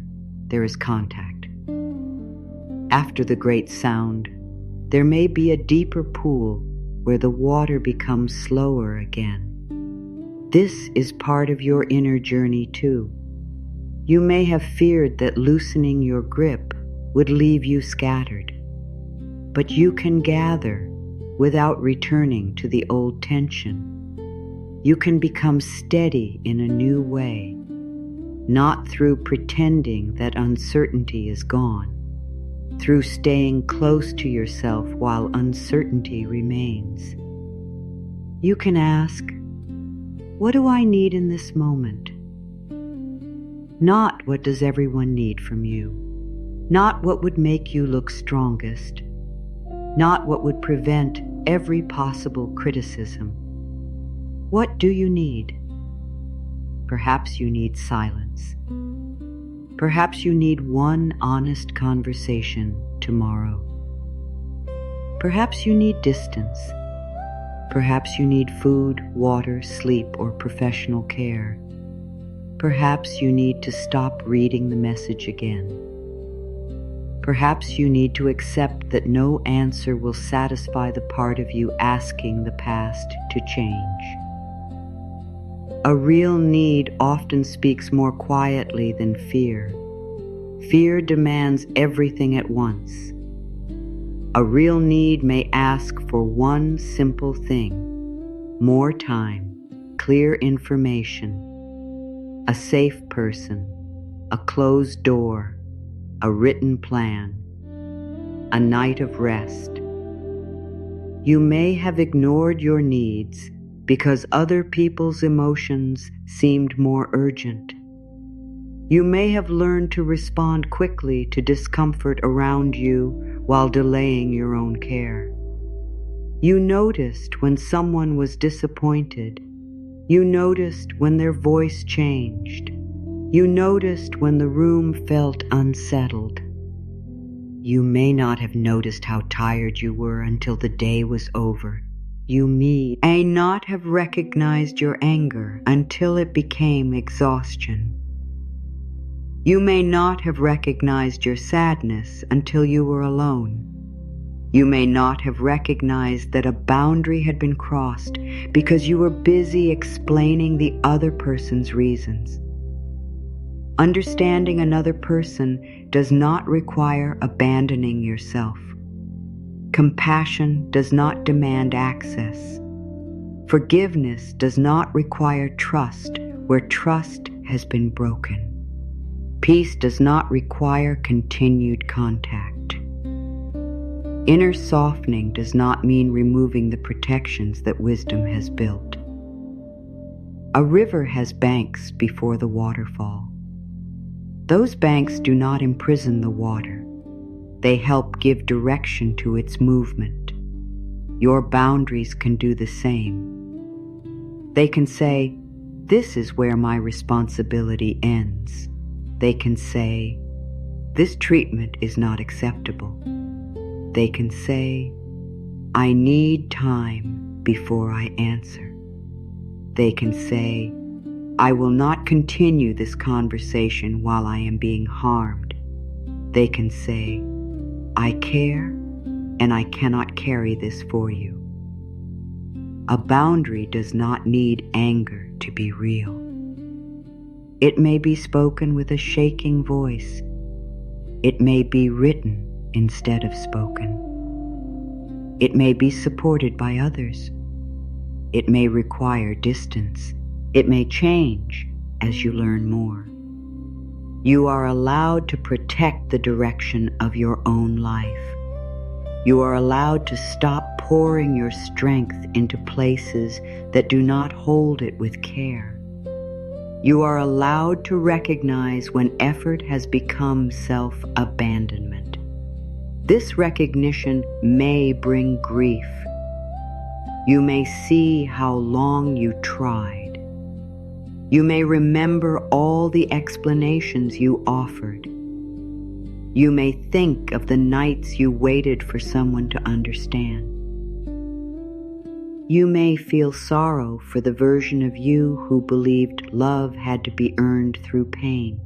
there is contact. After the great sound, there may be a deeper pool where the water becomes slower again. This is part of your inner journey too. You may have feared that loosening your grip would leave you scattered, but you can gather without returning to the old tension. You can become steady in a new way, not through pretending that uncertainty is gone, through staying close to yourself while uncertainty remains. You can ask, what do I need in this moment? Not what does everyone need from you, not what would make you look strongest, not what would prevent every possible criticism. What do you need? Perhaps you need silence. Perhaps you need one honest conversation tomorrow. Perhaps you need distance. Perhaps you need food, water, sleep, or professional care. Perhaps you need to stop reading the message again. Perhaps you need to accept that no answer will satisfy the part of you asking the past to change. A real need often speaks more quietly than fear. Fear demands everything at once. A real need may ask for one simple thing: more time, clear information, a safe person, a closed door, a written plan, a night of rest. You may have ignored your needs because other people's emotions seemed more urgent. You may have learned to respond quickly to discomfort around you while delaying your own care. You noticed when someone was disappointed, You noticed when their voice changed. You noticed when the room felt unsettled. You may not have noticed how tired you were until the day was over. You may not have recognized your anger until it became exhaustion. You may not have recognized your sadness until you were alone. You may not have recognized that a boundary had been crossed because you were busy explaining the other person's reasons. Understanding another person does not require abandoning yourself. Compassion does not demand access. Forgiveness does not require trust where trust has been broken. Peace does not require continued contact. Inner softening does not mean removing the protections that wisdom has built. A river has banks before the waterfall. Those banks do not imprison the water. They help give direction to its movement. Your boundaries can do the same. They can say, "This is where my responsibility ends." They can say, "This treatment is not acceptable." They can say, "I need time before I answer." They can say, "I will not continue this conversation while I am being harmed." They can say, "I care, and I cannot carry this for you." A boundary does not need anger to be real. It may be spoken with a shaking voice. It may be written instead of spoken. It may be supported by others. It may require distance. It may change as you learn more. You are allowed to protect the direction of your own life. You are allowed to stop pouring your strength into places that do not hold it with care. You are allowed to recognize when effort has become self-abandonment. This recognition may bring grief. You may see how long you tried. You may remember all the explanations you offered. You may think of the nights you waited for someone to understand. You may feel sorrow for the version of you who believed love had to be earned through pain.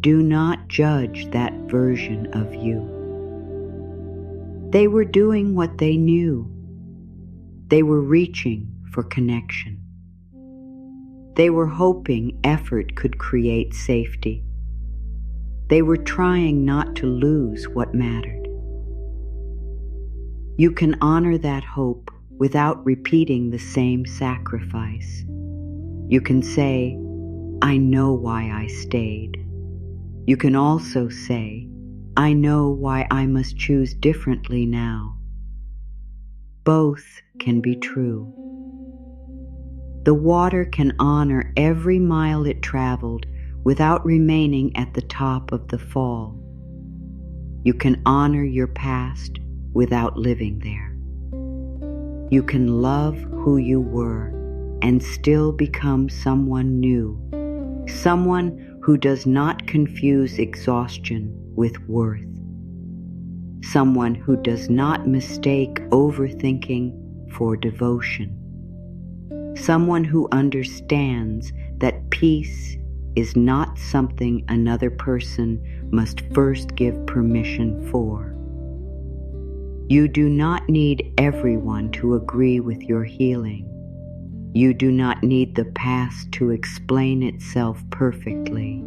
Do not judge that version of you. They were doing what they knew. They were reaching for connection. They were hoping effort could create safety. They were trying not to lose what mattered. You can honor that hope without repeating the same sacrifice. You can say, "I know why I stayed." You can also say, "I know why I must choose differently now." Both can be true. The water can honor every mile it traveled without remaining at the top of the fall. You can honor your past without living there. You can love who you were and still become someone new, someone who does not confuse exhaustion with worth, someone who does not mistake overthinking for devotion, someone who understands that peace is not something another person must first give permission for. You do not need everyone to agree with your healing. You do not need the past to explain itself perfectly.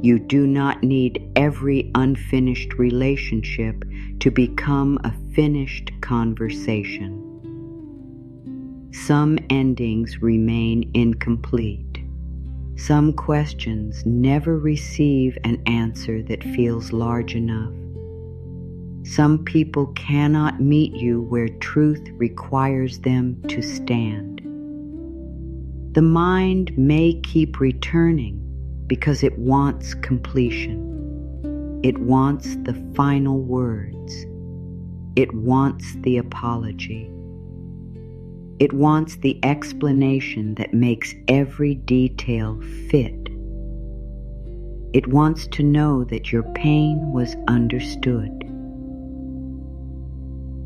You do not need every unfinished relationship to become a finished conversation. Some endings remain incomplete. Some questions never receive an answer that feels large enough. Some people cannot meet you where truth requires them to stand. The mind may keep returning because it wants completion. It wants the final words. It wants the apology. It wants the explanation that makes every detail fit. It wants to know that your pain was understood.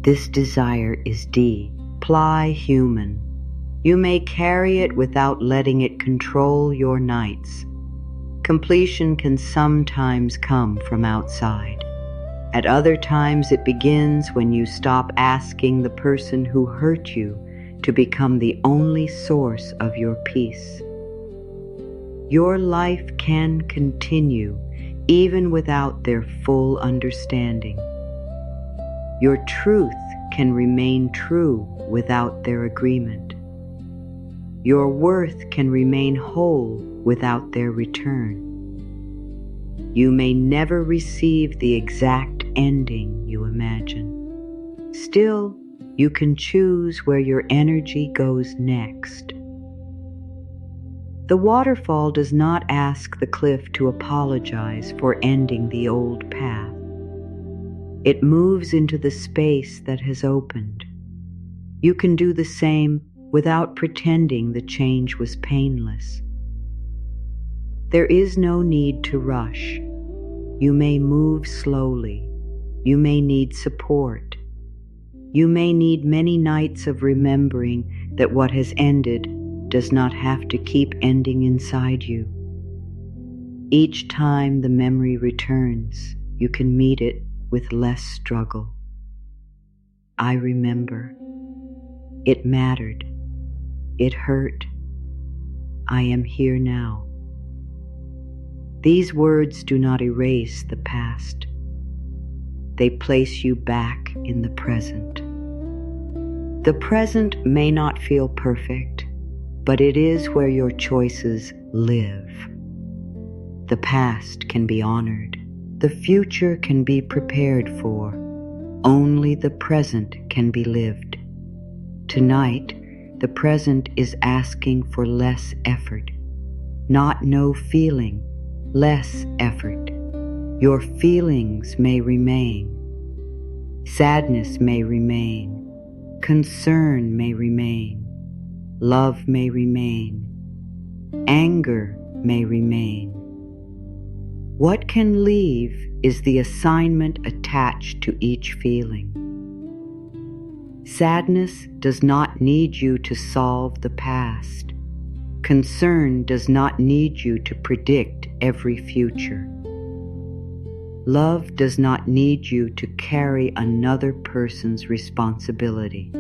This desire is deeply human. You may carry it without letting it control your nights. Completion can sometimes come from outside. At other times it begins when you stop asking the person who hurt you to become the only source of your peace. Your life can continue even without their full understanding. Your truth can remain true without their agreement. Your worth can remain whole without their return. You may never receive the exact ending you imagine. Still, you can choose where your energy goes next. The waterfall does not ask the cliff to apologize for ending the old path. It moves into the space that has opened. You can do the same without pretending the change was painless. There is no need to rush. You may move slowly. You may need support. You may need many nights of remembering that what has ended does not have to keep ending inside you. Each time the memory returns, you can meet it with less struggle. I remember. It mattered. It hurt. I am here now. These words do not erase the past. They place you back in the present. The present may not feel perfect, but it is where your choices live. The past can be honored. The future can be prepared for. Only the present can be lived. Tonight, the present is asking for less effort. Not no feeling, less effort. Your feelings may remain. Sadness may remain. Concern may remain. Love may remain. Anger may remain. What can leave is the assignment attached to each feeling. Sadness does not need you to solve the past. Concern does not need you to predict every future. Love does not need you to carry another person's responsibility.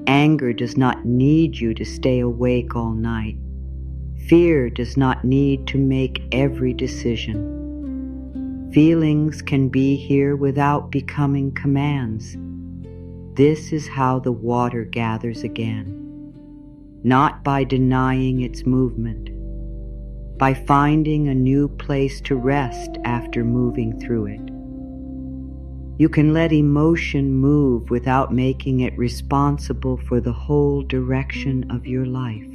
Anger does not need you to stay awake all night. Fear does not need to make every decision. Feelings can be here without becoming commands. This is how the water gathers again. Not by denying its movement, by finding a new place to rest after moving through it. You can let emotion move without making it responsible for the whole direction of your life.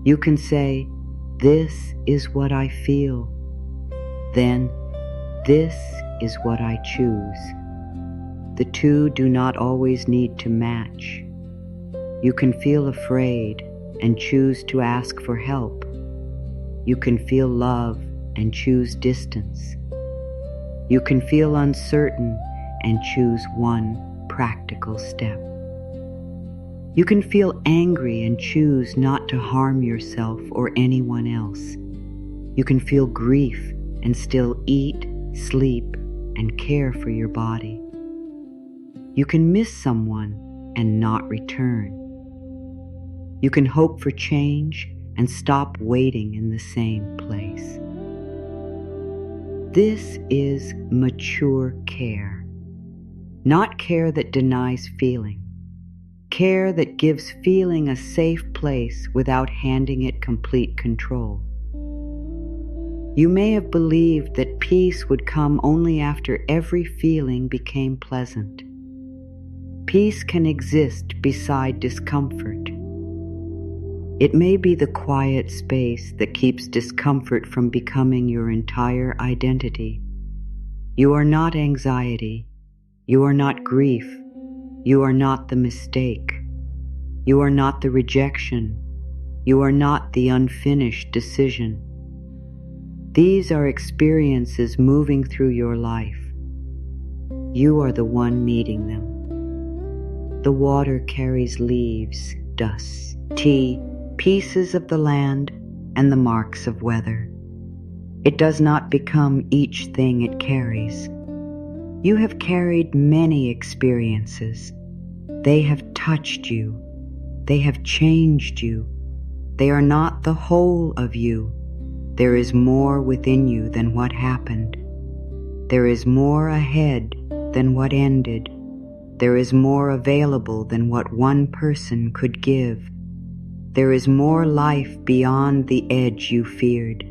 You can say, "This is what I feel." Then, "This is what I choose." The two do not always need to match. You can feel afraid and choose to ask for help. You can feel love and choose distance. You can feel uncertain and choose one practical step. You can feel angry and choose not to harm yourself or anyone else. You can feel grief and still eat, sleep, and care for your body. You can miss someone and not return. You can hope for change and stop waiting in the same place. This is mature care. Not care that denies feeling. Care that gives feeling a safe place without handing it complete control. You may have believed that peace would come only after every feeling became pleasant. Peace can exist beside discomfort. It may be the quiet space that keeps discomfort from becoming your entire identity. You are not anxiety. You are not grief. You are not the mistake. You are not the rejection. You are not the unfinished decision. These are experiences moving through your life. You are the one meeting them. The water carries leaves, dust, tea, pieces of the land, and the marks of weather. It does not become each thing it carries. You have carried many experiences. They have touched you. They have changed you. They are not the whole of you. There is more within you than what happened. There is more ahead than what ended. There is more available than what one person could give. There is more life beyond the edge you feared.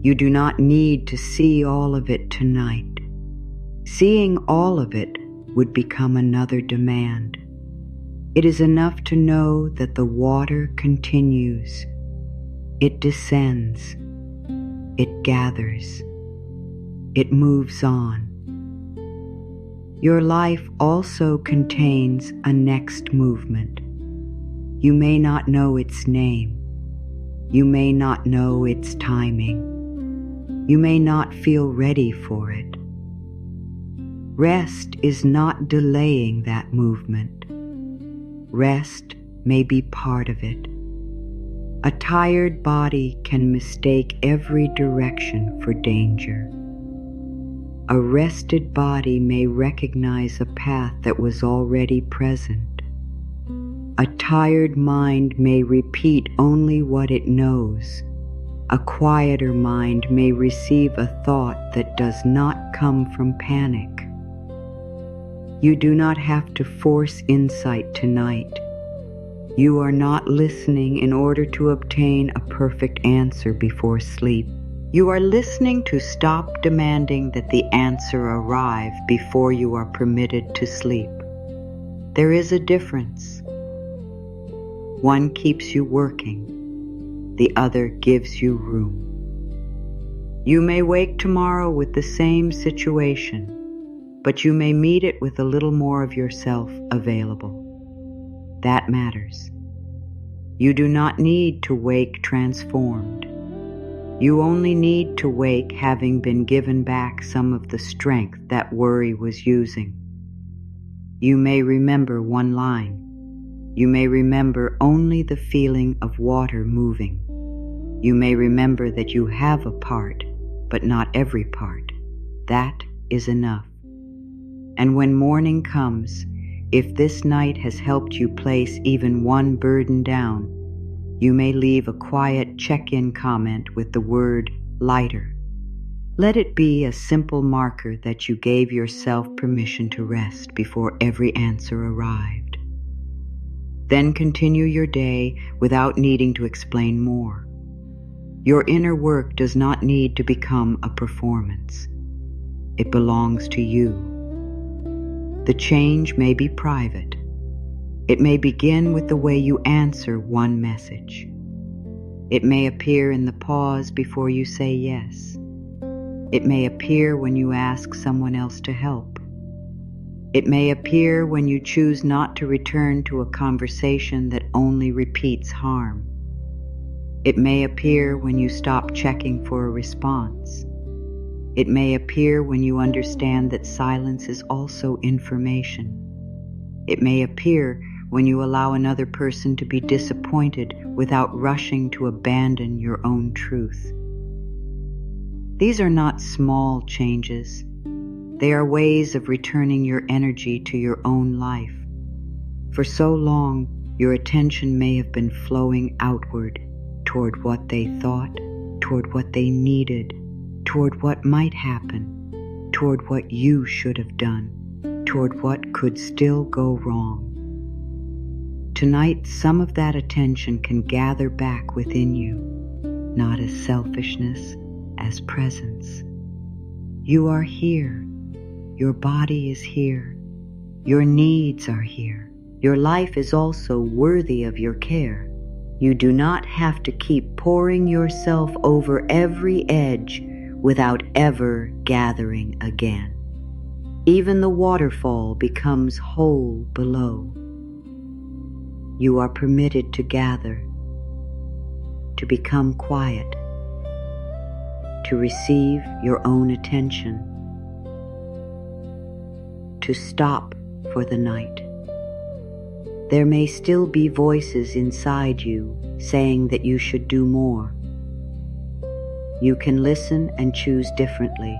You do not need to see all of it tonight. Seeing all of it would become another demand. It is enough to know that the water continues. It descends. It gathers. It moves on. Your life also contains a next movement. You may not know its name. You may not know its timing. You may not feel ready for it. Rest is not delaying that movement. Rest may be part of it. A tired body can mistake every direction for danger. A rested body may recognize a path that was already present. A tired mind may repeat only what it knows. A quieter mind may receive a thought that does not come from panic. You do not have to force insight tonight. You are not listening in order to obtain a perfect answer before sleep. You are listening to stop demanding that the answer arrive before you are permitted to sleep. There is a difference. One keeps you working, the other gives you room. You may wake tomorrow with the same situation, but you may meet it with a little more of yourself available. That matters. You do not need to wake transformed. You only need to wake having been given back some of the strength that worry was using. You may remember one line. You may remember only the feeling of water moving. You may remember that you have a part, but not every part. That is enough. And when morning comes, if this night has helped you place even one burden down, you may leave a quiet check-in comment with the word lighter. Let it be a simple marker that you gave yourself permission to rest before every answer arrived. Then continue your day without needing to explain more. Your inner work does not need to become a performance. It belongs to you. The change may be private. It may begin with the way you answer one message. It may appear in the pause before you say yes. It may appear when you ask someone else to help. It may appear when you choose not to return to a conversation that only repeats harm. It may appear when you stop checking for a response. It may appear when you understand that silence is also information. It may appear when you allow another person to be disappointed without rushing to abandon your own truth. These are not small changes. They are ways of returning your energy to your own life. For so long, your attention may have been flowing outward toward what they thought, toward what they needed, toward what might happen, toward what you should have done, toward what could still go wrong. Tonight, some of that attention can gather back within you, not as selfishness, as presence. You are here. Your body is here. Your needs are here. Your life is also worthy of your care. You do not have to keep pouring yourself over every edge without ever gathering again. Even the waterfall becomes whole below. You are permitted to gather, to become quiet, to receive your own attention, to stop for the night. There may still be voices inside you saying that you should do more. You can listen and choose differently.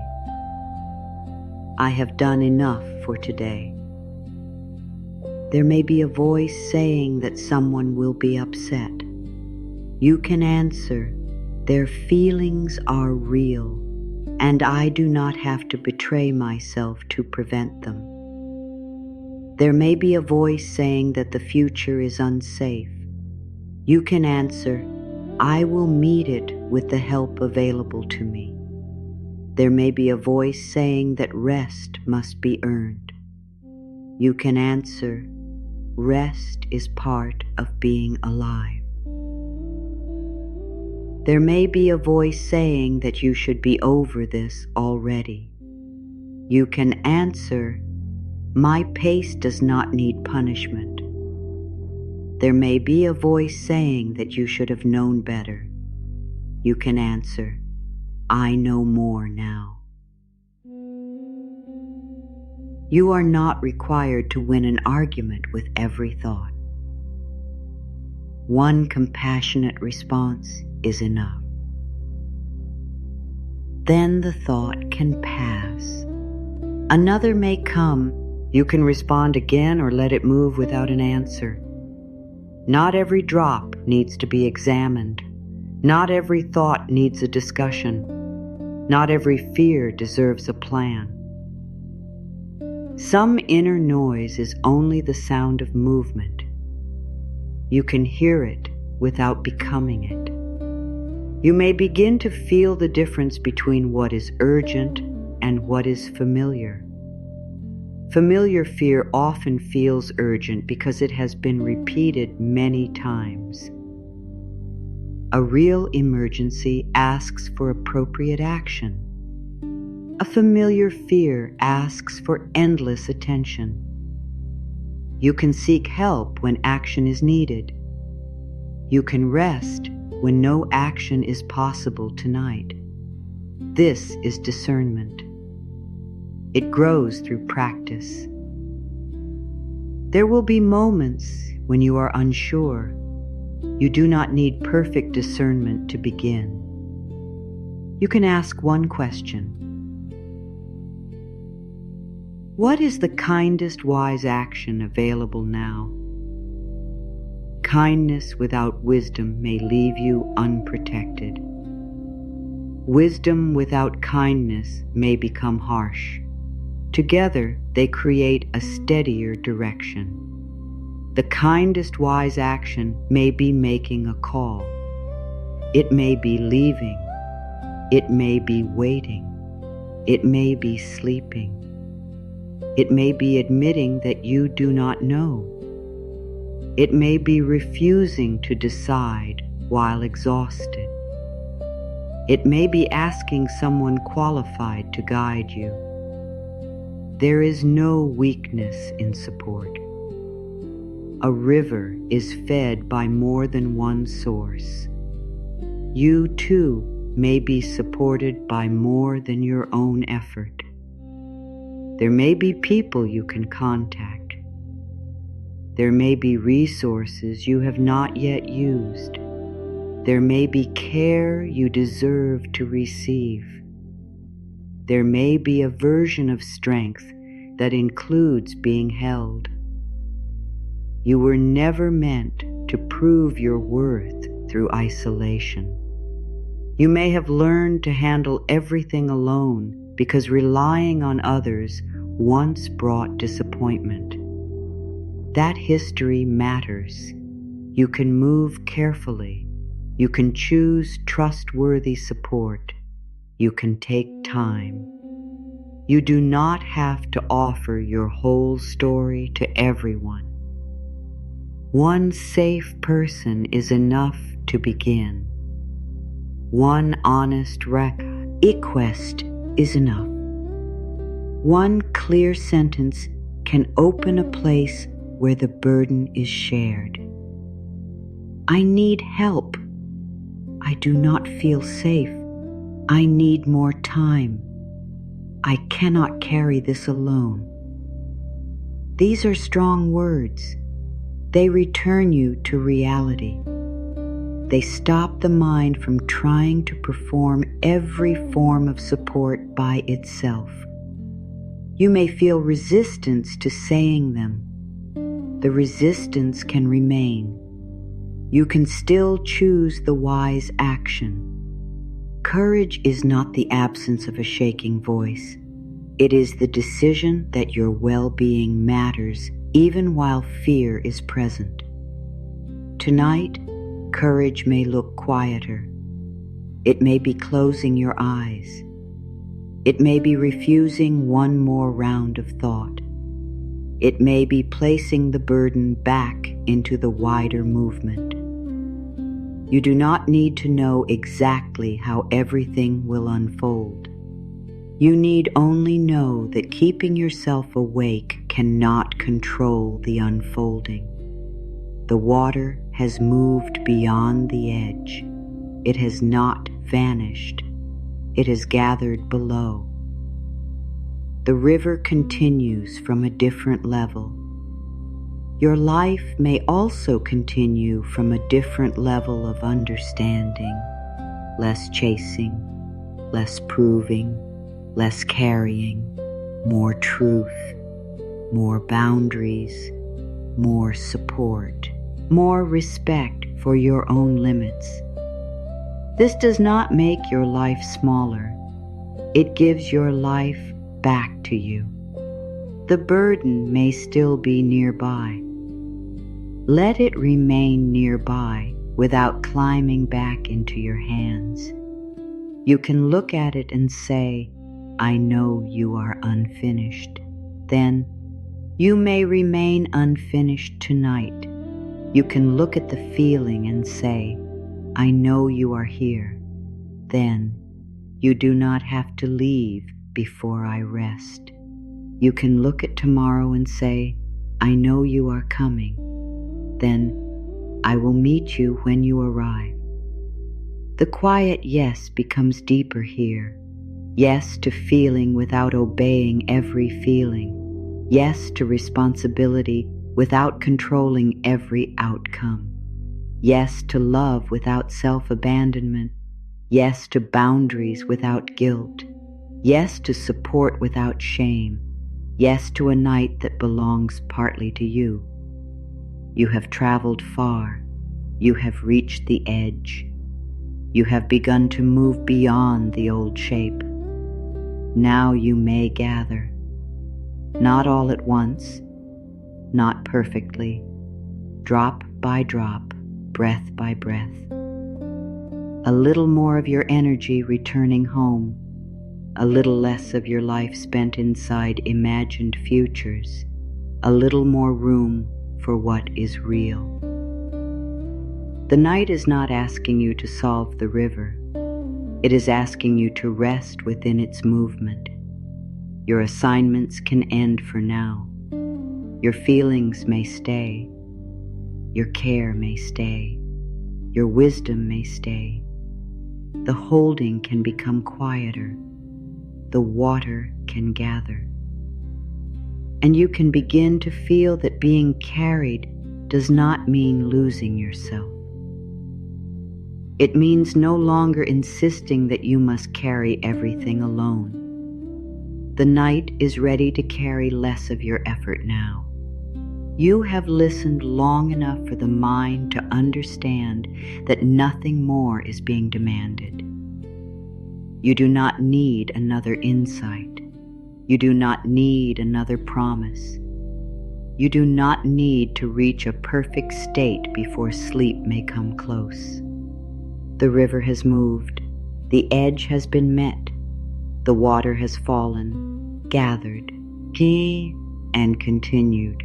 I have done enough for today. There may be a voice saying that someone will be upset. You can answer, their feelings are real, and I do not have to betray myself to prevent them. There may be a voice saying that the future is unsafe. You can answer, I will meet it with the help available to me. There may be a voice saying that rest must be earned. You can answer, rest is part of being alive. There may be a voice saying that you should be over this already. You can answer, my pace does not need punishment. There may be a voice saying that you should have known better. You can answer, I know more now. You are not required to win an argument with every thought. One compassionate response is enough. Then the thought can pass. Another may come. You can respond again or let it move without an answer. Not every drop needs to be examined. Not every thought needs a discussion. Not every fear deserves a plan. Some inner noise is only the sound of movement. You can hear it without becoming it. You may begin to feel the difference between what is urgent and what is familiar. Familiar fear often feels urgent because it has been repeated many times. A real emergency asks for appropriate action. A familiar fear asks for endless attention. You can seek help when action is needed. You can rest when no action is possible tonight. This is discernment. It grows through practice. There will be moments when you are unsure. You do not need perfect discernment to begin. You can ask one question. What is the kindest wise action available now? Kindness without wisdom may leave you unprotected. Wisdom without kindness may become harsh. Together, they create a steadier direction. The kindest wise action may be making a call. It may be leaving. It may be waiting. It may be sleeping. It may be admitting that you do not know. It may be refusing to decide while exhausted. It may be asking someone qualified to guide you. There is no weakness in support. A river is fed by more than one source. You too may be supported by more than your own effort. There may be people you can contact. There may be resources you have not yet used. There may be care you deserve to receive. There may be a version of strength that includes being held. You were never meant to prove your worth through isolation. You may have learned to handle everything alone because relying on others once brought disappointment. That history matters. You can move carefully. You can choose trustworthy support. You can take time. You do not have to offer your whole story to everyone. One safe person is enough to begin. One honest request is enough. One clear sentence can open a place where the burden is shared. I need help. I do not feel safe. I need more time. I cannot carry this alone. These are strong words. They return you to reality. They stop the mind from trying to perform every form of support by itself. You may feel resistance to saying them. The resistance can remain. You can still choose the wise action. Courage is not the absence of a shaking voice. It is the decision that your well-being matters even while fear is present. Tonight, courage may look quieter. It may be closing your eyes. It may be refusing one more round of thought. It may be placing the burden back into the wider movement. You do not need to know exactly how everything will unfold. You need only know that keeping yourself awake cannot control the unfolding. The water has moved beyond the edge. It has not vanished. It has gathered below. The river continues from a different level. Your life may also continue from a different level of understanding, less chasing, less proving, less carrying, more truth, more boundaries, more support, more respect for your own limits. This does not make your life smaller. It gives your life back to you. The burden may still be nearby. Let it remain nearby without climbing back into your hands. You can look at it and say, I know you are unfinished. Then, you may remain unfinished tonight. You can look at the feeling and say, I know you are here. Then, you do not have to leave before I rest. You can look at tomorrow and say, I know you are coming. Then, I will meet you when you arrive. The quiet yes becomes deeper here. Yes to feeling without obeying every feeling. Yes to responsibility without controlling every outcome. Yes to love without self-abandonment. Yes to boundaries without guilt. Yes to support without shame. Yes to a night that belongs partly to you. You have traveled far. You have reached the edge. You have begun to move beyond the old shape. Now you may gather. Not all at once, not perfectly, drop by drop, breath by breath. A little more of your energy returning home, a little less of your life spent inside imagined futures, a little more room for what is real. The night is not asking you to solve the river. It is asking you to rest within its movement. Your assignments can end for now. Your feelings may stay. Your care may stay. Your wisdom may stay. The holding can become quieter. The water can gather. And you can begin to feel that being carried does not mean losing yourself. It means no longer insisting that you must carry everything alone. The night is ready to carry less of your effort now. You have listened long enough for the mind to understand that nothing more is being demanded. You do not need another insight. You do not need another promise. You do not need to reach a perfect state before sleep may come close. The river has moved. The edge has been met. The water has fallen, gathered, and continued.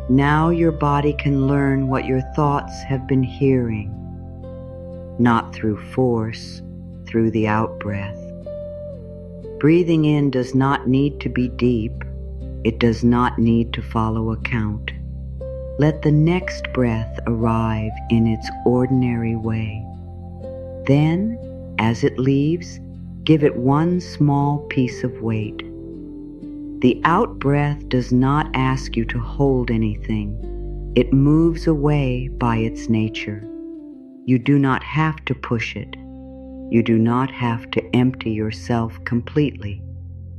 Now your body can learn what your thoughts have been hearing, not through force, through the out-breath. Breathing in does not need to be deep. It does not need to follow a count. Let the next breath arrive in its ordinary way. Then, as it leaves, give it one small piece of weight. The out-breath does not ask you to hold anything. It moves away by its nature. You do not have to push it. You do not have to empty yourself completely.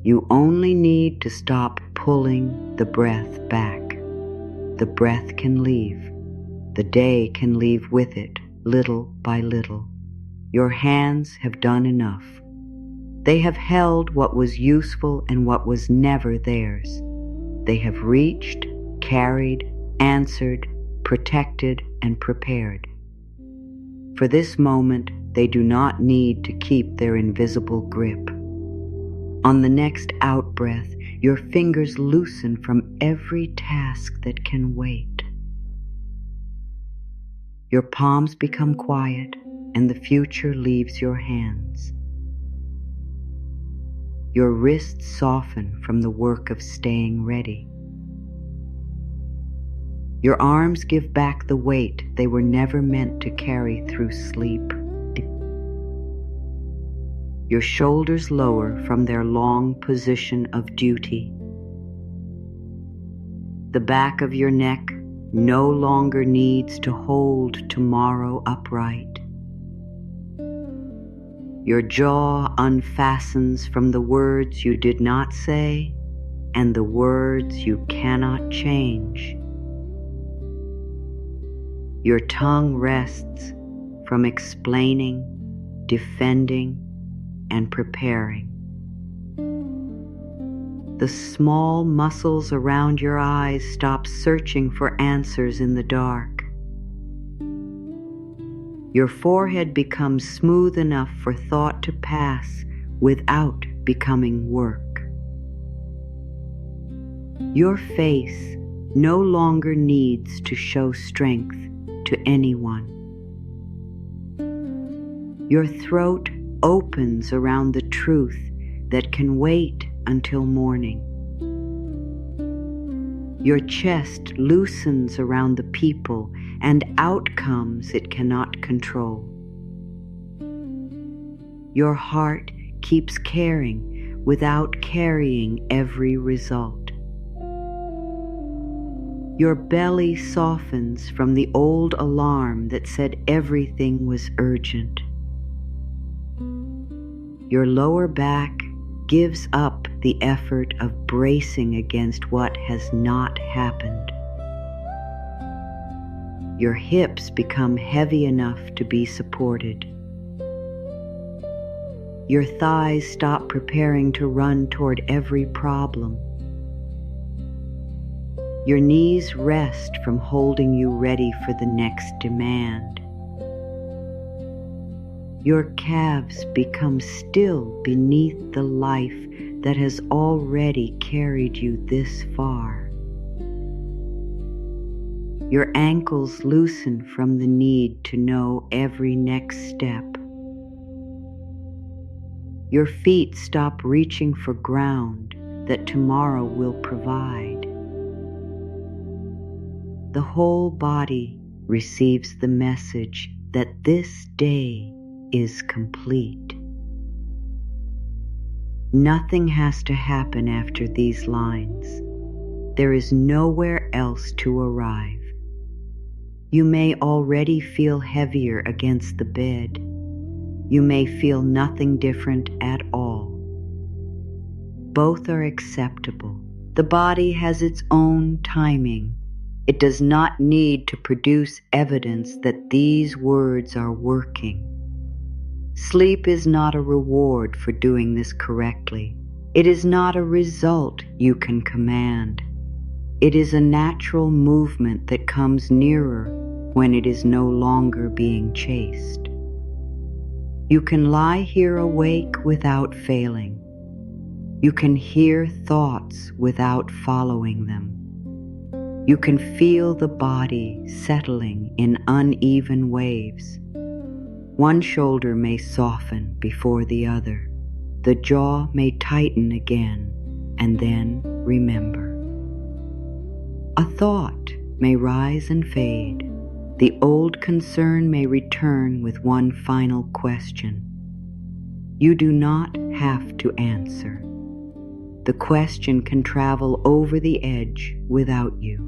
You only need to stop pulling the breath back. The breath can leave. The day can leave with it, little by little. Your hands have done enough. They have held what was useful and what was never theirs. They have reached, carried, answered, protected, and prepared. For this moment, they do not need to keep their invisible grip. On the next out-breath, your fingers loosen from every task that can wait. Your palms become quiet, and the future leaves your hands. Your wrists soften from the work of staying ready. Your arms give back the weight they were never meant to carry through sleep. Your shoulders lower from their long position of duty. The back of your neck no longer needs to hold tomorrow upright. Your jaw unfastens from the words you did not say and the words you cannot change. Your tongue rests from explaining, defending, and preparing. The small muscles around your eyes stop searching for answers in the dark. Your forehead becomes smooth enough for thought to pass without becoming work. Your face no longer needs to show strength to anyone. Your throat opens around the truth that can wait until morning. Your chest loosens around the people and outcomes it cannot control. Your heart keeps caring without carrying every result. Your belly softens from the old alarm that said everything was urgent. Your lower back gives up the effort of bracing against what has not happened. Your hips become heavy enough to be supported. Your thighs stop preparing to run toward every problem. Your knees rest from holding you ready for the next demand. Your calves become still beneath the life that has already carried you this far. Your ankles loosen from the need to know every next step. Your feet stop reaching for ground that tomorrow will provide. The whole body receives the message that this day is complete. Nothing has to happen after these lines. There is nowhere else to arrive. You may already feel heavier against the bed. You may feel nothing different at all. Both are acceptable. The body has its own timing. It does not need to produce evidence that these words are working. Sleep is not a reward for doing this correctly. It is not a result you can command. It is a natural movement that comes nearer when it is no longer being chased. You can lie here awake without failing. You can hear thoughts without following them. You can feel the body settling in uneven waves. One shoulder may soften before the other. The jaw may tighten again, and then remember. A thought may rise and fade. The old concern may return with one final question. You do not have to answer. The question can travel over the edge without you.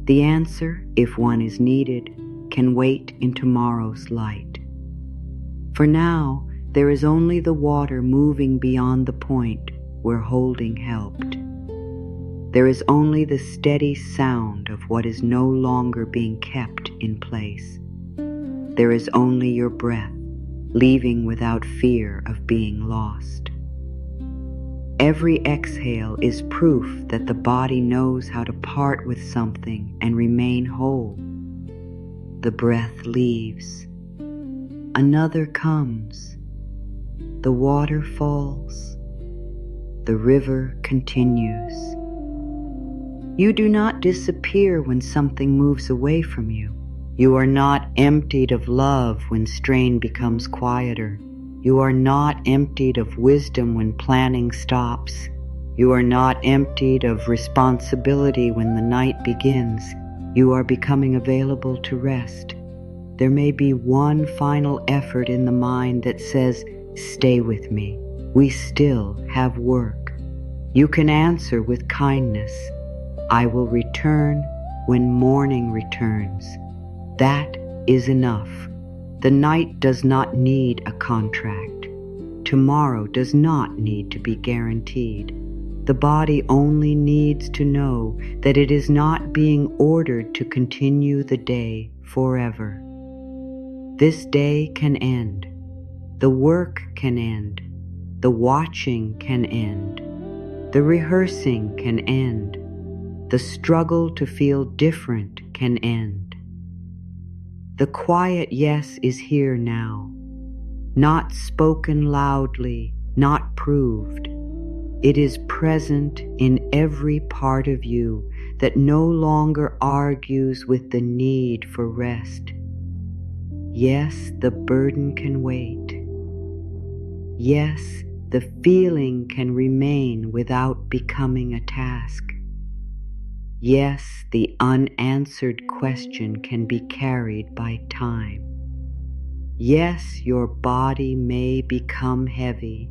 The answer, if one is needed, can wait in tomorrow's light. For now, there is only the water moving beyond the point where holding helped. There is only the steady sound of what is no longer being kept in place. There is only your breath, leaving without fear of being lost. Every exhale is proof that the body knows how to part with something and remain whole. The breath leaves. Another comes. The water falls. The river continues. You do not disappear when something moves away from you. You are not emptied of love when strain becomes quieter. You are not emptied of wisdom when planning stops. You are not emptied of responsibility when the night begins. You are becoming available to rest. There may be one final effort in the mind that says, "Stay with me. We still have work." You can answer with kindness, "I will return when morning returns." That is enough. The night does not need a contract. Tomorrow does not need to be guaranteed. The body only needs to know that it is not being ordered to continue the day forever. This day can end. The work can end. The watching can end. The rehearsing can end. The struggle to feel different can end. The quiet yes is here now, not spoken loudly, not proved. It is present in every part of you that no longer argues with the need for rest. Yes, the burden can wait. Yes, the feeling can remain without becoming a task. Yes, the unanswered question can be carried by time. Yes, your body may become heavy.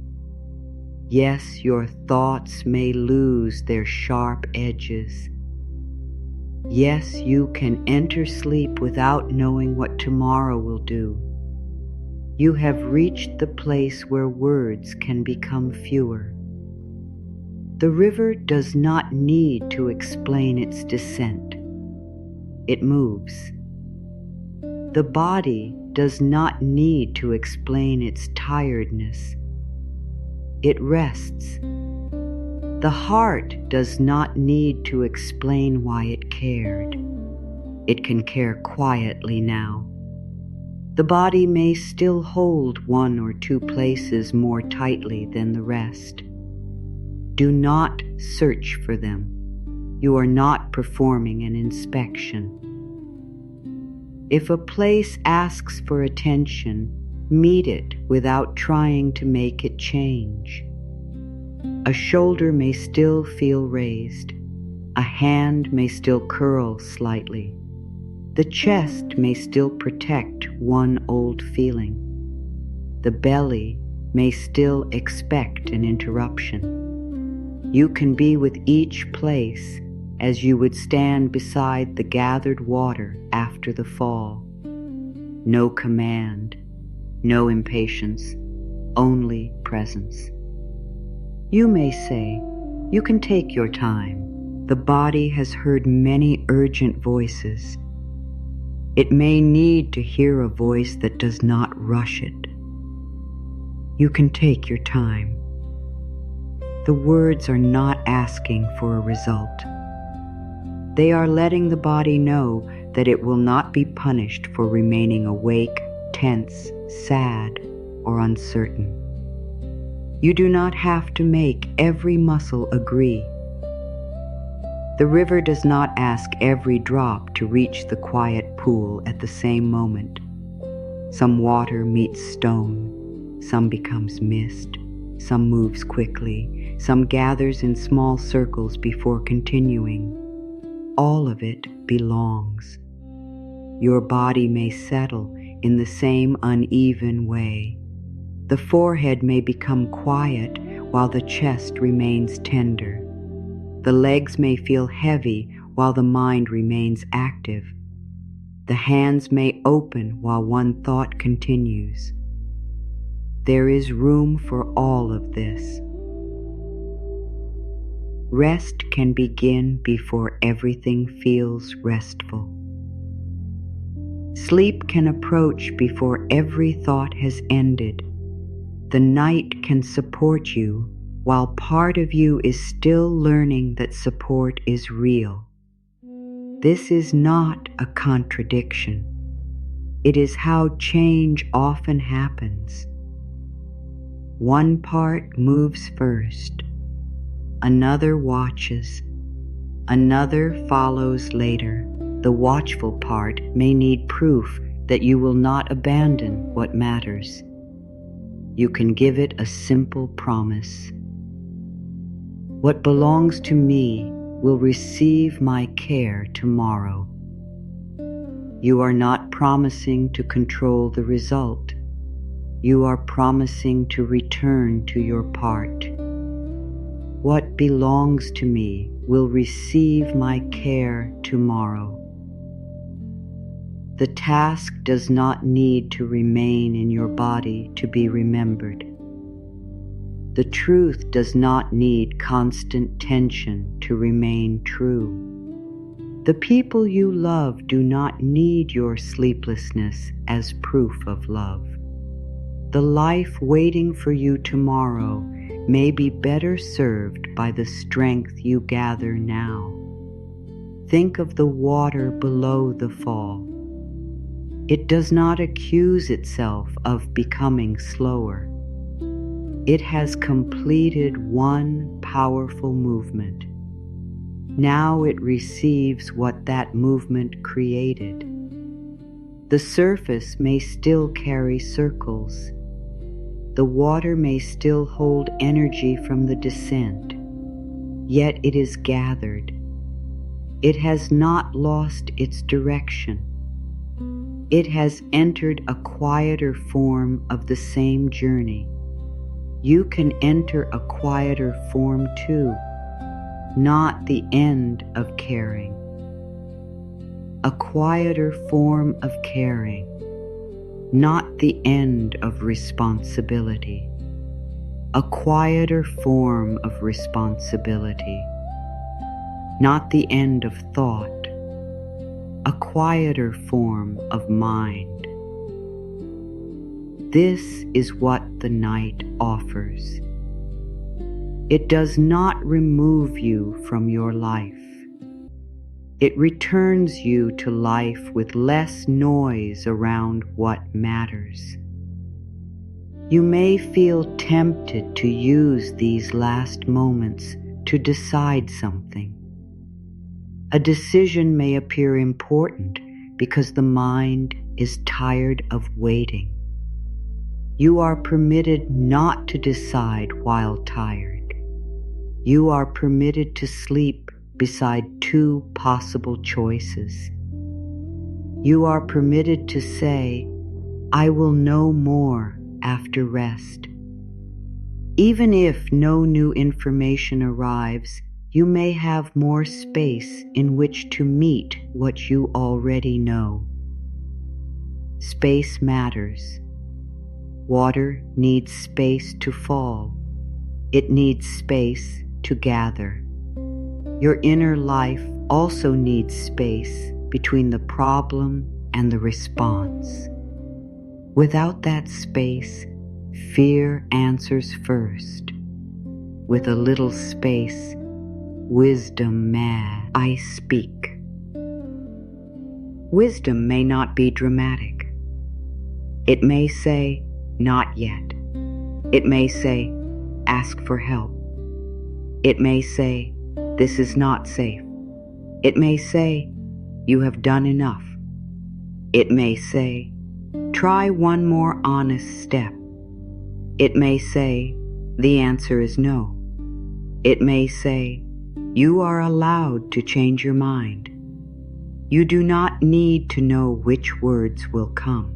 Yes, your thoughts may lose their sharp edges. Yes, you can enter sleep without knowing what tomorrow will do. You have reached the place where words can become fewer. The river does not need to explain its descent. It moves. The body does not need to explain its tiredness. It rests. The heart does not need to explain why it cared. It can care quietly now. The body may still hold one or two places more tightly than the rest. Do not search for them. You are not performing an inspection. If a place asks for attention, meet it without trying to make it change. A shoulder may still feel raised. A hand may still curl slightly. The chest may still protect one old feeling. The belly may still expect an interruption. You can be with each place as you would stand beside the gathered water after the fall. No command, no impatience, only presence. You may say, you can take your time. The body has heard many urgent voices. It may need to hear a voice that does not rush it. You can take your time. The words are not asking for a result. They are letting the body know that it will not be punished for remaining awake, tense, sad, or uncertain. You do not have to make every muscle agree. The river does not ask every drop to reach the quiet pool at the same moment. Some water meets stone, some becomes mist, some moves quickly, some gathers in small circles before continuing. all of it belongs. Your body may settle in the same uneven way. The forehead may become quiet while the chest remains tender. The legs may feel heavy while the mind remains active. The hands may open while one thought continues. There is room for all of this. Rest can begin before everything feels restful. Sleep can approach before every thought has ended. The night can support you while part of you is still learning that support is real. This is not a contradiction. It is how change often happens. One part moves first, another watches, another follows later. The watchful part may need proof that you will not abandon what matters. You can give it a simple promise. What belongs to me will receive my care tomorrow. You are not promising to control the result. You are promising to return to your part. What belongs to me will receive my care tomorrow. The task does not need to remain in your body to be remembered. The truth does not need constant tension to remain true. The people you love do not need your sleeplessness as proof of love. The life waiting for you tomorrow may be better served by the strength you gather now. Think of the water below the fall. It does not accuse itself of becoming slower. It has completed one powerful movement. Now it receives what that movement created. The surface may still carry circles. The water may still hold energy from the descent, yet it is gathered. It has not lost its direction. It has entered a quieter form of the same journey. You can enter a quieter form too, not the end of caring. A quieter form of caring, not the end of responsibility. A quieter form of responsibility, not the end of thought. A quieter form of mind. This is what the night offers. It does not remove you from your life. It returns you to life with less noise around what matters. You may feel tempted to use these last moments to decide something. A decision may appear important because the mind is tired of waiting. You are permitted not to decide while tired. You are permitted to sleep beside two possible choices. You are permitted to say, "I will know more after rest." Even if no new information arrives, you may have more space in which to meet what you already know. Space matters. Water needs space to fall. It needs space to gather. Your inner life also needs space between the problem and the response. Without that space, fear answers first. With a little space, wisdom I speak. Wisdom may not be dramatic. It may say, "Not yet." It may say, "Ask for help." It may say, "This is not safe." It may say, "You have done enough." It may say, "Try one more honest step." It may say, "The answer is no." It may say, You are allowed to change your mind. You do not need to know which words will come.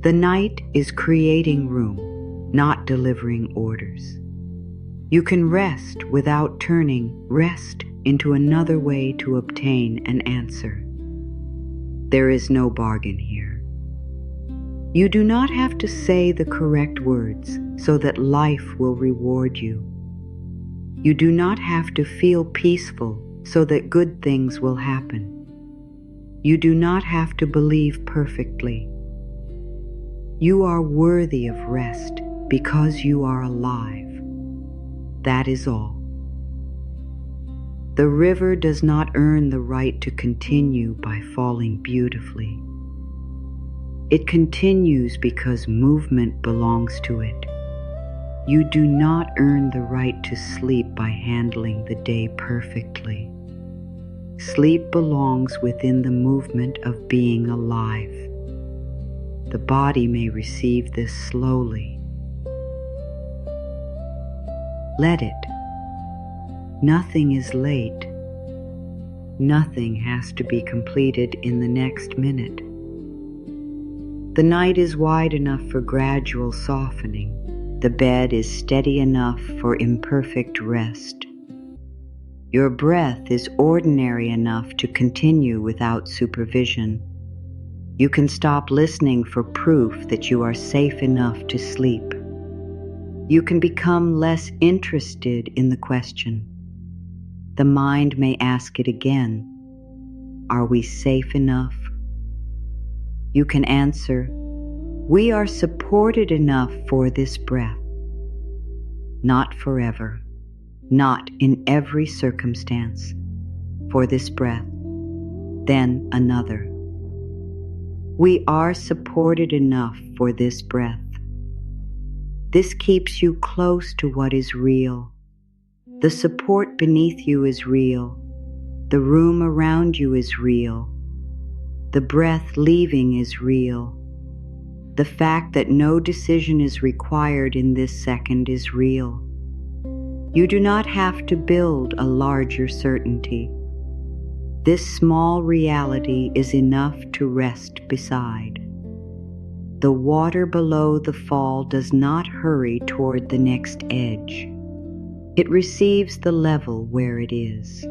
The night is creating room, not delivering orders. You can rest without turning rest into another way to obtain an answer. There is no bargain here. You do not have to say the correct words so that life will reward you. You do not have to feel peaceful so that good things will happen. You do not have to believe perfectly. You are worthy of rest because you are alive. That is all. The river does not earn the right to continue by falling beautifully. It continues because movement belongs to it. You do not earn the right to sleep by handling the day perfectly. Sleep belongs within the movement of being alive. The body may receive this slowly. Let it. Nothing is late. Nothing has to be completed in the next minute. The night is wide enough for gradual softening. The bed is steady enough for imperfect rest. Your breath is ordinary enough to continue without supervision. You can stop listening for proof that you are safe enough to sleep. You can become less interested in the question. The mind may ask it again. Are we safe enough? You can answer, we are supported enough for this breath. Not forever, not in every circumstance. For this breath, then another. We are supported enough for this breath. This keeps you close to what is real. The support beneath you is real. The room around you is real. The breath leaving is real. The fact that no decision is required in this second is real. You do not have to build a larger certainty. This small reality is enough to rest beside. The water below the fall does not hurry toward the next edge. It receives the level where it is.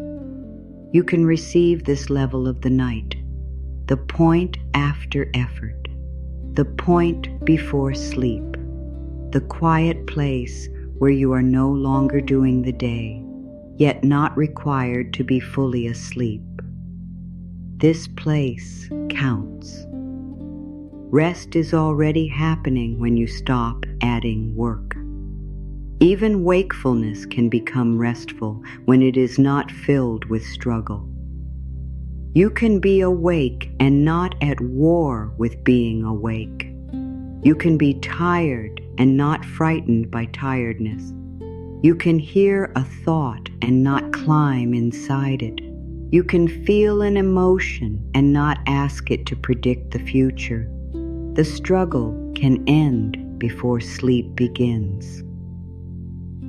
You can receive this level of the night, the point after effort, the point before sleep, the quiet place where you are no longer doing the day, yet not required to be fully asleep. This place counts. Rest is already happening when you stop adding work. Even wakefulness can become restful when it is not filled with struggle. You can be awake and not at war with being awake. You can be tired and not frightened by tiredness. You can hear a thought and not climb inside it. You can feel an emotion and not ask it to predict the future. The struggle can end before sleep begins.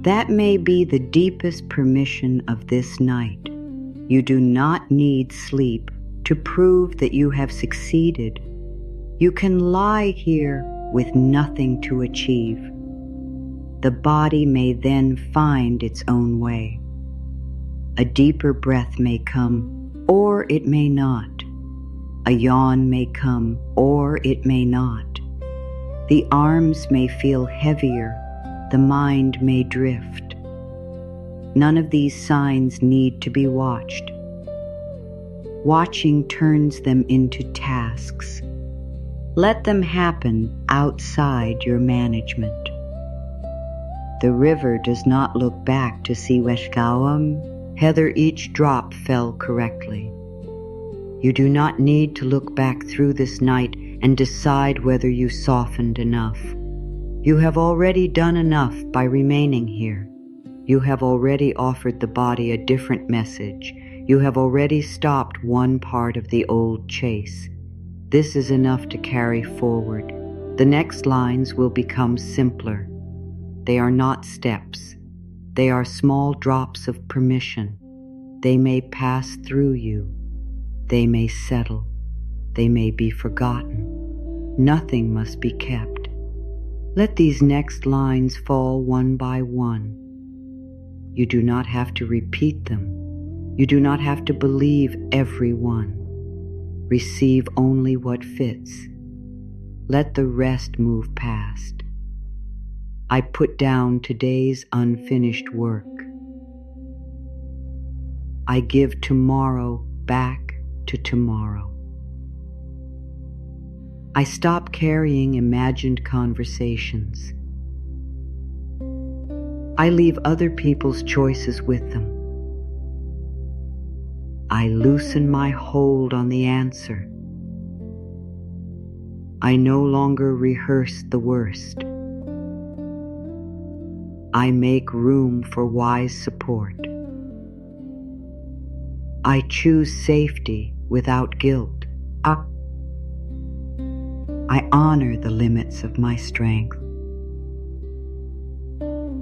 That may be the deepest permission of this night. You do not need sleep to prove that you have succeeded. You can lie here with nothing to achieve. The body may then find its own way. A deeper breath may come, or it may not. A yawn may come, or it may not. The arms may feel heavier. The mind may drift. None of these signs need to be watched. Watching turns them into tasks. Let them happen outside your management. The river does not look back to see whether each drop fell correctly. You do not need to look back through this night and decide whether you softened enough. You have already done enough by remaining here. You have already offered the body a different message. You have already stopped one part of the old chase. This is enough to carry forward. The next lines will become simpler. They are not steps. They are small drops of permission. They may pass through you. They may settle. They may be forgotten. Nothing must be kept. Let these next lines fall one by one. You do not have to repeat them. You do not have to believe every one. Receive only what fits. Let the rest move past. I put down today's unfinished work. I give tomorrow back to tomorrow. I stop carrying imagined conversations. I leave other people's choices with them. I loosen my hold on the answer. I no longer rehearse the worst. I make room for wise support. I choose safety without guilt. I honor the limits of my strength.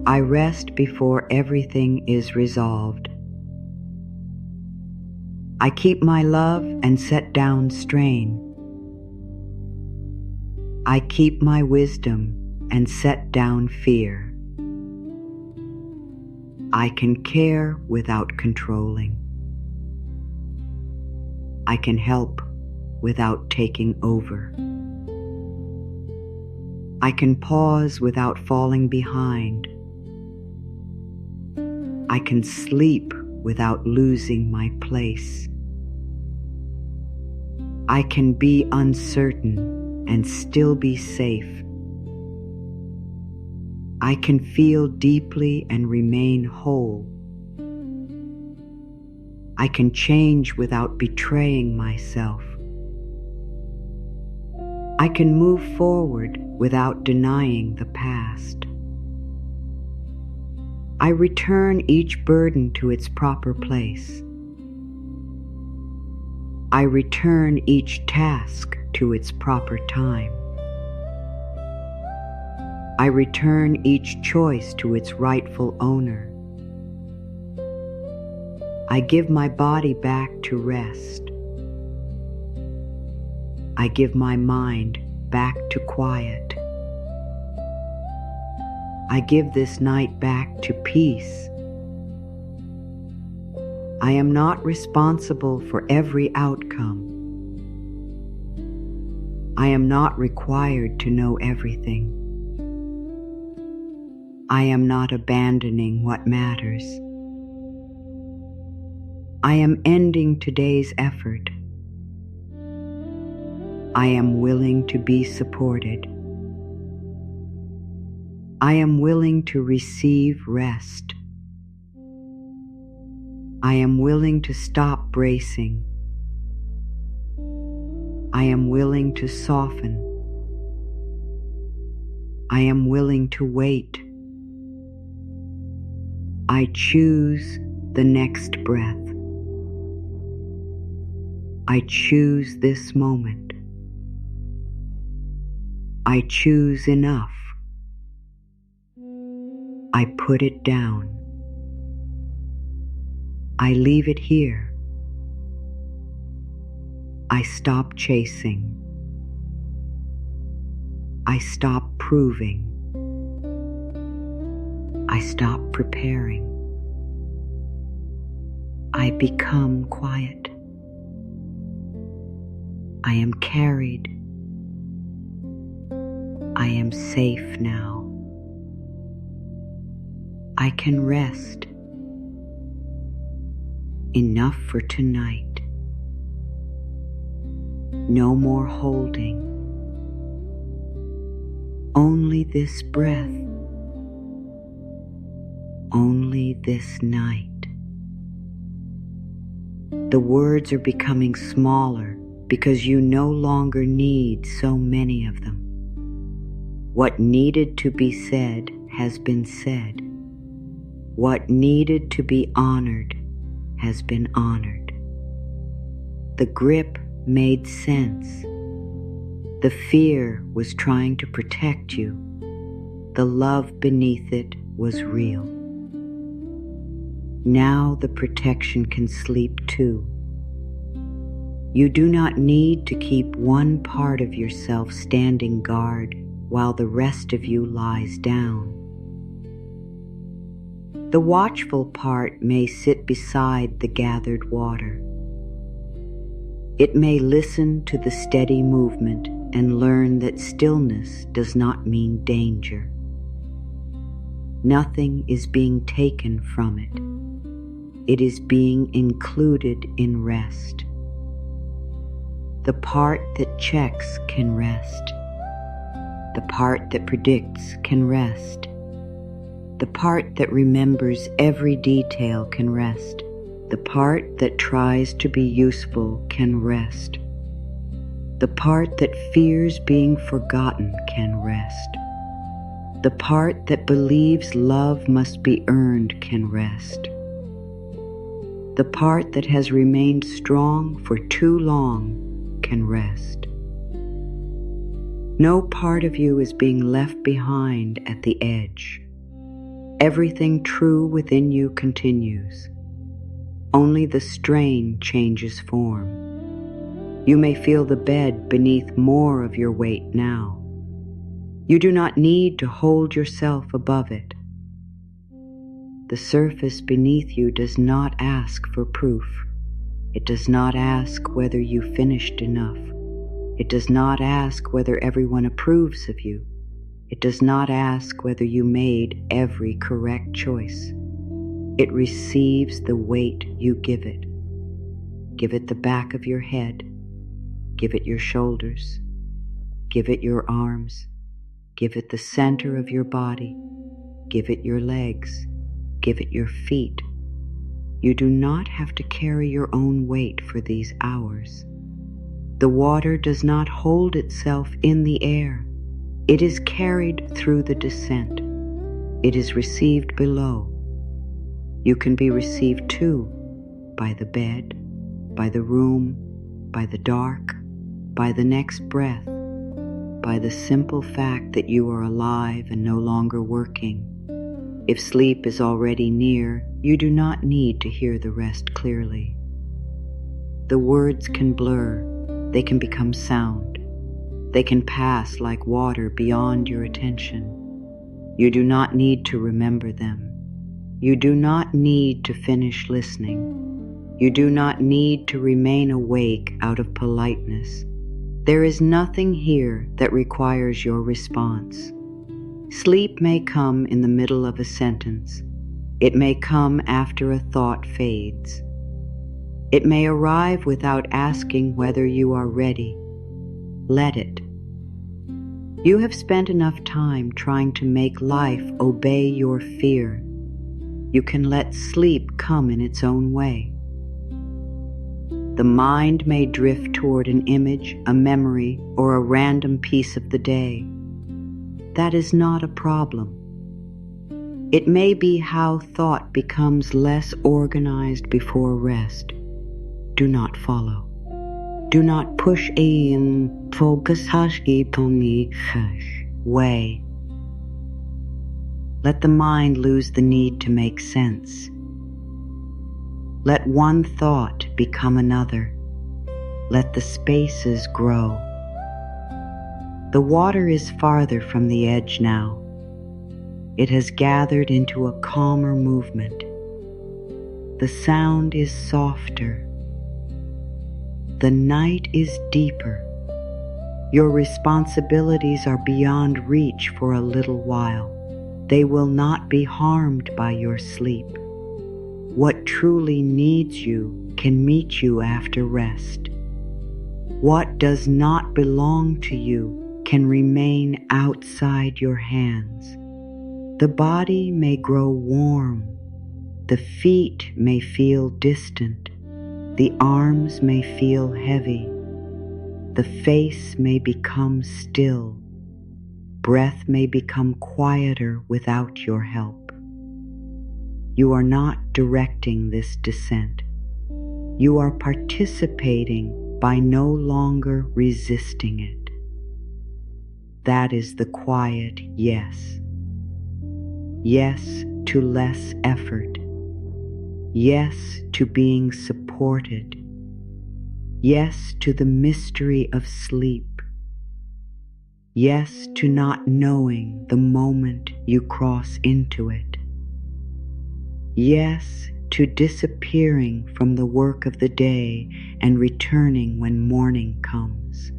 I rest before everything is resolved. I keep my love and set down strain. I keep my wisdom and set down fear. I can care without controlling. I can help without taking over. I can pause without falling behind. I can sleep without losing my place. I can be uncertain and still be safe. I can feel deeply and remain whole. I can change without betraying myself. I can move forward without denying the past. I return each burden to its proper place. I return each task to its proper time. I return each choice to its rightful owner. I give my body back to rest. I give my mind back to quiet. I give this night back to peace. I am not responsible for every outcome. I am not required to know everything. I am not abandoning what matters. I am ending today's effort. I am willing to be supported. I am willing to receive rest. I am willing to stop bracing. I am willing to soften. I am willing to wait. I choose the next breath. I choose this moment. I choose enough. I put it down. I leave it here. I stop chasing. I stop proving. I stop preparing. I become quiet. I am carried. I am safe now. I can rest. Enough for tonight. No more holding. Only this breath. Only this night. The words are becoming smaller because you no longer need so many of them. What needed to be said has been said. What needed to be honored has been honored. The grip made sense. The fear was trying to protect you. The love beneath it was real. Now the protection can sleep too. You do not need to keep one part of yourself standing guard while the rest of you lies down. The watchful part may sit beside the gathered water. It may listen to the steady movement and learn that stillness does not mean danger. Nothing is being taken from it. It is being included in rest. The part that checks can rest. The part that predicts can rest. The part that remembers every detail can rest. The part that tries to be useful can rest. The part that fears being forgotten can rest. The part that believes love must be earned can rest. The part that has remained strong for too long can rest. No part of you is being left behind at the edge. Everything true within you continues. Only the strain changes form. You may feel the bed beneath more of your weight now. You do not need to hold yourself above it. The surface beneath you does not ask for proof. It does not ask whether you finished enough. It does not ask whether everyone approves of you. It does not ask whether you made every correct choice. It receives the weight you give it. Give it the back of your head. Give it your shoulders. Give it your arms. Give it the center of your body. Give it your legs. Give it your feet. You do not have to carry your own weight for these hours. The water does not hold itself in the air. It is carried through the descent. It is received below. You can be received too, by the bed, by the room, by the dark, by the next breath, by the simple fact that you are alive and no longer working. If sleep is already near, you do not need to hear the rest clearly. The words can blur, they can become sound. They can pass like water beyond your attention. You do not need to remember them. You do not need to finish listening. You do not need to remain awake out of politeness. There is nothing here that requires your response. Sleep may come in the middle of a sentence. It may come after a thought fades. It may arrive without asking whether you are ready. Let it. You have spent enough time trying to make life obey your fear. You can let sleep come in its own way. The mind may drift toward an image, a memory, or a random piece of the day. That is not a problem. It may be how thought becomes less organized before rest. Do not follow. Do not push in focus way. Let the mind lose the need to make sense. Let one thought become another. Let the spaces grow. The water is farther from the edge now. It has gathered into a calmer movement. The sound is softer. The night is deeper. Your responsibilities are beyond reach for a little while. They will not be harmed by your sleep. What truly needs you can meet you after rest. What does not belong to you can remain outside your hands. The body may grow warm. The feet may feel distant. The arms may feel heavy. The face may become still. Breath may become quieter without your help. You are not directing this descent. You are participating by no longer resisting it. That is the quiet yes. Yes to less effort. Yes to being supported. Yes to the mystery of sleep. Yes to not knowing the moment you cross into it. Yes to disappearing from the work of the day and returning when morning comes.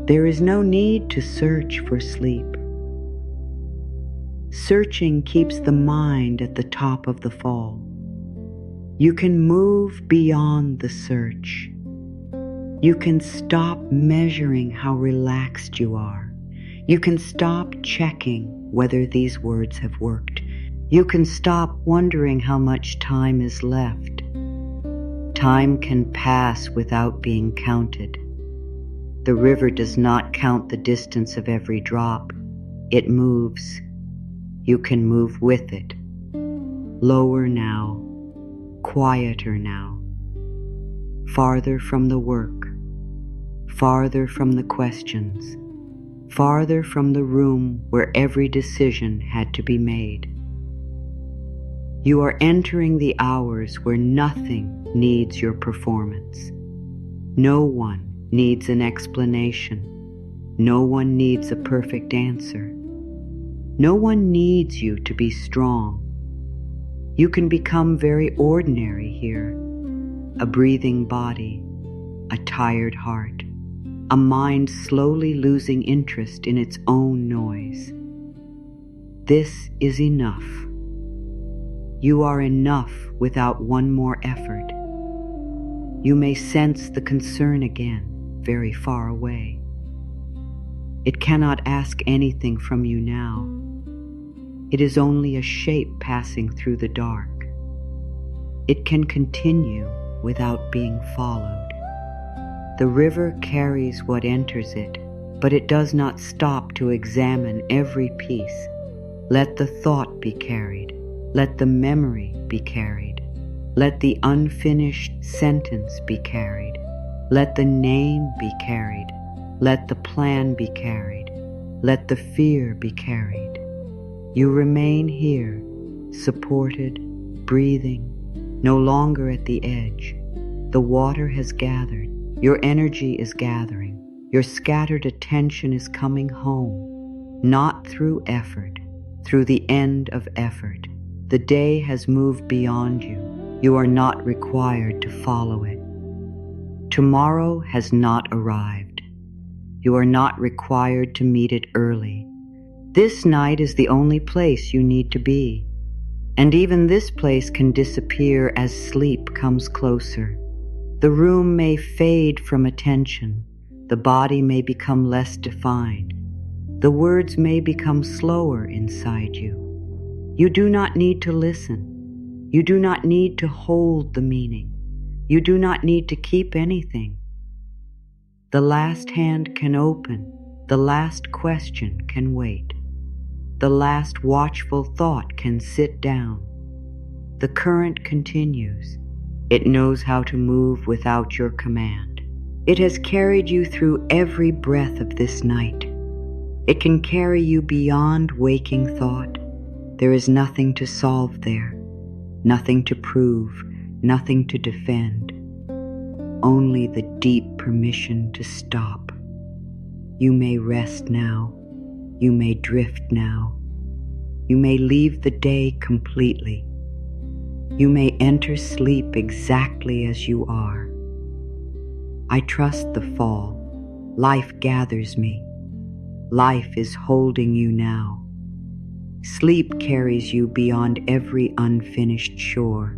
There is no need to search for sleep. Searching keeps the mind at the top of the fall. You can move beyond the search. You can stop measuring how relaxed you are. You can stop checking whether these words have worked. You can stop wondering how much time is left. Time can pass without being counted. The river does not count the distance of every drop. It moves. You can move with it. Lower now, quieter now. Farther from the work, farther from the questions, farther from the room where every decision had to be made. You are entering the hours where nothing needs your performance. No one needs an explanation. No one needs a perfect answer. No one needs you to be strong. You can become very ordinary here. A breathing body, a tired heart, a mind slowly losing interest in its own noise. This is enough. You are enough without one more effort. You may sense the concern again, very far away. It cannot ask anything from you now. It is only a shape passing through the dark. It can continue without being followed. The river carries what enters it, but it does not stop to examine every piece. Let the thought be carried. Let the memory be carried. Let the unfinished sentence be carried. Let the name be carried. Let the plan be carried. Let the fear be carried. You remain here, supported, breathing, no longer at the edge. The water has gathered. Your energy is gathering. Your scattered attention is coming home, not through effort, through the end of effort. The day has moved beyond you. You are not required to follow it. Tomorrow has not arrived. You are not required to meet it early. This night is the only place you need to be. And even this place can disappear as sleep comes closer. The room may fade from attention. The body may become less defined. The words may become slower inside you. You do not need to listen. You do not need to hold the meaning. You do not need to keep anything. The last hand can open. The last question can wait. The last watchful thought can sit down. The current continues. It knows how to move without your command. It has carried you through every breath of this night. It can carry you beyond waking thought. There is nothing to solve there, nothing to prove, nothing to defend. Only the deep permission to stop. You may rest now. You may drift now. You may leave the day completely. You may enter sleep exactly as you are. I trust the fall. Life gathers me. Life is holding you now. Sleep carries you beyond every unfinished shore.